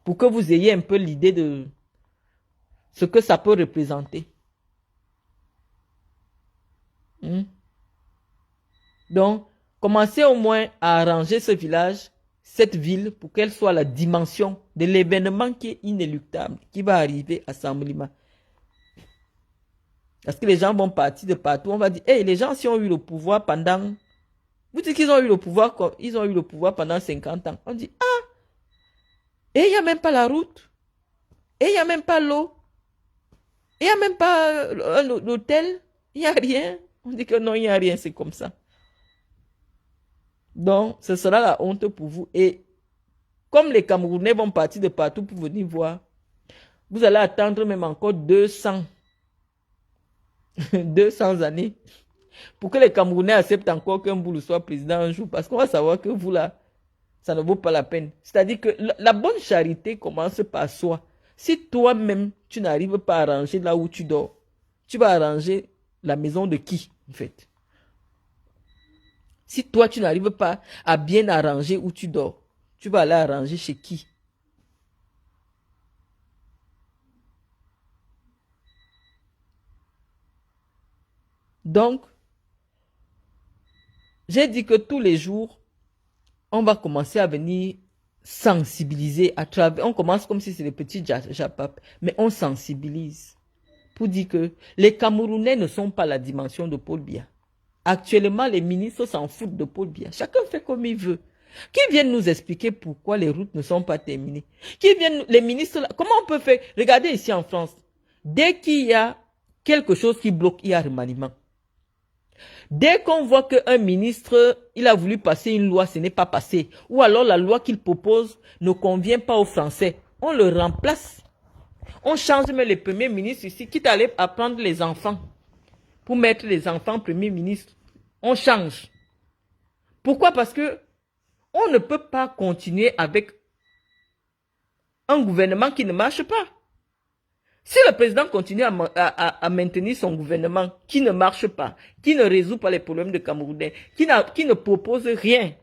S2: Pour que vous ayez un peu l'idée de ce que ça peut représenter. Donc, commencez au moins à arranger ce village, cette ville, pour qu'elle soit la dimension de l'événement qui est inéluctable, qui va arriver à Samulima. Parce que les gens vont partir de partout. On va dire, hey, les gens, si ont eu le pouvoir pendant... Vous dites qu'ils ont eu le pouvoir, ils ont eu le pouvoir pendant 50 ans. On dit, ah, et il n'y a même pas la route. Et il n'y a même pas l'eau. Il n'y a même pas l'hôtel. Il n'y a rien. On dit que non, il n'y a rien, c'est comme ça. Donc, ce sera la honte pour vous. Et comme les Camerounais vont partir de partout pour venir voir, vous allez attendre même encore 200 années pour que les Camerounais acceptent encore qu'un boulot soit président un jour. Parce qu'on va savoir que vous là, ça ne vaut pas la peine. C'est-à-dire que la bonne charité commence par soi. Si toi-même, tu n'arrives pas à arranger là où tu dors, tu vas arranger la maison de qui, en fait? Si toi, tu n'arrives pas à bien arranger où tu dors, tu vas aller arranger chez qui? Donc, j'ai dit que tous les jours, on va commencer à venir sensibiliser à travers. On commence comme si c'était les petits japap, mais on sensibilise pour dire que les Camerounais ne sont pas la dimension de Paul Biya. Actuellement, les ministres s'en foutent de Paul Biya. Chacun fait comme il veut. Qui viennent nous expliquer pourquoi les routes ne sont pas terminées? Qui viennent, les ministres, comment on peut faire? Regardez ici en France. Dès qu'il y a quelque chose qui bloque, il y a remaniement. Dès qu'on voit qu'un ministre, il a voulu passer une loi, ce n'est pas passé. Ou alors la loi qu'il propose ne convient pas aux Français. On le remplace. On change même les premiers ministres ici, quitte à aller apprendre les enfants. Pour mettre les enfants premiers ministres. On change. Pourquoi? Parce que on ne peut pas continuer avec un gouvernement qui ne marche pas. Si le président continue à maintenir son gouvernement qui ne marche pas, qui ne résout pas les problèmes des Camerounais, qui ne propose rien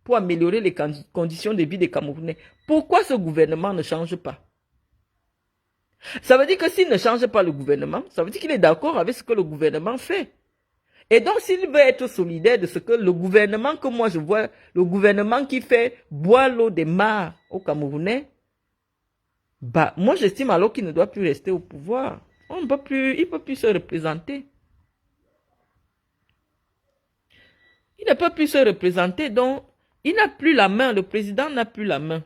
S2: pour améliorer les conditions de vie des Camerounais, pourquoi ce gouvernement ne change pas? Ça veut dire que s'il ne change pas le gouvernement, ça veut dire qu'il est d'accord avec ce que le gouvernement fait. Et donc, s'il veut être solidaire de ce que le gouvernement que moi je vois, le gouvernement qui fait boire l'eau des mares aux Camerounais, bah, moi j'estime alors qu'il ne doit plus rester au pouvoir. On ne peut plus, il ne peut plus se représenter. Il ne peut plus se représenter, donc il n'a plus la main, le président n'a plus la main.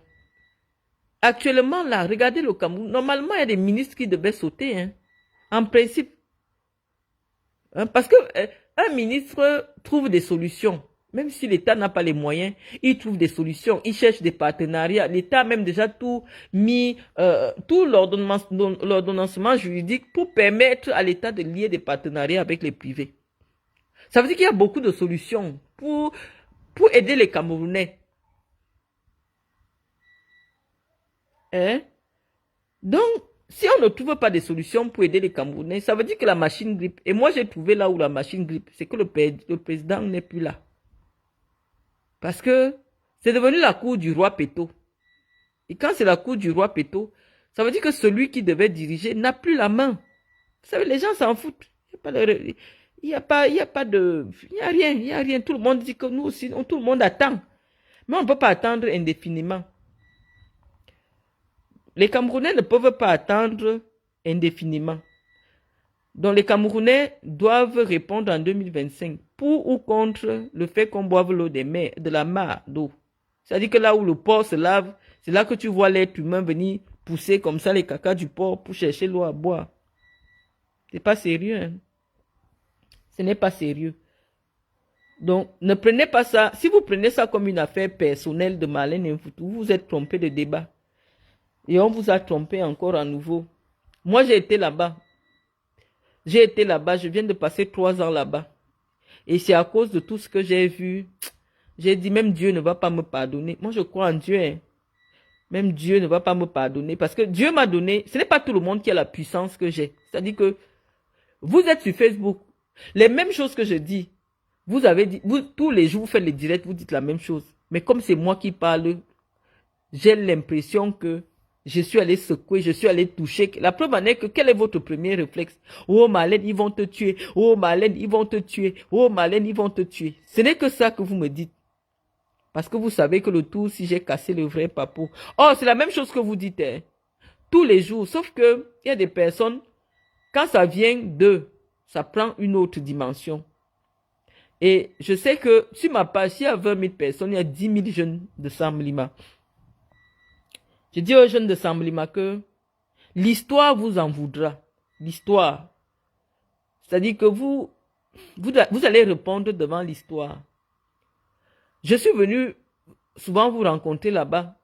S2: Actuellement, là, regardez le Cameroun. Normalement, il y a des ministres qui devaient sauter, hein, en principe. Hein, parce que un ministre trouve des solutions. Même si l'État n'a pas les moyens, il trouve des solutions, il cherche des partenariats. L'État a même déjà tout mis, tout l'ordonnancement juridique pour permettre à l'État de lier des partenariats avec les privés. Ça veut dire qu'il y a beaucoup de solutions pour aider les Camerounais. Hein? Donc, si on ne trouve pas de solutions pour aider les Camerounais, ça veut dire que la machine grippe. Et moi, j'ai trouvé là où la machine grippe, c'est que le président n'est plus là. Parce que c'est devenu la cour du roi Péto. Et quand c'est la cour du roi Péto, ça veut dire que celui qui devait diriger n'a plus la main. Vous savez, les gens s'en foutent. Il n'y a rien. Tout le monde dit que nous aussi, tout le monde attend. Mais on ne peut pas attendre indéfiniment. Les Camerounais ne peuvent pas attendre indéfiniment. Donc les Camerounais doivent répondre en 2025 pour ou contre le fait qu'on boive l'eau des mers, de la mare d'eau. C'est-à-dire que là où le porc se lave, c'est là que tu vois l'être humain venir pousser comme ça les cacas du porc pour chercher l'eau à boire. C'est pas sérieux. Hein? Ce n'est pas sérieux. Donc ne prenez pas ça. Si vous prenez ça comme une affaire personnelle de Marlène Mfoutou, vous vous êtes trompé de débat. Et on vous a trompé encore à nouveau. Moi j'ai été là-bas. J'ai été là-bas, je viens de passer 3 ans là-bas. Et c'est à cause de tout ce que j'ai vu. J'ai dit, même Dieu ne va pas me pardonner. Moi, je crois en Dieu. Hein. Même Dieu ne va pas me pardonner. Parce que Dieu m'a donné, ce n'est pas tout le monde qui a la puissance que j'ai. C'est-à-dire que vous êtes sur Facebook. Les mêmes choses que je dis, vous avez dit, tous les jours, vous faites les directs, vous dites la même chose. Mais comme c'est moi qui parle, j'ai l'impression que je suis allé secouer, je suis allé toucher. La preuve en est que quel est votre premier réflexe? Oh Marlène, ils vont te tuer. Oh Marlène, ils vont te tuer. Oh Marlène, ils vont te tuer. Ce n'est que ça que vous me dites. Parce que vous savez que le tout, si j'ai cassé le vrai papo. Oh, c'est la même chose que vous dites. Hein. Tous les jours. Sauf que il y a des personnes, quand ça vient d'eux, ça prend une autre dimension. Et je sais que sur ma page, s'il y a 20 000 personnes, il y a 10 000 jeunes de Samblima. Je dis aux jeunes de Samblima que l'histoire vous en voudra. L'histoire. C'est-à-dire que vous allez répondre devant l'histoire. Je suis venu souvent vous rencontrer là-bas.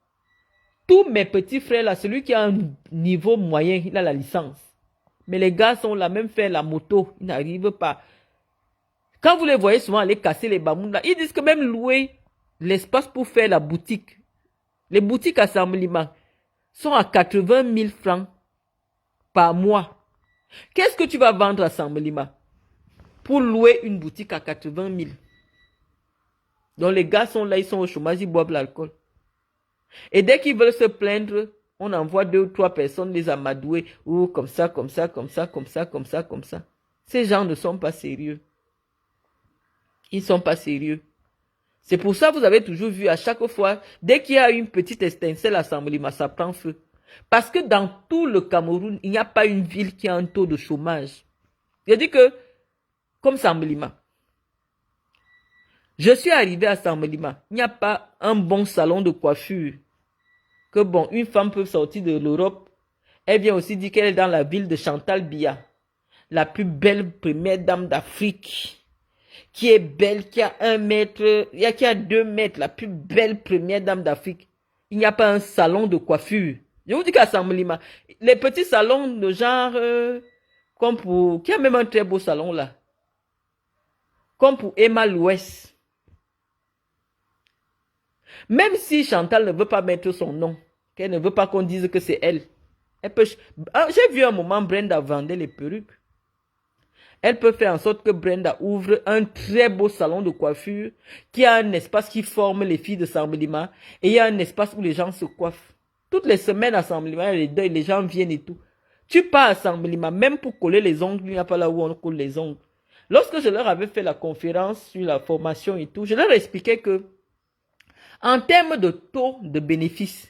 S2: Tous mes petits frères là, celui qui a un niveau moyen, il a la licence. Mais les gars sont là, même faire la moto, ils n'arrivent pas. Quand vous les voyez souvent aller casser les bamouns là, ils disent que même louer l'espace pour faire la boutique. Les boutiques à Samblima sont à 80 000 francs par mois. Qu'est-ce que tu vas vendre à Samblima pour louer une boutique à 80 000? Donc les gars sont là, ils sont au chômage, ils boivent l'alcool. Et dès qu'ils veulent se plaindre, on envoie 2 ou 3 personnes les amadouer. Ou comme ça, comme ça, comme ça, comme ça, comme ça, comme ça. Ces gens ne sont pas sérieux. Ils ne sont pas sérieux. C'est pour ça que vous avez toujours vu à chaque fois, dès qu'il y a une petite étincelle à Samblima, ça prend feu. Parce que dans tout le Cameroun, il n'y a pas une ville qui a un taux de chômage. Je dis que, comme Samblima, Je suis arrivé à Sambalima. Il n'y a pas un bon salon de coiffure. Que bon, une femme peut sortir de l'Europe. Elle vient aussi dire qu'elle est dans la ville de Chantal Biya. La plus belle première dame d'Afrique. Qui est belle, qui a 1 mètre, qui a 2 mètres. La plus belle première dame d'Afrique. Il n'y a pas un salon de coiffure. Je vous dis qu'à Sambalima, les petits salons de genre, comme pour, qui a même un très beau salon là. Comme pour Emma Louès. Même si Chantal ne veut pas mettre son nom, qu'elle ne veut pas qu'on dise que c'est elle. Elle peut... J'ai vu un moment Brenda vendait les perruques. Elle peut faire en sorte que Brenda ouvre un très beau salon de coiffure qui a un espace qui forme les filles de Sambalima et il y a un espace où les gens se coiffent. Toutes les semaines à Sambalima, les gens viennent et tout. Tu pars à Sambalima, même pour coller les ongles, il n'y a pas là où on colle les ongles. Lorsque je leur avais fait la conférence sur la formation et tout, je leur expliquais que en termes de taux de bénéfice,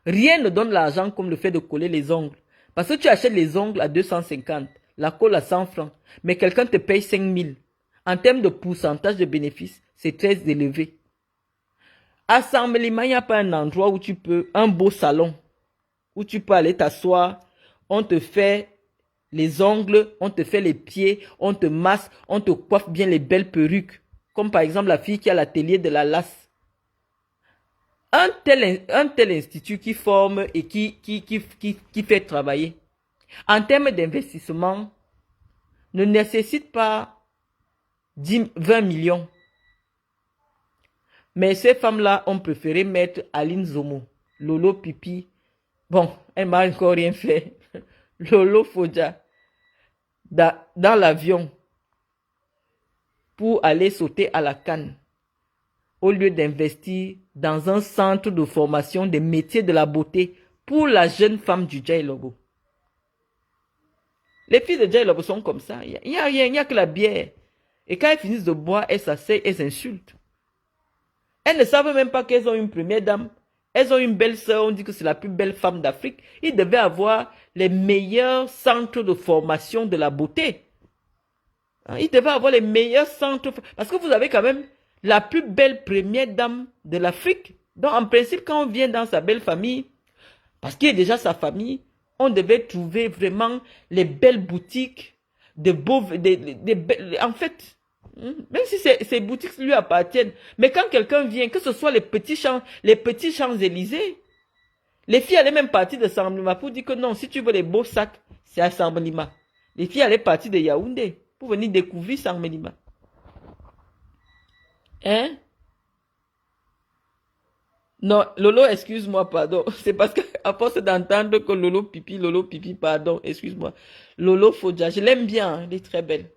S2: rien ne donne l'argent comme le fait de coller les ongles. Parce que tu achètes les ongles à 250, la colle à 100 francs, mais quelqu'un te paye 5000. En termes de pourcentage de bénéfice, c'est très élevé. À Sambalima, il n'y a pas un endroit où tu peux, un beau salon, où tu peux aller t'asseoir, on te fait les ongles, on te fait les pieds, on te masse, on te coiffe bien les belles perruques. Comme par exemple la fille qui a l'atelier de la lasse. Un tel institut qui forme et qui fait travailler, en termes d'investissement, ne nécessite pas 20 millions. Mais ces femmes-là ont préféré mettre Aline Zomo, Lolo Pipi. Bon, elle m'a encore rien fait. Lolo Fodja, dans l'avion, pour aller sauter à la canne, au lieu d'investir dans un centre de formation des métiers de la beauté pour la jeune femme du Djailobo. Les filles de Djailobo sont comme ça. Il n'y a rien, il n'y a que la bière. Et quand elles finissent de boire, elles s'asseyent, elles insultent. Elles ne savent même pas qu'elles ont une première dame. Elles ont une belle sœur, on dit que c'est la plus belle femme d'Afrique. Ils devaient avoir les meilleurs centres de formation de la beauté. Ils devaient avoir les meilleurs centres. Parce que vous avez quand même la plus belle première dame de l'Afrique. Donc, en principe, quand on vient dans sa belle famille, parce qu'il y a déjà sa famille, on devait trouver vraiment les belles boutiques, en fait, même si ces boutiques lui appartiennent, mais quand quelqu'un vient, que ce soit les petits Champs-Élysées, les filles allaient même partir de Sambalima pour dire que non, si tu veux les beaux sacs, c'est à Sambalima. Les filles allaient partir de Yaoundé pour venir découvrir Sambalima. Hein? Non, Lolo, excuse-moi, pardon. C'est parce qu'à force d'entendre que Lolo pipi, pardon, excuse-moi. Lolo Fodja, je l'aime bien, elle est très belle.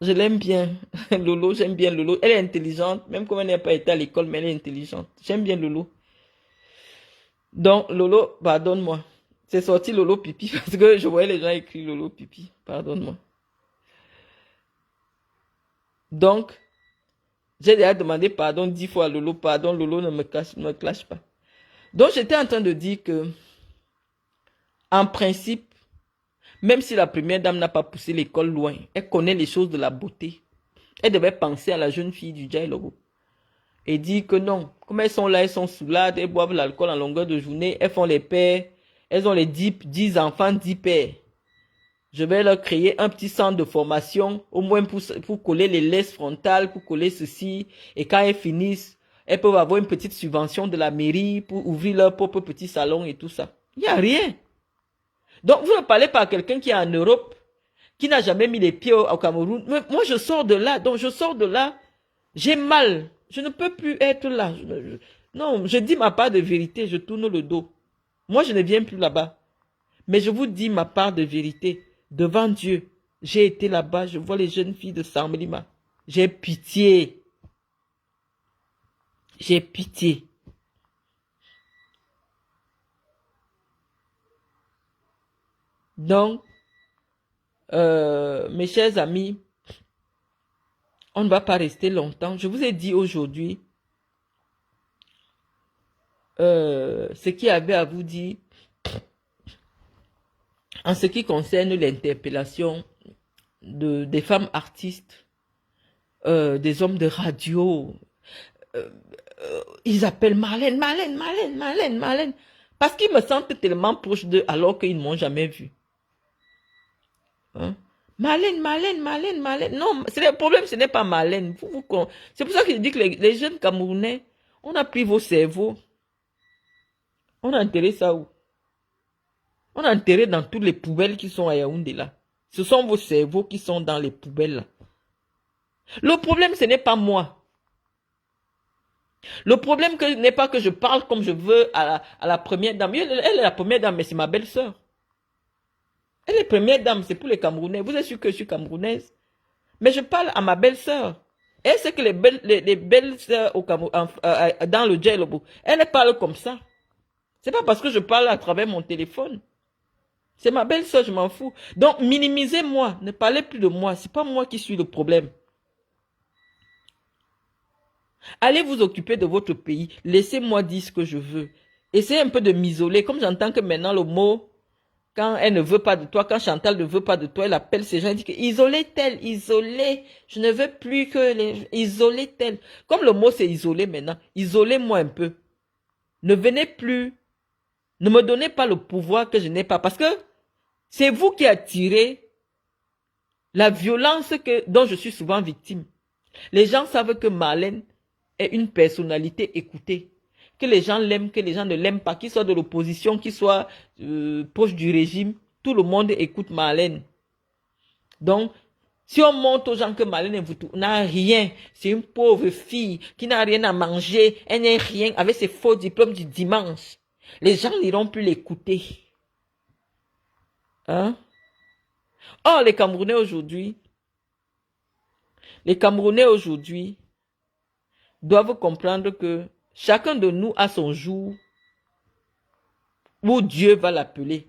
S2: Je l'aime bien. Lolo, j'aime bien Lolo. Elle est intelligente, même comme elle n'a pas été à l'école, mais elle est intelligente. J'aime bien Lolo. Donc, Lolo, pardonne-moi. C'est sorti Lolo pipi parce que je voyais les gens écrire Lolo pipi. Pardonne-moi. Donc, j'ai déjà demandé pardon 10 fois à Lolo. Pardon, Lolo ne me clash pas. Donc, j'étais en train de dire que, en principe, même si la première dame n'a pas poussé l'école loin, elle connaît les choses de la beauté. Elle devait penser à la jeune fille du Djailobo. Et dire que non, comme elles sont là, elles sont soulades, elles boivent l'alcool en longueur de journée, elles font les pères, elles ont les 10 enfants, 10 pères. Je vais leur créer un petit centre de formation, au moins pour coller les laisses frontales, pour coller ceci. Et quand elles finissent, elles peuvent avoir une petite subvention de la mairie pour ouvrir leur propre petit salon et tout ça. Il n'y a rien. Donc, vous ne parlez pas à quelqu'un qui est en Europe, qui n'a jamais mis les pieds au Cameroun. Mais moi, je sors de là. Donc, je sors de là. J'ai mal. Je ne peux plus être là. Non, je dis ma part de vérité. Je tourne le dos. Moi, je ne viens plus là-bas. Mais je vous dis ma part de vérité. Devant Dieu, j'ai été là-bas. Je vois les jeunes filles de Sambalima. J'ai pitié. J'ai pitié. Donc, mes chers amis, on ne va pas rester longtemps. Je vous ai dit aujourd'hui ce qu'il y avait à vous dire en ce qui concerne l'interpellation des femmes artistes des hommes de radio. Ils appellent Marlène, Marlène, Marlène, Marlène, Marlène. Parce qu'ils me sentent tellement proche d'eux alors qu'ils ne m'ont jamais vu. Hein? Marlène, Marlène, Marlène, Marlène. Non, le problème, ce n'est pas Marlène. C'est pour ça que je dis que les jeunes Camerounais, on a pris vos cerveaux. On a enterré ça où? On a enterré dans toutes les poubelles qui sont à Yaoundé là. Ce sont vos cerveaux qui sont dans les poubelles là. Le problème, ce n'est pas moi. Le problème n'est pas que je parle comme je veux à la première dame. Elle est la première dame, mais c'est ma belle-sœur. Elle est première dame, c'est pour les Camerounais. Vous êtes sûr que je suis camerounaise? Mais je parle à ma belle-sœur. Elle sait que les belles-sœurs dans le Djelobo, elles parlent comme ça. C'est pas parce que je parle à travers mon téléphone. C'est ma belle-sœur, je m'en fous. Donc, minimisez-moi. Ne parlez plus de moi. C'est pas moi qui suis le problème. Allez vous occuper de votre pays. Laissez-moi dire ce que je veux. Essayez un peu de m'isoler. Comme j'entends que maintenant le mot, quand elle ne veut pas de toi, quand Chantal ne veut pas de toi, elle appelle ces gens et dit que isolez tel, isolez. Je ne veux plus que les... Isolez tel. Comme le mot c'est isoler maintenant. Isolez-moi un peu. Ne venez plus. Ne me donnez pas le pouvoir que je n'ai pas. Parce que c'est vous qui attirez la violence dont je suis souvent victime. Les gens savent que Marlène est une personnalité écoutée. Que les gens l'aiment, que les gens ne l'aiment pas, qu'il soit de l'opposition, qu'il soit proche du régime, tout le monde écoute Marlène. Donc, si on montre aux gens que Marlène n'a rien, c'est une pauvre fille qui n'a rien à manger, elle n'est rien, avec ses faux diplômes du dimanche, les gens n'iront plus l'écouter. Hein? Or, les Camerounais aujourd'hui doivent comprendre que chacun de nous a son jour où Dieu va l'appeler.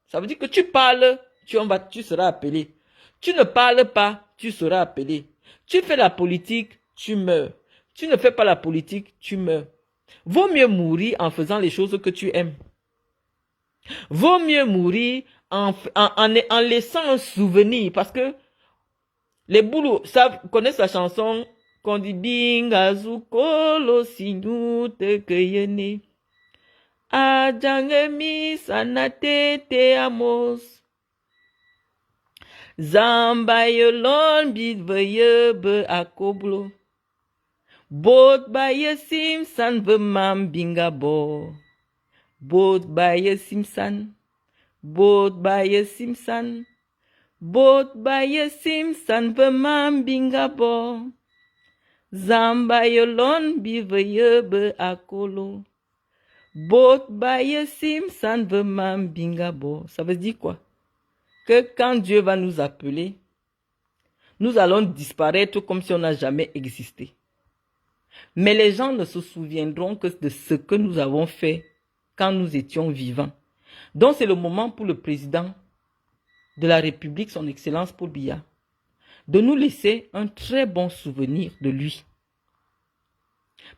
S2: Ça veut dire que tu parles, tu seras appelé. Tu ne parles pas, tu seras appelé. Tu fais la politique, tu meurs. Tu ne fais pas la politique, tu meurs. Vaut mieux mourir en faisant les choses que tu aimes. Vaut mieux mourir en laissant un souvenir. Parce que les boulous connaissent la chanson qu'on dit Binga Zukolo Sinu te keyene. Ajangemi sanate te amos. Zamba yolon bidveye be akoblo. Bot baye simsan ve mam binga bo. Bot baye simsan. Bot baye simsan. Bot baye simsan ve mam binga bo. Zamba yolon bidveye be akolo. Bot baye simsan ve mam binga bo. Ça veut dire quoi? Que quand Dieu va nous appeler, nous allons disparaître comme si on n'a jamais existé. Mais les gens ne se souviendront que de ce que nous avons fait quand nous étions vivants. Donc c'est le moment pour le président de la République, son Excellence Paul Biya, de nous laisser un très bon souvenir de lui.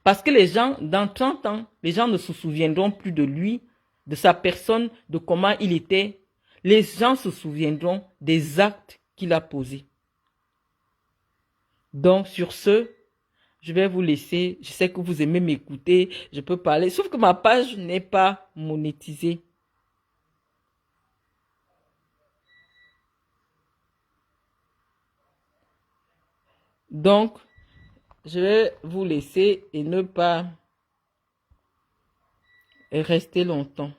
S2: Parce que les gens, dans 30 ans, les gens ne se souviendront plus de lui, de sa personne, de comment il était. Les gens se souviendront des actes qu'il a posés. Donc, sur ce, je vais vous laisser. Je sais que vous aimez m'écouter. Je peux parler. Sauf que ma page n'est pas monétisée. Donc, je vais vous laisser et ne pas rester longtemps.